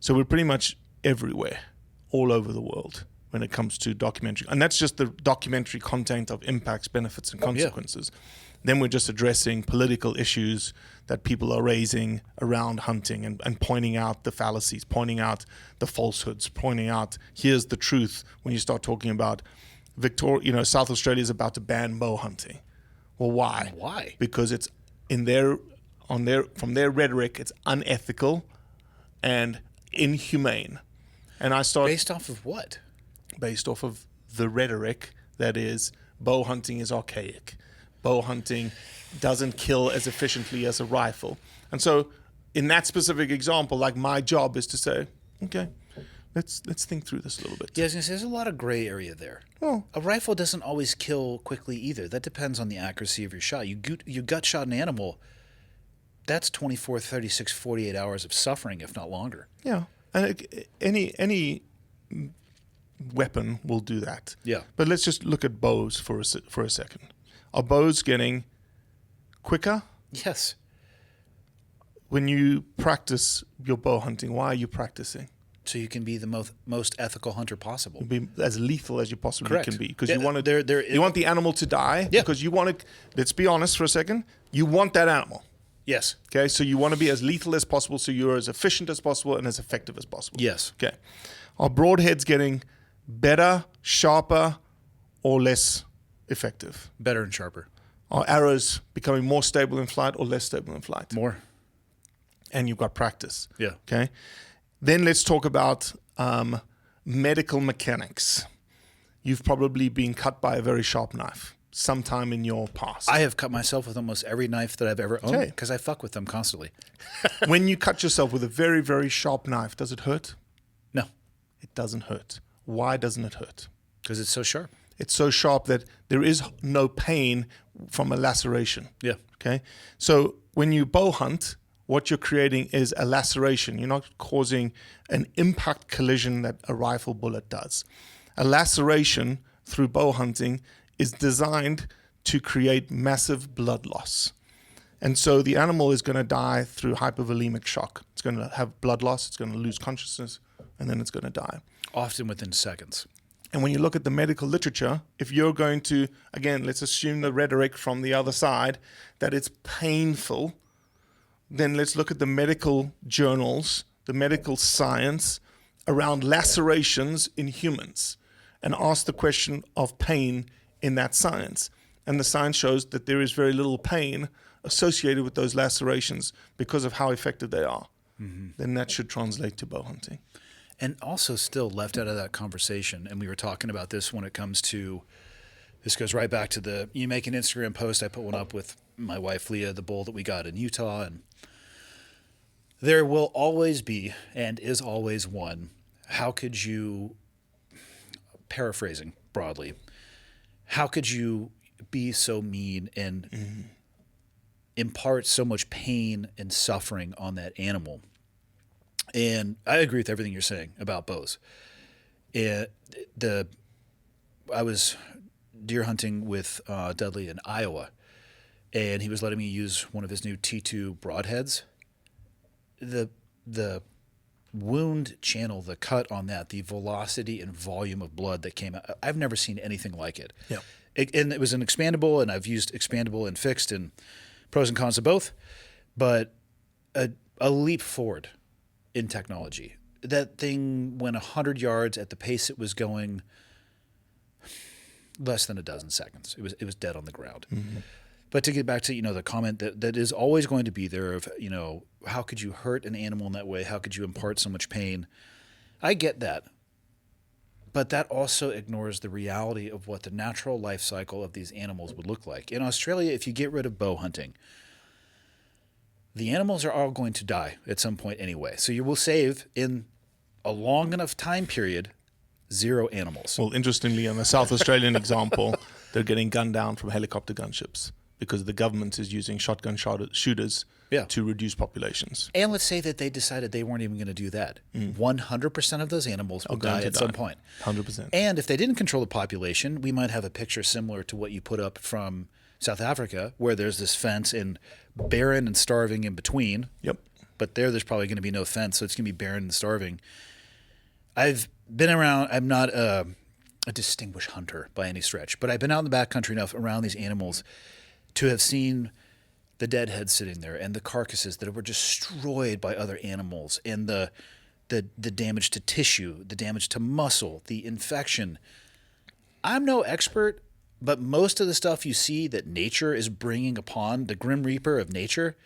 So we're pretty much everywhere, all over the world when it comes to documentary. And that's just the documentary content of impacts, benefits, and consequences. Then we're just addressing political issues that people are raising around hunting and pointing out the fallacies, pointing out the falsehoods, pointing out here's the truth when you start talking about South Australia is about to ban bow hunting. Well, why? Why? Because it's from their rhetoric, it's unethical and inhumane. And I start Based off of what? based off of the rhetoric that is bow hunting is archaic. Bow hunting doesn't kill as efficiently as a rifle. And so in that specific example, like my job is to say, okay, let's think through this a little bit. Yeah, I was gonna say, there's a lot of gray area there. Well, A rifle doesn't always kill quickly either. That depends on the accuracy of your shot. You gut shot an animal, that's 24, 36, 48 hours of suffering, if not longer. yeah. And any weapon will do that. Yeah. But let's just look at bows for a second. Are bows getting quicker? Yes. When you practice your bow hunting, why are you practicing? So you can be the most ethical hunter possible. Be as lethal as you possibly Correct. can be, because Yeah, you want to. You want the animal to die. Yeah. Because you want to. Let's be honest for a second. You want that animal. Yes. Okay. So you want to be as lethal as possible, so you're as efficient as possible and as effective as possible. Yes. Okay. Are broadheads getting better, sharper, or less effective? Better and sharper. Are arrows becoming more stable in flight or less stable in flight? More. And you've got practice. Yeah. Okay. Then let's talk about medical mechanics. You've probably been cut by a very sharp knife sometime in your past. I have cut myself with almost every knife that I've ever owned Okay. because I fuck with them constantly. When you cut yourself with a very, very sharp knife, does it hurt? No, It doesn't hurt. Why doesn't it hurt? because it's so sharp. It's so sharp that there is no pain from a laceration. Yeah. Okay. So when you bow hunt, what you're creating is a laceration. You're not causing an impact collision that a rifle bullet does. A laceration through bow hunting is designed to create massive blood loss. And so the animal is going to die through hypovolemic shock. It's going to have blood loss, it's going to lose consciousness, and then it's going to die. Often within seconds. And when you look at the medical literature, if you're going to, again, let's assume the rhetoric from the other side, that it's painful, then let's look at the medical journals, the medical science around lacerations in humans and ask the question of pain in that science. And the science shows that there is very little pain associated with those lacerations because of how effective they are. Mm-hmm. Then that should translate to bow hunting. And also still left out of that conversation, and we were talking about this when it comes to, this goes right back to you make an Instagram post, I put one up with my wife Leah, the bull that we got in Utah, and there will always be, and is always one, how could you, paraphrasing broadly, how could you be so mean and impart so much pain and suffering on that animal? And I agree with everything you're saying about bows. I was deer hunting with Dudley in Iowa, and he was letting me use one of his new T2 broadheads. The wound channel, the cut on that, the velocity and volume of blood that came out, I've never seen anything like it. Yeah. And it was an expandable, and I've used expandable and fixed, and pros and cons of both, but a leap forward in technology. That thing went 100 yards at the pace it was going, less than a dozen seconds. It was dead on the ground. Mm-hmm. But to get back to, the comment that is always going to be there of, how could you hurt an animal in that way? How could you impart so much pain? I get that. But that also ignores the reality of what the natural life cycle of these animals would look like. In Australia, if you get rid of bow hunting, the animals are all going to die at some point anyway. So you will save, in a long enough time period, 0 animals. Well, interestingly, in the South Australian example, they're getting gunned down from helicopter gunships because the government is using shotgun shooters to reduce populations. And let's say that they decided they weren't even going to do that. 100% of those animals will die at some point. 100%. And if they didn't control the population, we might have a picture similar to what you put up from South Africa, where there's this fence and barren and starving in between. Yep. but there's probably going to be no fence, so it's going to be barren and starving. I've been around. I'm not a distinguished hunter by any stretch, but I've been out in the backcountry enough around these animals to have seen the dead heads sitting there and the carcasses that were destroyed by other animals, and the damage to tissue, the damage to muscle, the infection. I'm no expert, but most of the stuff you see that nature is bringing upon, the Grim Reaper of nature,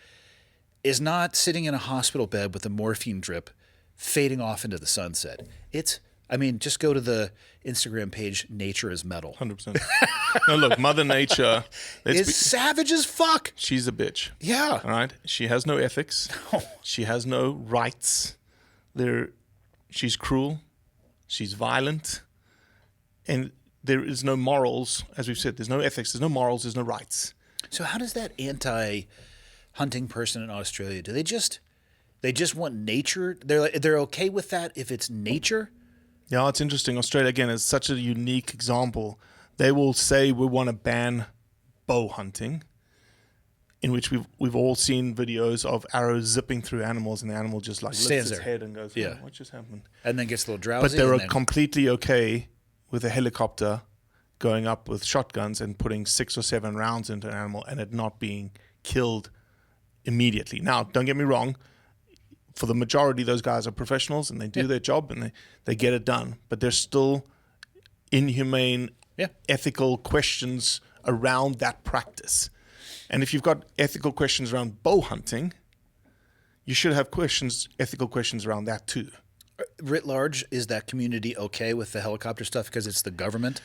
is not sitting in a hospital bed with a morphine drip fading off into the sunset. Just go to the Instagram page, Nature is Metal. 100%. No, look, Mother Nature It's savage as fuck. She's a bitch. Yeah. All right? She has no ethics. No. She has no rights. She's cruel. She's violent. And there is no morals, as we've said. There's no ethics. There's no morals. There's no rights. So how does that anti-hunting person in Australia, do they just want nature? They're okay with that if it's nature? Yeah, it's interesting. Australia, again, is such a unique example. They will say we want to ban bow hunting, in which we've all seen videos of arrows zipping through animals, and the animal just like stands lifts its there. head and goes, Yeah. what just happened? And then gets a little drowsy. But they're and then- completely okay with a helicopter going up with shotguns and putting 6 or 7 rounds into an animal and it not being killed immediately. Now, don't get me wrong. For the majority, those guys are professionals and they do their job and they get it done. But there's still inhumane, ethical questions around that practice. And if you've got ethical questions around bow hunting, you should have ethical questions around that too. Writ large, is that community okay with the helicopter stuff because it's the government,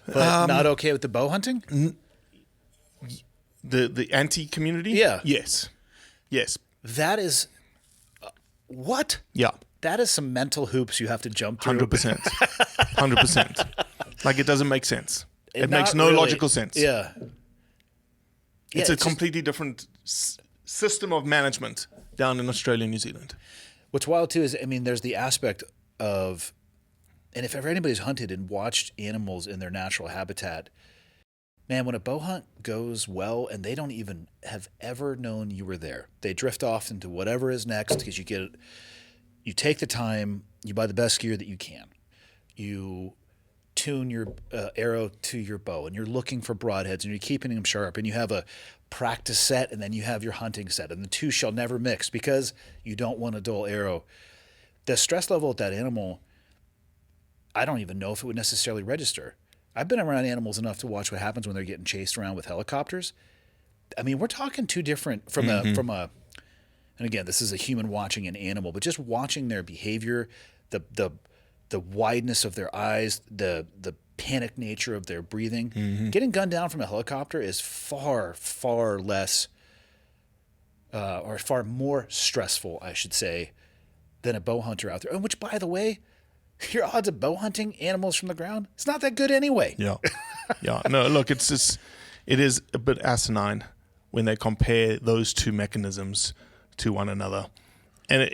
but not okay with the bow hunting? The anti-community? Yeah. Yes. That is what? Yeah. That is some mental hoops you have to jump through. 100%. 100%. Like it doesn't make sense. It makes Not no really. logical sense. Yeah. It's Yeah, a completely different system of management down in Australia and New Zealand. What's wild too is, there's the aspect of, and if ever anybody's hunted and watched animals in their natural habitat, man, when a bow hunt goes well and they don't even have ever known you were there, they drift off into whatever is next because you take the time, you buy the best gear that you can, you tune your arrow to your bow, and you're looking for broadheads and you're keeping them sharp, and you have a practice set and then you have your hunting set, and the two shall never mix because you don't want a dull arrow. The stress level at that animal, I don't even know if it would necessarily register. I've been around animals enough to watch what happens when they're getting chased around with helicopters. We're talking two different from a, and again, this is a human watching an animal, but just watching their behavior, the wideness of their eyes, the panic nature of their breathing. Getting gunned down from a helicopter is far, far less, or far more stressful, I should say, than a bow hunter out there. And which, by the way, your odds of bow hunting animals from the ground, it's not that good anyway. Yeah. Yeah. No, look, it is a bit asinine when they compare those two mechanisms to one another. And,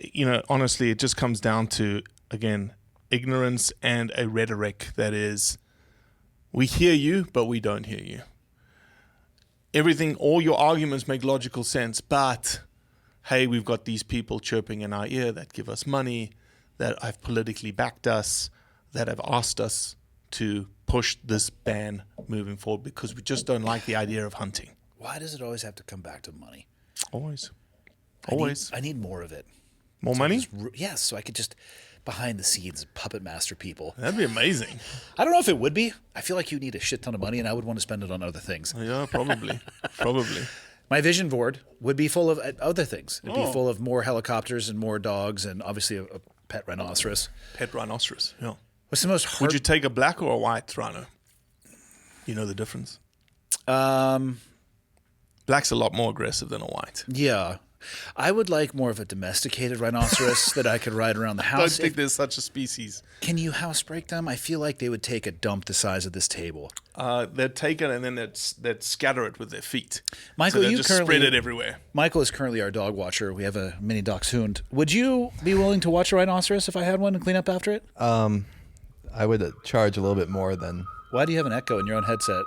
honestly, it just comes down to, again, ignorance and a rhetoric that is, we hear you, but we don't hear you. All your arguments make logical sense, but, hey, we've got these people chirping in our ear that give us money, that have politically backed us, that have asked us to push this ban moving forward because we just don't like the idea of hunting. Why does it always have to come back to money? Always. I need more of it. More money? Yes, so I could just behind the scenes puppet master people. That'd be amazing. I don't know if it would be. I feel like you need a shit ton of money, and I would want to spend it on other things. Yeah, probably. Probably. My vision board would be full of other things. It'd be full of more helicopters and more dogs, and obviously a pet rhinoceros. Pet rhinoceros, yeah. What's the most hard? Would you take a black or a white rhino? You know the difference? Black's a lot more aggressive than a white. Yeah. I would like more of a domesticated rhinoceros that I could ride around the I house. don't think there's such a species. Can you housebreak them? I feel like they would take a dump the size of this table. They'd take it and then they'd scatter it with their feet. Michael, so you just currently spread it everywhere. Michael is currently our dog watcher. We have a mini dachshund. Would you be willing to watch a rhinoceros if I had one and clean up after it? I would charge a little bit more than. Why do you have an echo in your own headset?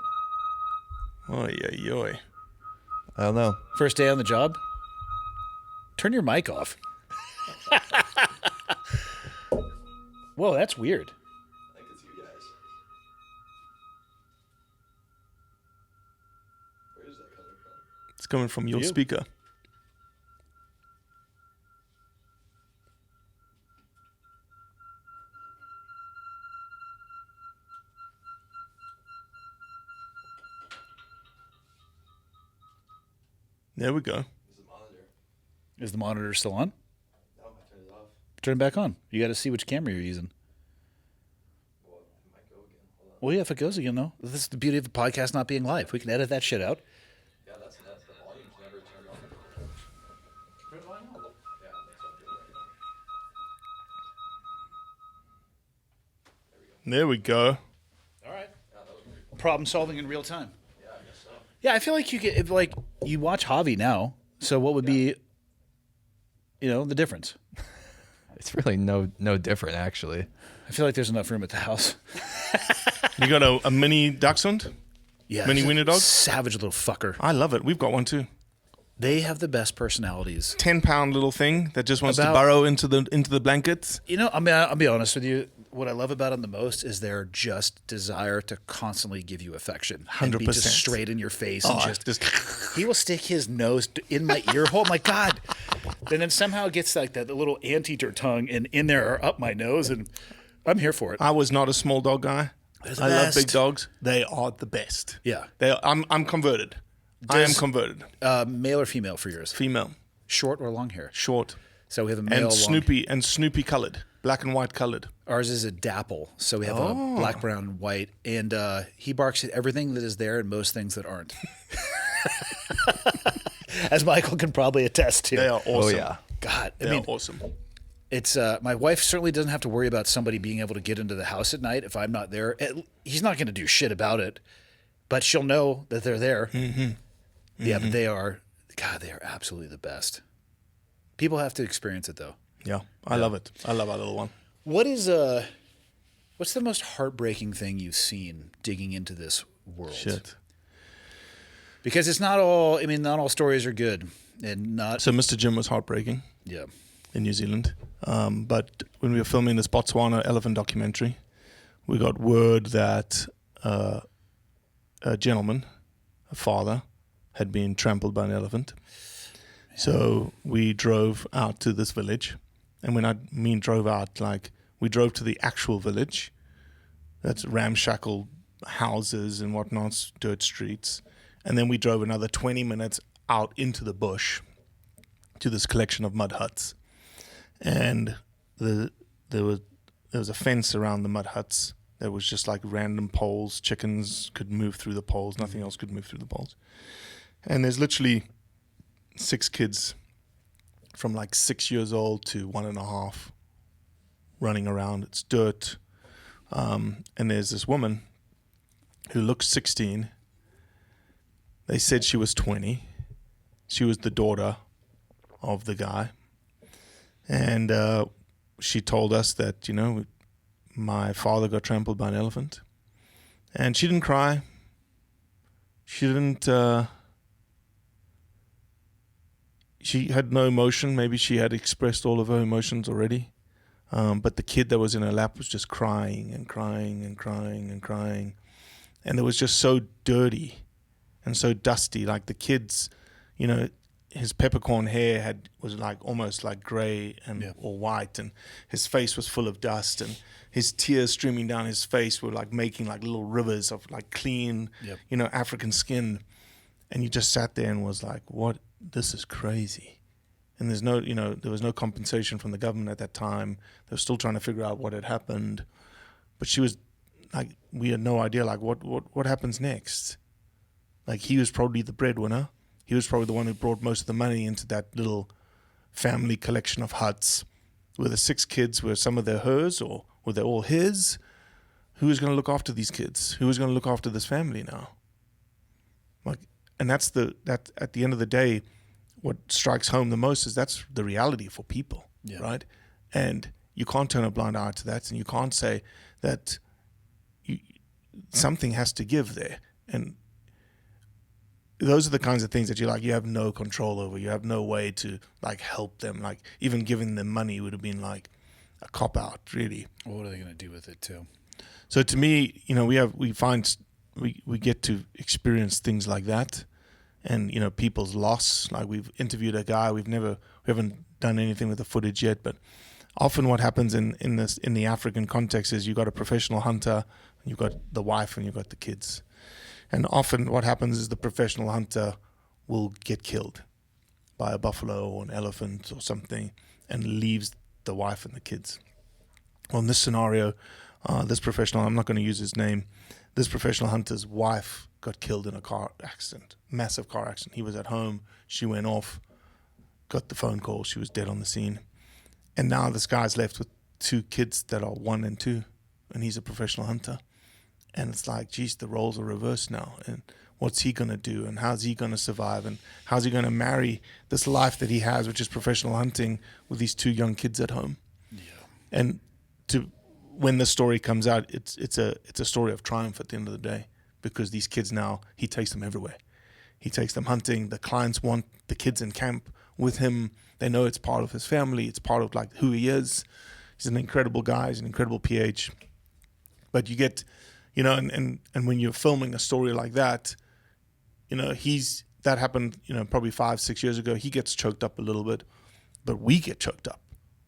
Oy, oy, oy. I don't know. First day on the job? Turn your mic off. Whoa, that's weird. I think it's you guys. Where is that coming from? It's coming from your You. speaker. There we go. There's a monitor. Is the monitor still on? No, I turned it off. Turn it back on. You got to see which camera you're using. Well, it might go again. Hold on. Well, yeah, if it goes again, though. This is the beauty of the podcast not being live. We can edit that shit out. Yeah, that's the volume's never turned on. Turn the volume on. Yeah, that's what I'm doing right now. There we go. All right. Yeah, that was pretty cool. Problem solving in real time. Yeah, I guess so. Yeah, I feel like you get if, like you watch Javi now. So what would be, the difference? It's really no different, actually. I feel like there's enough room at the house. You got a mini dachshund? Yeah, Mini it's a wiener dog? savage little fucker. I love it. We've got one too. They have the best personalities. 10-pound little thing that just wants About- to burrow into the blankets. I mean, I'll be honest with you. What I love about them the most is their just desire to constantly give you affection. And be 100%. just straight in your face. And Just he will stick his nose in my ear hole. My God. And then somehow it gets like that little anteater tongue and in there or up my nose. And I'm here for it. I was not a small dog guy. They're the I love big best. dogs. They are the best. Yeah. I'm converted. I am converted. Male or female for yours? Female, Short or long hair? short, So we have a male and Snoopy colored, black and white colored. Ours is a dapple. So we have a black, brown, and white. And he barks at everything that is there and most things that aren't. As Michael can probably attest to. They are awesome. Oh, yeah. God, I They mean, are awesome. it's my wife certainly doesn't have to worry about somebody being able to get into the house at night if I'm not there. He's not going to do shit about it, but she'll know that they're there. Mm-hmm. Yeah, but they are absolutely the best. People have to experience it though. Yeah, I love it. I love our little one. What's the most heartbreaking thing you've seen digging into this world? Shit. Because it's not all. I mean, not all stories are good, and not. So Mr. Jim was heartbreaking Yeah. in New Zealand. But when we were filming this Botswana elephant documentary, we got word that a gentleman, a father, had been trampled by an elephant. So we drove out to this village. And when I mean drove out, like we drove to the actual village. That's ramshackle houses and whatnot, dirt streets. And then we drove another 20 minutes out into the bush to this collection of mud huts. And there was a fence around the mud huts. There was just like random poles. Chickens could move through the poles. Nothing else could move through the poles. And there's literally 6 kids from like 6 years old to 1.5 running around. It's dirt. And there's this woman who looks 16. They said she was 20. She was the daughter of the guy. And she told us that, my father got trampled by an elephant. And she didn't cry. She didn't... she had no emotion. Maybe she had expressed all of her emotions already. But the kid that was in her lap was just crying and crying and crying and crying. And it was just so dirty and so dusty. Like the kid's, his peppercorn hair was like almost like gray and or white, and his face was full of dust, and his tears streaming down his face were like making like little rivers of like clean, African skin. And you just sat there and was like, what? This is crazy. And there's no, there was no compensation from the government at that time. They were still trying to figure out what had happened. But she was like, we had no idea, like, what happens next? Like, he was probably the breadwinner. He was probably the one who brought most of the money into that little family collection of huts. Were the 6 kids, were some of them hers, or were they all his? Who was going to look after these kids? Who was going to look after this family now? Like, and that at the end of the day, what strikes home the most is that's the reality for people, right? And you can't turn a blind eye to that, and you can't say that something has to give there. And those are the kinds of things that you have no control over. You have no way to like help them. Like even giving them money would have been like a cop out, really. Well, what are they going to do with it too? So to me, we get to experience things like that, and people's loss. Like we've interviewed a guy. We haven't done anything with the footage yet, but often what happens in the African context is you've got a professional hunter, and you've got the wife, and you've got the kids. And often what happens is the professional hunter will get killed by a buffalo or an elephant or something and leaves the wife and the kids. Well, in this scenario, this professional, I'm not going to use his name, this professional hunter's wife got killed in a car accident, massive car accident. He was at home, she went off, got the phone call, she was dead on the scene. And now this guy's left with 2 kids that are 1 and 2, and he's a professional hunter. And it's like, geez, the roles are reversed now. And what's he going to do? And how's he going to survive? And how's he going to marry this life that he has, which is professional hunting, with these 2 young kids at home? Yeah. And when the story comes out, it's a story of triumph at the end of the day, because these kids now, he takes them everywhere. He takes them hunting. The clients want the kids in camp with him. They know it's part of his family. It's part of like who he is. He's an incredible guy. He's an incredible PH. But you get... and when you're filming a story like that, that happened, probably 5-6 years ago. He gets choked up a little bit, but we get choked up.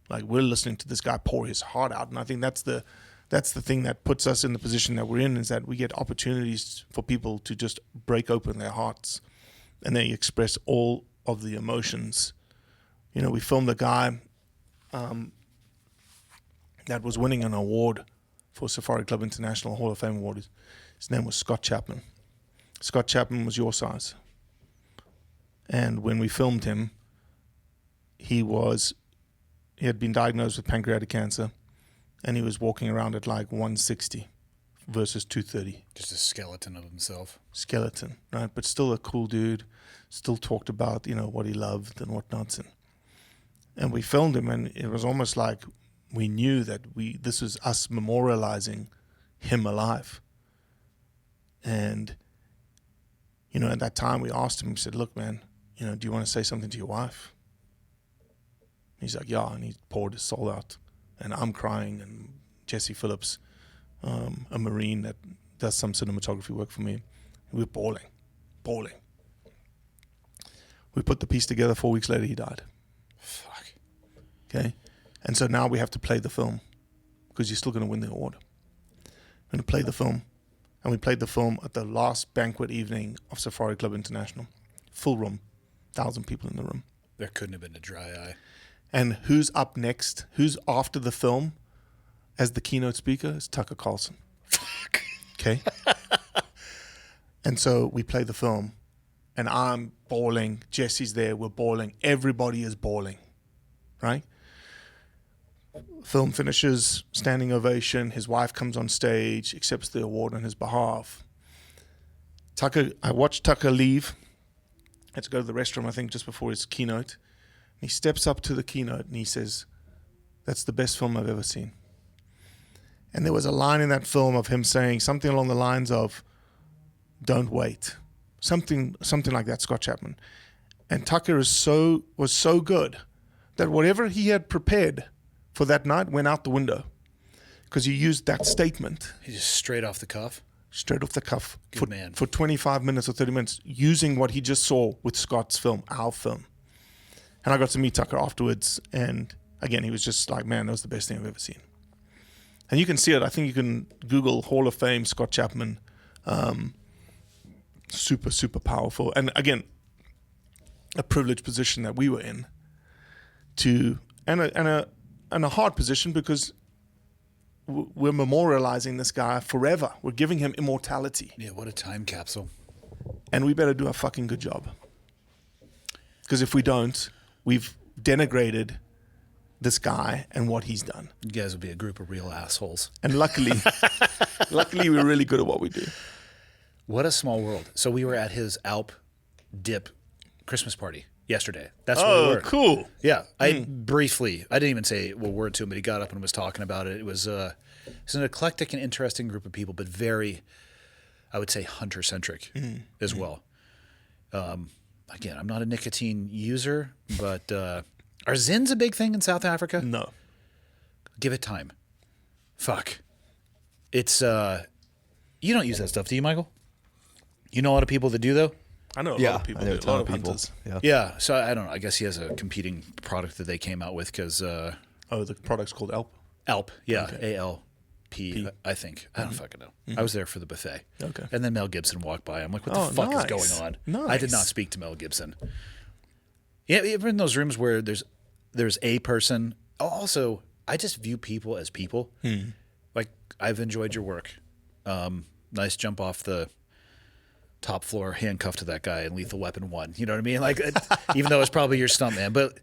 Like we're listening to this guy pour his heart out. And I think that's the thing that puts us in the position that we're in, is that we get opportunities for people to just break open their hearts and they express all of the emotions. We filmed a guy that was winning an award for Safari Club International Hall of Fame Award. His name was Scott Chapman. Scott Chapman was your size. And when we filmed him, he had been diagnosed with pancreatic cancer, and he was walking around at like 160 versus 230. Just a skeleton of himself. Skeleton, right? But still a cool dude, still talked about, what he loved and whatnot. And we filmed him, and it was almost like we knew that this was us memorializing him alive. And, at that time we asked him, we said, look, man, do you want to say something to your wife? He's like, yeah, and he poured his soul out. And I'm crying, and Jesse Phillips, a Marine that does some cinematography work for me, we're bawling. We put the piece together. 4 weeks later, he died. Fuck. Okay? And so now we have to play the film, because you're still going to win the award. We're going to play the film. And we played the film at the last banquet evening of Safari Club International. Full room, 1,000 people in the room. There couldn't have been a dry eye. And who's up next? Who's after the film as the keynote speaker? Is Tucker Carlson. Fuck. Okay? And so we play the film, and I'm bawling. Jesse's there. We're bawling. Everybody is bawling, right? Film finishes, standing ovation. His wife comes on stage, accepts the award on his behalf. I watched Tucker leave. Had to go to the restroom, I think, just before his keynote. He steps up to the keynote and he says, "That's the best film I've ever seen." And there was a line in that film of him saying something along the lines of, "Don't wait." Something like that, Scott Chapman. And Tucker was so good that whatever he had prepared for that night went out the window, because he used that statement. He's just straight off the cuff. Straight off the cuff. Good man. For 25 minutes or 30 minutes, using what he just saw with Scott's film, our film. And I got to meet Tucker afterwards, and again, he was just like, man, that was the best thing I've ever seen. And you can see it. I think you can Google Hall of Fame Scott Chapman. Super, super powerful. And again, a privileged position that we were in, and a hard position, because we're memorializing this guy forever. We're giving him immortality. Yeah, what a time capsule. And we better do a fucking good job. Because if we don't, we've denigrated this guy and what he's done. You guys will be a group of real assholes. And luckily we're really good at what we do. What a small world. So we were at his Alp Dip Christmas party yesterday. That's where we were. Oh, cool. Yeah. I didn't even say a word to him, but he got up and was talking about it. It was an eclectic and interesting group of people, but very, I would say, hunter-centric as well. Again, I'm not a nicotine user, but are Zins a big thing in South Africa? No. Give it time. Fuck. It's you don't use that stuff, do you, Michael? You know a lot of people that do, though? I know a Yeah, lot of people. I know a A ton lot of of people. hunters. Yeah. Yeah. So I don't know. I guess he has a competing product that they came out with because Oh, the product's called Alp. ALP. Yeah. Okay. ALP, I think. I don't fucking know. I was there for the buffet. Okay. And then Mel Gibson walked by. I'm like, what Oh, the fuck is nice. going on? Nice. I did not speak to Mel Gibson. Yeah, you ever in those rooms where there's a person. Also, I just view people as people. Like, I've enjoyed your work. Nice jump off the top floor, handcuffed to that guy in Lethal Weapon 1. You know what I mean? Like, even though it's probably your stuntman, but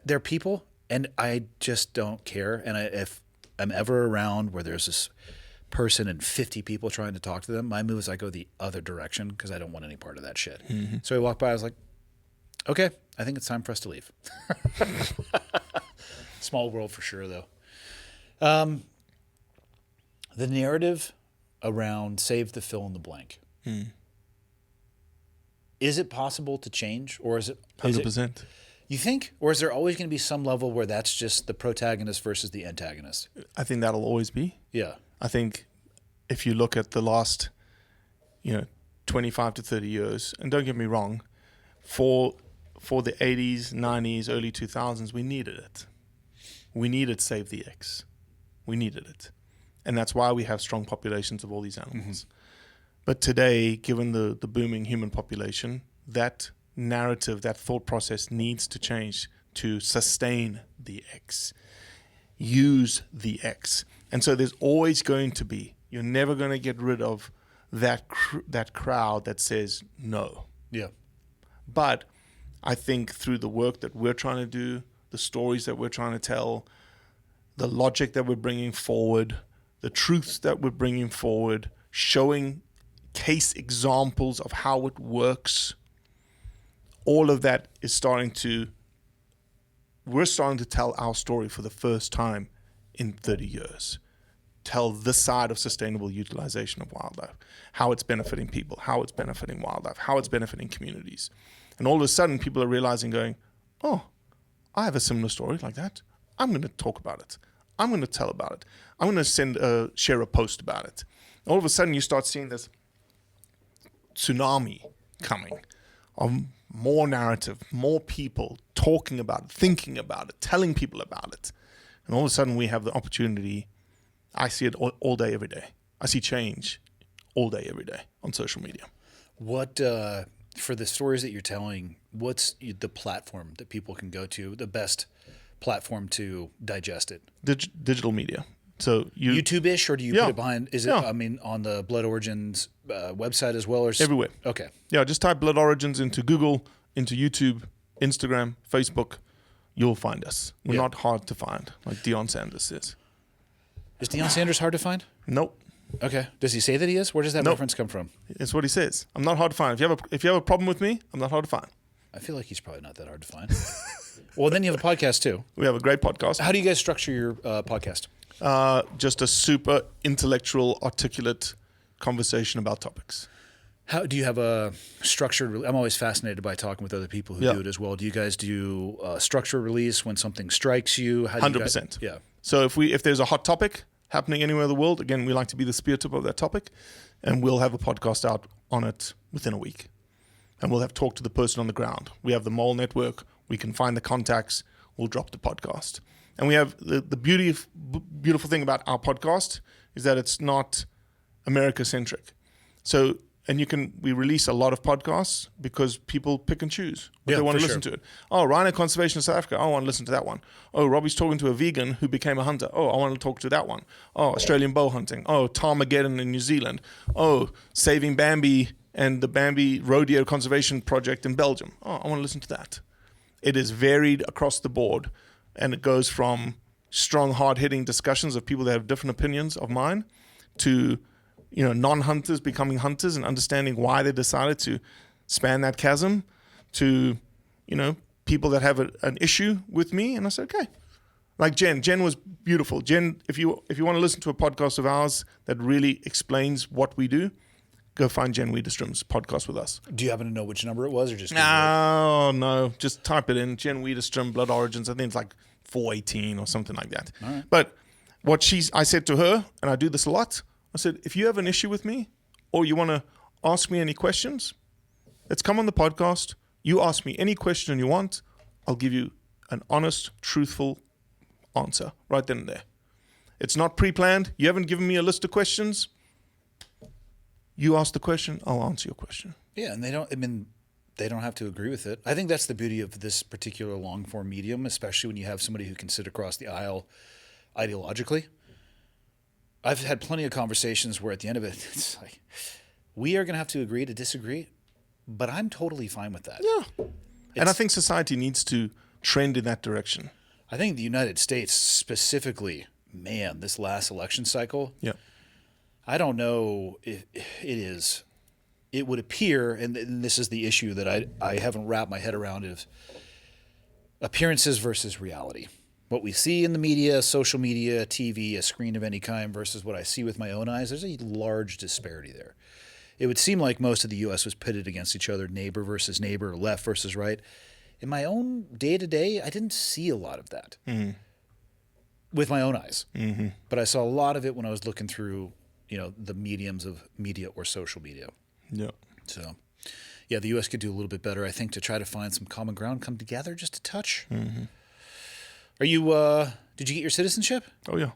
they're people, and I just don't care. And if I'm ever around where there's this person and 50 people trying to talk to them, my move is I go the other direction because I don't want any part of that shit. So he walked by. I was like, okay, I think it's time for us to leave. Small world for sure, though. The narrative around save the fill in the blank. Is it possible to change, or is it 100%. you think, or is there always going to be some level where that's just the protagonist versus the antagonist? I think that'll always be. Yeah. I think if you look at the last, 25 to 30 years, and don't get me wrong, for the 80s, 90s, early 2000s, we needed it. We needed Save the X. We needed it. And that's why we have strong populations of all these animals. But today, given the booming human population, that narrative, that thought process needs to change to sustain the X, use the X. And so there's always going to be, you're never going to get rid of that crowd that says no. Yeah. But I think through the work that we're trying to do, the stories that we're trying to tell, the logic that we're bringing forward, the truths that we're bringing forward, showing case examples of how it works, all of that is we're starting to tell our story for the first time in 30 years. Tell this side of sustainable utilization of wildlife, how it's benefiting people, how it's benefiting wildlife, how it's benefiting communities. And all of a sudden people are realizing, going, oh, I have a similar story like that. I'm going to talk about it. I'm going to tell about it. I'm going to share a post about it. All of a sudden you start seeing this tsunami coming of more narrative, more people talking about it, thinking about it, telling people about it. And all of a sudden we have the opportunity. I see it all day, every day. I see change all day, every day on social media. What, for the stories that you're telling, what's the platform that people can go to, the best platform to digest it? Digital media. So YouTube-ish, or do you Yeah. put it behind? Is it? Yeah. I mean, on the Blood Origins website as well, or Everywhere. Okay. Yeah, just type Blood Origins into Google, into YouTube, Instagram, Facebook. You'll find us. We're Yeah. not hard to find, like Deion Sanders says. Is Deion Sanders hard to find? Nope. Okay. Does he say that he is? Where does that Nope. reference come from? It's what he says. I'm not hard to find. If you have a problem with me, I'm not hard to find. I feel like he's probably not that hard to find. Well, then you have a podcast too. We have a great podcast. How do you guys structure your podcast? Just a super intellectual, articulate conversation about topics. How do you have a structured? I'm always fascinated by talking with other people who Yeah. do it as well. Do you guys do a structured release when something strikes you? How do you guys- 100%. Yeah. So if there's a hot topic happening anywhere in the world, again, we like to be the spear tip of that topic, and we'll have a podcast out on it within a week. And we'll have talked to the person on the ground. We have the mole network. We can find the contacts. We'll drop the podcast. And we have the beautiful thing about our podcast is that it's not America-centric. So, and we release a lot of podcasts because people pick and choose what Yeah, they want to for listen sure. to it. Oh, Rhino Conservation in South Africa. Oh, I want to listen to that one. Oh, Robbie's talking to a vegan who became a hunter. Oh, I want to talk to that one. Oh, Australian bow hunting. Oh, Tarmageddon in New Zealand. Oh, Saving Bambi and the Bambi Rodeo Conservation Project in Belgium. Oh, I want to listen to that. It is varied across the board, and it goes from strong, hard-hitting discussions of people that have different opinions of mine to non-hunters becoming hunters and understanding why they decided to span that chasm, to people that have an issue with me. And I said, okay. Like Jen was beautiful. Jen, if you want to listen to a podcast of ours that really explains what we do, go find Jen Wiederstrom's podcast with us. Do you happen to know which number it was, or just No. Just type it in, Jen Wiederstrom, Blood Origins. I think it's like 418 or something like that. All right. But I said to her, and I do this a lot, I said, if you have an issue with me or you want to ask me any questions, let's come on the podcast. You ask me any question you want. I'll give you an honest, truthful answer right then and there. It's not pre-planned. You haven't given me a list of questions. You ask the question, I'll answer your question. Yeah, and they don't have to agree with it. I think that's the beauty of this particular long-form medium, especially when you have somebody who can sit across the aisle ideologically. I've had plenty of conversations where at the end of it, it's like, we are going to have to agree to disagree, but I'm totally fine with that. Yeah. And I think society needs to trend in that direction. I think the United States specifically, man, this last election cycle, Yeah. I don't know if it would appear, and this is the issue that I haven't wrapped my head around, is appearances versus reality. What we see in the media, social media, TV, a screen of any kind versus what I see with my own eyes, there's a large disparity there. It would seem like most of the U.S. was pitted against each other, neighbor versus neighbor, left versus right. In my own day-to-day, I didn't see a lot of that with my own eyes. Mm-hmm. But I saw a lot of it when I was looking through, the mediums of media or social media. Yeah. So, yeah, the U.S. could do a little bit better, I think, to try to find some common ground, come together just a touch. Mm-hmm. Are you, did you get your citizenship? Oh, yeah.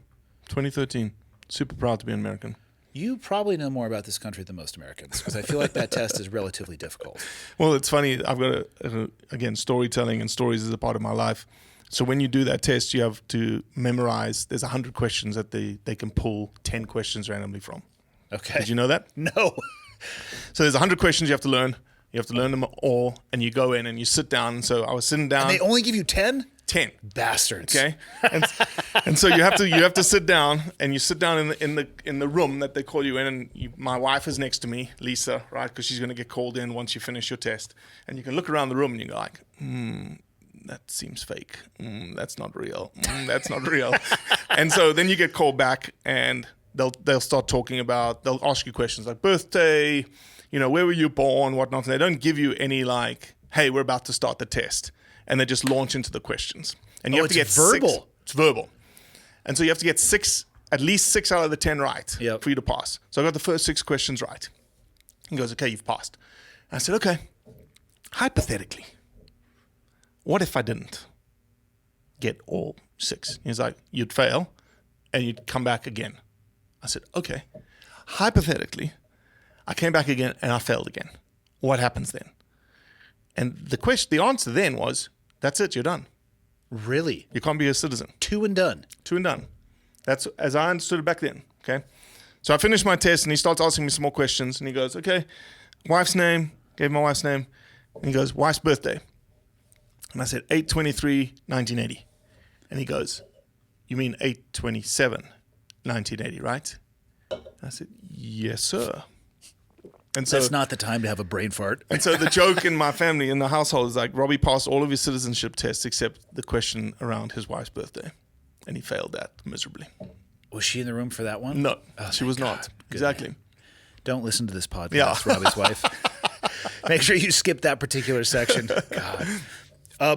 2013. Super proud to be an American. You probably know more about this country than most Americans, because I feel like that test is relatively difficult. Well, it's funny. I've got, again, storytelling and stories is a part of my life. So when you do that test, you have to memorize. There's 100 questions that they can pull 10 questions randomly from. Okay. Did you know that? No. So there's 100 questions you have to learn. You have to learn them all, and you go in and you sit down. So I was sitting down. And they only give you 10? 10 bastards. Okay, and so you have to sit down, and you sit down in the room that they call you in, and my wife is next to me, Lisa, right? Because she's going to get called in once you finish your test, and you can look around the room and you go like, that seems fake. That's not real. That's not real. And so then you get called back, and they'll start talking about. They'll ask you questions like birthday, where were you born, whatnot. And they don't give you any like, hey, we're about to start the test. And they just launch into the questions. And you have to get verbal. 6. It's verbal. And so you have to get at least 6 out of the 10 right for you to pass. So I got the first 6 questions right. He goes, okay, you've passed. And I said, okay, hypothetically, what if I didn't get all 6? He's like, you'd fail and you'd come back again. I said, okay, hypothetically, I came back again and I failed again. What happens then? And the answer then was, that's it, you're done. Really? You can't be a citizen. 2 and done. 2 and done. That's as I understood it back then. Okay. So I finished my test and he starts asking me some more questions and he goes, okay, wife's name, gave my wife's name. And he goes, wife's birthday. And I said, 8/23/1980. And he goes, you mean 8/27/1980, right? And I said, yes, sir. And so that's not the time to have a brain fart. And so the joke in my family, in the household, is like Robbie passed all of his citizenship tests except the question around his wife's birthday. And he failed that miserably. Was she in the room for that one? No, oh, she was God. not. Exactly. Man. Don't listen to this podcast, Robbie's wife. Make sure you skip that particular section. God.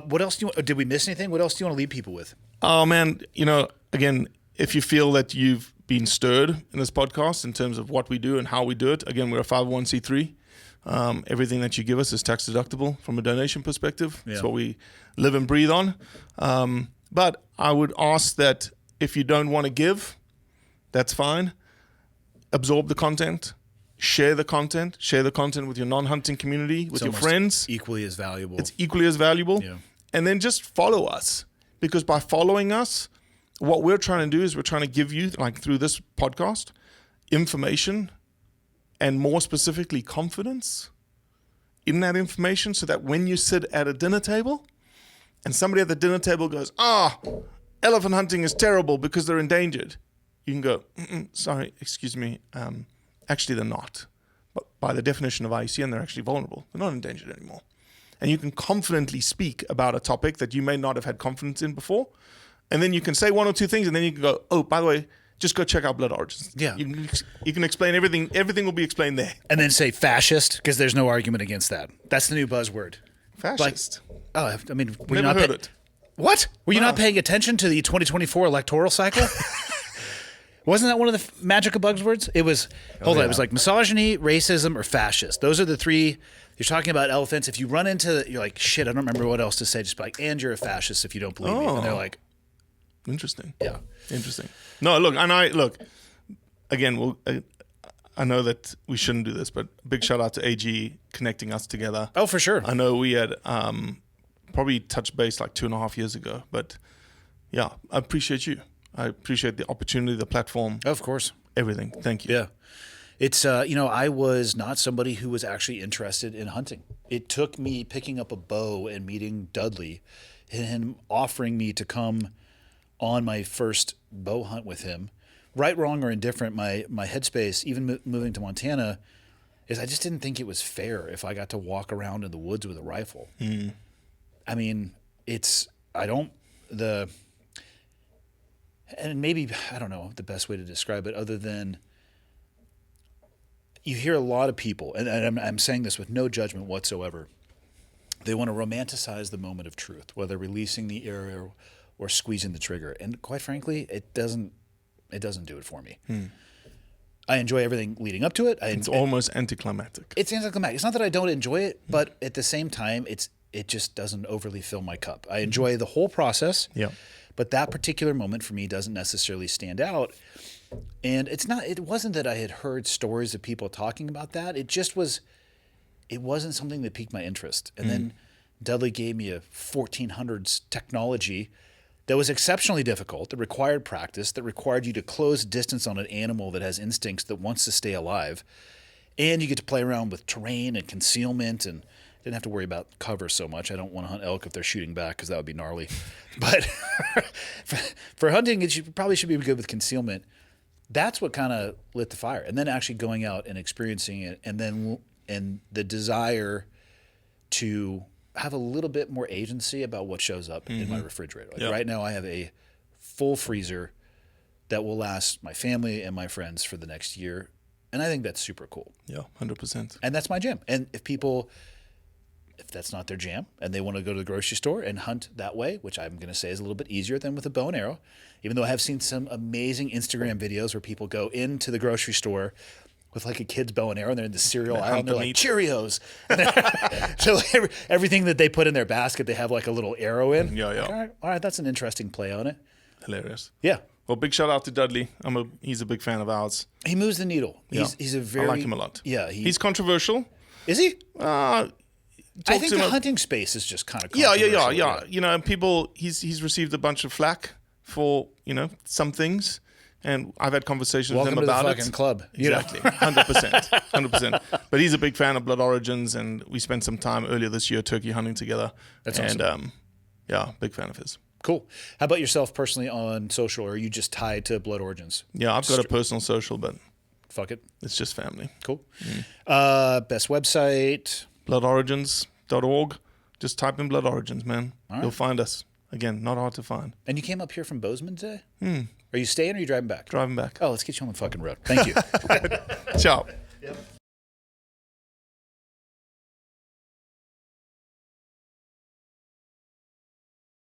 What else did we miss anything? What else do you want to leave people with? Oh, man, again, if you feel that you've been stirred in this podcast in terms of what we do and how we do it, again, we're a 501c3. Everything that you give us is tax deductible from a donation perspective. Yeah. It's what we live and breathe on. But I would ask that if you don't want to give, that's fine. Absorb the content. Share the content with your non-hunting community, with your friends. Equally as valuable. It's equally as valuable. Yeah. And then just follow us, because by following us, what we're trying to do is we're trying to give you, like through this podcast, information and more specifically confidence in that information, so that when you sit at a dinner table and somebody at the dinner table goes, elephant hunting is terrible because they're endangered, you can go, sorry, excuse me, actually they're not. But by the definition of IUCN, they're actually vulnerable. They're not endangered anymore. And you can confidently speak about a topic that you may not have had confidence in before. And then you can say 1 or 2 things, and then you can go, oh, by the way, just go check out Blood Origins. Yeah. You can explain everything. Everything will be explained there. And then say fascist, because there's no argument against that. That's the new buzzword. Fascist. I mean, were you Never not heard it. What? Were you not paying attention to the 2024 electoral cycle? Wasn't that one of the magical buzzwords? It was, hold on, it was like misogyny, racism, or fascist. Those are the three. You're talking about elephants. If you run into, you're like, shit, I don't remember what else to say. Just be like, and you're a fascist if you don't believe me. And they're like, interesting. yeah. Interesting. No, look, again, I know that we shouldn't do this, but big shout out to AG connecting us together. Oh, for sure. I know we had probably touched base like 2.5 years ago, but yeah, I appreciate you. I appreciate the opportunity, the platform. Of course. Everything. Thank you. Yeah. It's, I was not somebody who was actually interested in hunting. It took me picking up a bow and meeting Dudley and him offering me to come on my first bow hunt with him. Right, wrong, or indifferent, my headspace, even moving to Montana, is I just didn't think it was fair if I got to walk around in the woods with a rifle. I mean, and maybe, I don't know the best way to describe it other than you hear a lot of people, and I'm saying this with no judgment whatsoever, they want to romanticize the moment of truth, whether releasing the arrow or squeezing the trigger. And quite frankly, it doesn't do it for me. I enjoy everything leading up to it. It's almost anticlimactic. It's anticlimactic. It's not that I don't enjoy it, but at the same time, it just doesn't overly fill my cup. I enjoy the whole process. Yeah. But that particular moment for me doesn't necessarily stand out. And it wasn't that I had heard stories of people talking about that. It wasn't something that piqued my interest. And then Dudley gave me a 1400s technology that was exceptionally difficult, that required practice, that required you to close distance on an animal that has instincts that wants to stay alive. And you get to play around with terrain and concealment, and didn't have to worry about cover so much. I don't want to hunt elk if they're shooting back because that would be gnarly. But for hunting, probably should be good with concealment. That's what kind of lit the fire. And then actually going out and experiencing it, and the desire to have a little bit more agency about what shows up in my refrigerator. Like right now I have a full freezer that will last my family and my friends for the next year. And I think that's super cool. Yeah, 100%. And that's my jam. And if that's not their jam and they want to go to the grocery store and hunt that way, which I'm going to say is a little bit easier than with a bow and arrow, even though I have seen some amazing Instagram videos where people go into the grocery store with like a kid's bow and arrow, and they're in the cereal aisle, and they're like Cheerios. So everything that they put in their basket, they have like a little arrow in. Yeah. Like, all right, that's an interesting play on it. Hilarious. Yeah. Well, big shout out to Dudley. He's a big fan of ours. He moves the needle. He's a very. I like him a lot. Yeah. He's controversial. Is he? I think the hunting space is just kind of Yeah. controversial. You know, people. He's received a bunch of flack for some things. And I've had conversations Welcome with him about to the fucking club. Exactly, 100%. But he's a big fan of Blood Origins, and we spent some time earlier this year turkey hunting together. That's awesome. And big fan of his. Cool. How about yourself personally on social, or are you just tied to Blood Origins? Yeah, I've got a personal social, but fuck it. It's just family. Cool. Best website? Bloodorigins.org. Just type in Blood Origins, man. Right. You'll find us. Again, not hard to find. And you came up here from Bozeman today? Are you staying or are you driving back? Driving back. Oh, let's get you on the fucking road. Thank you. Ciao.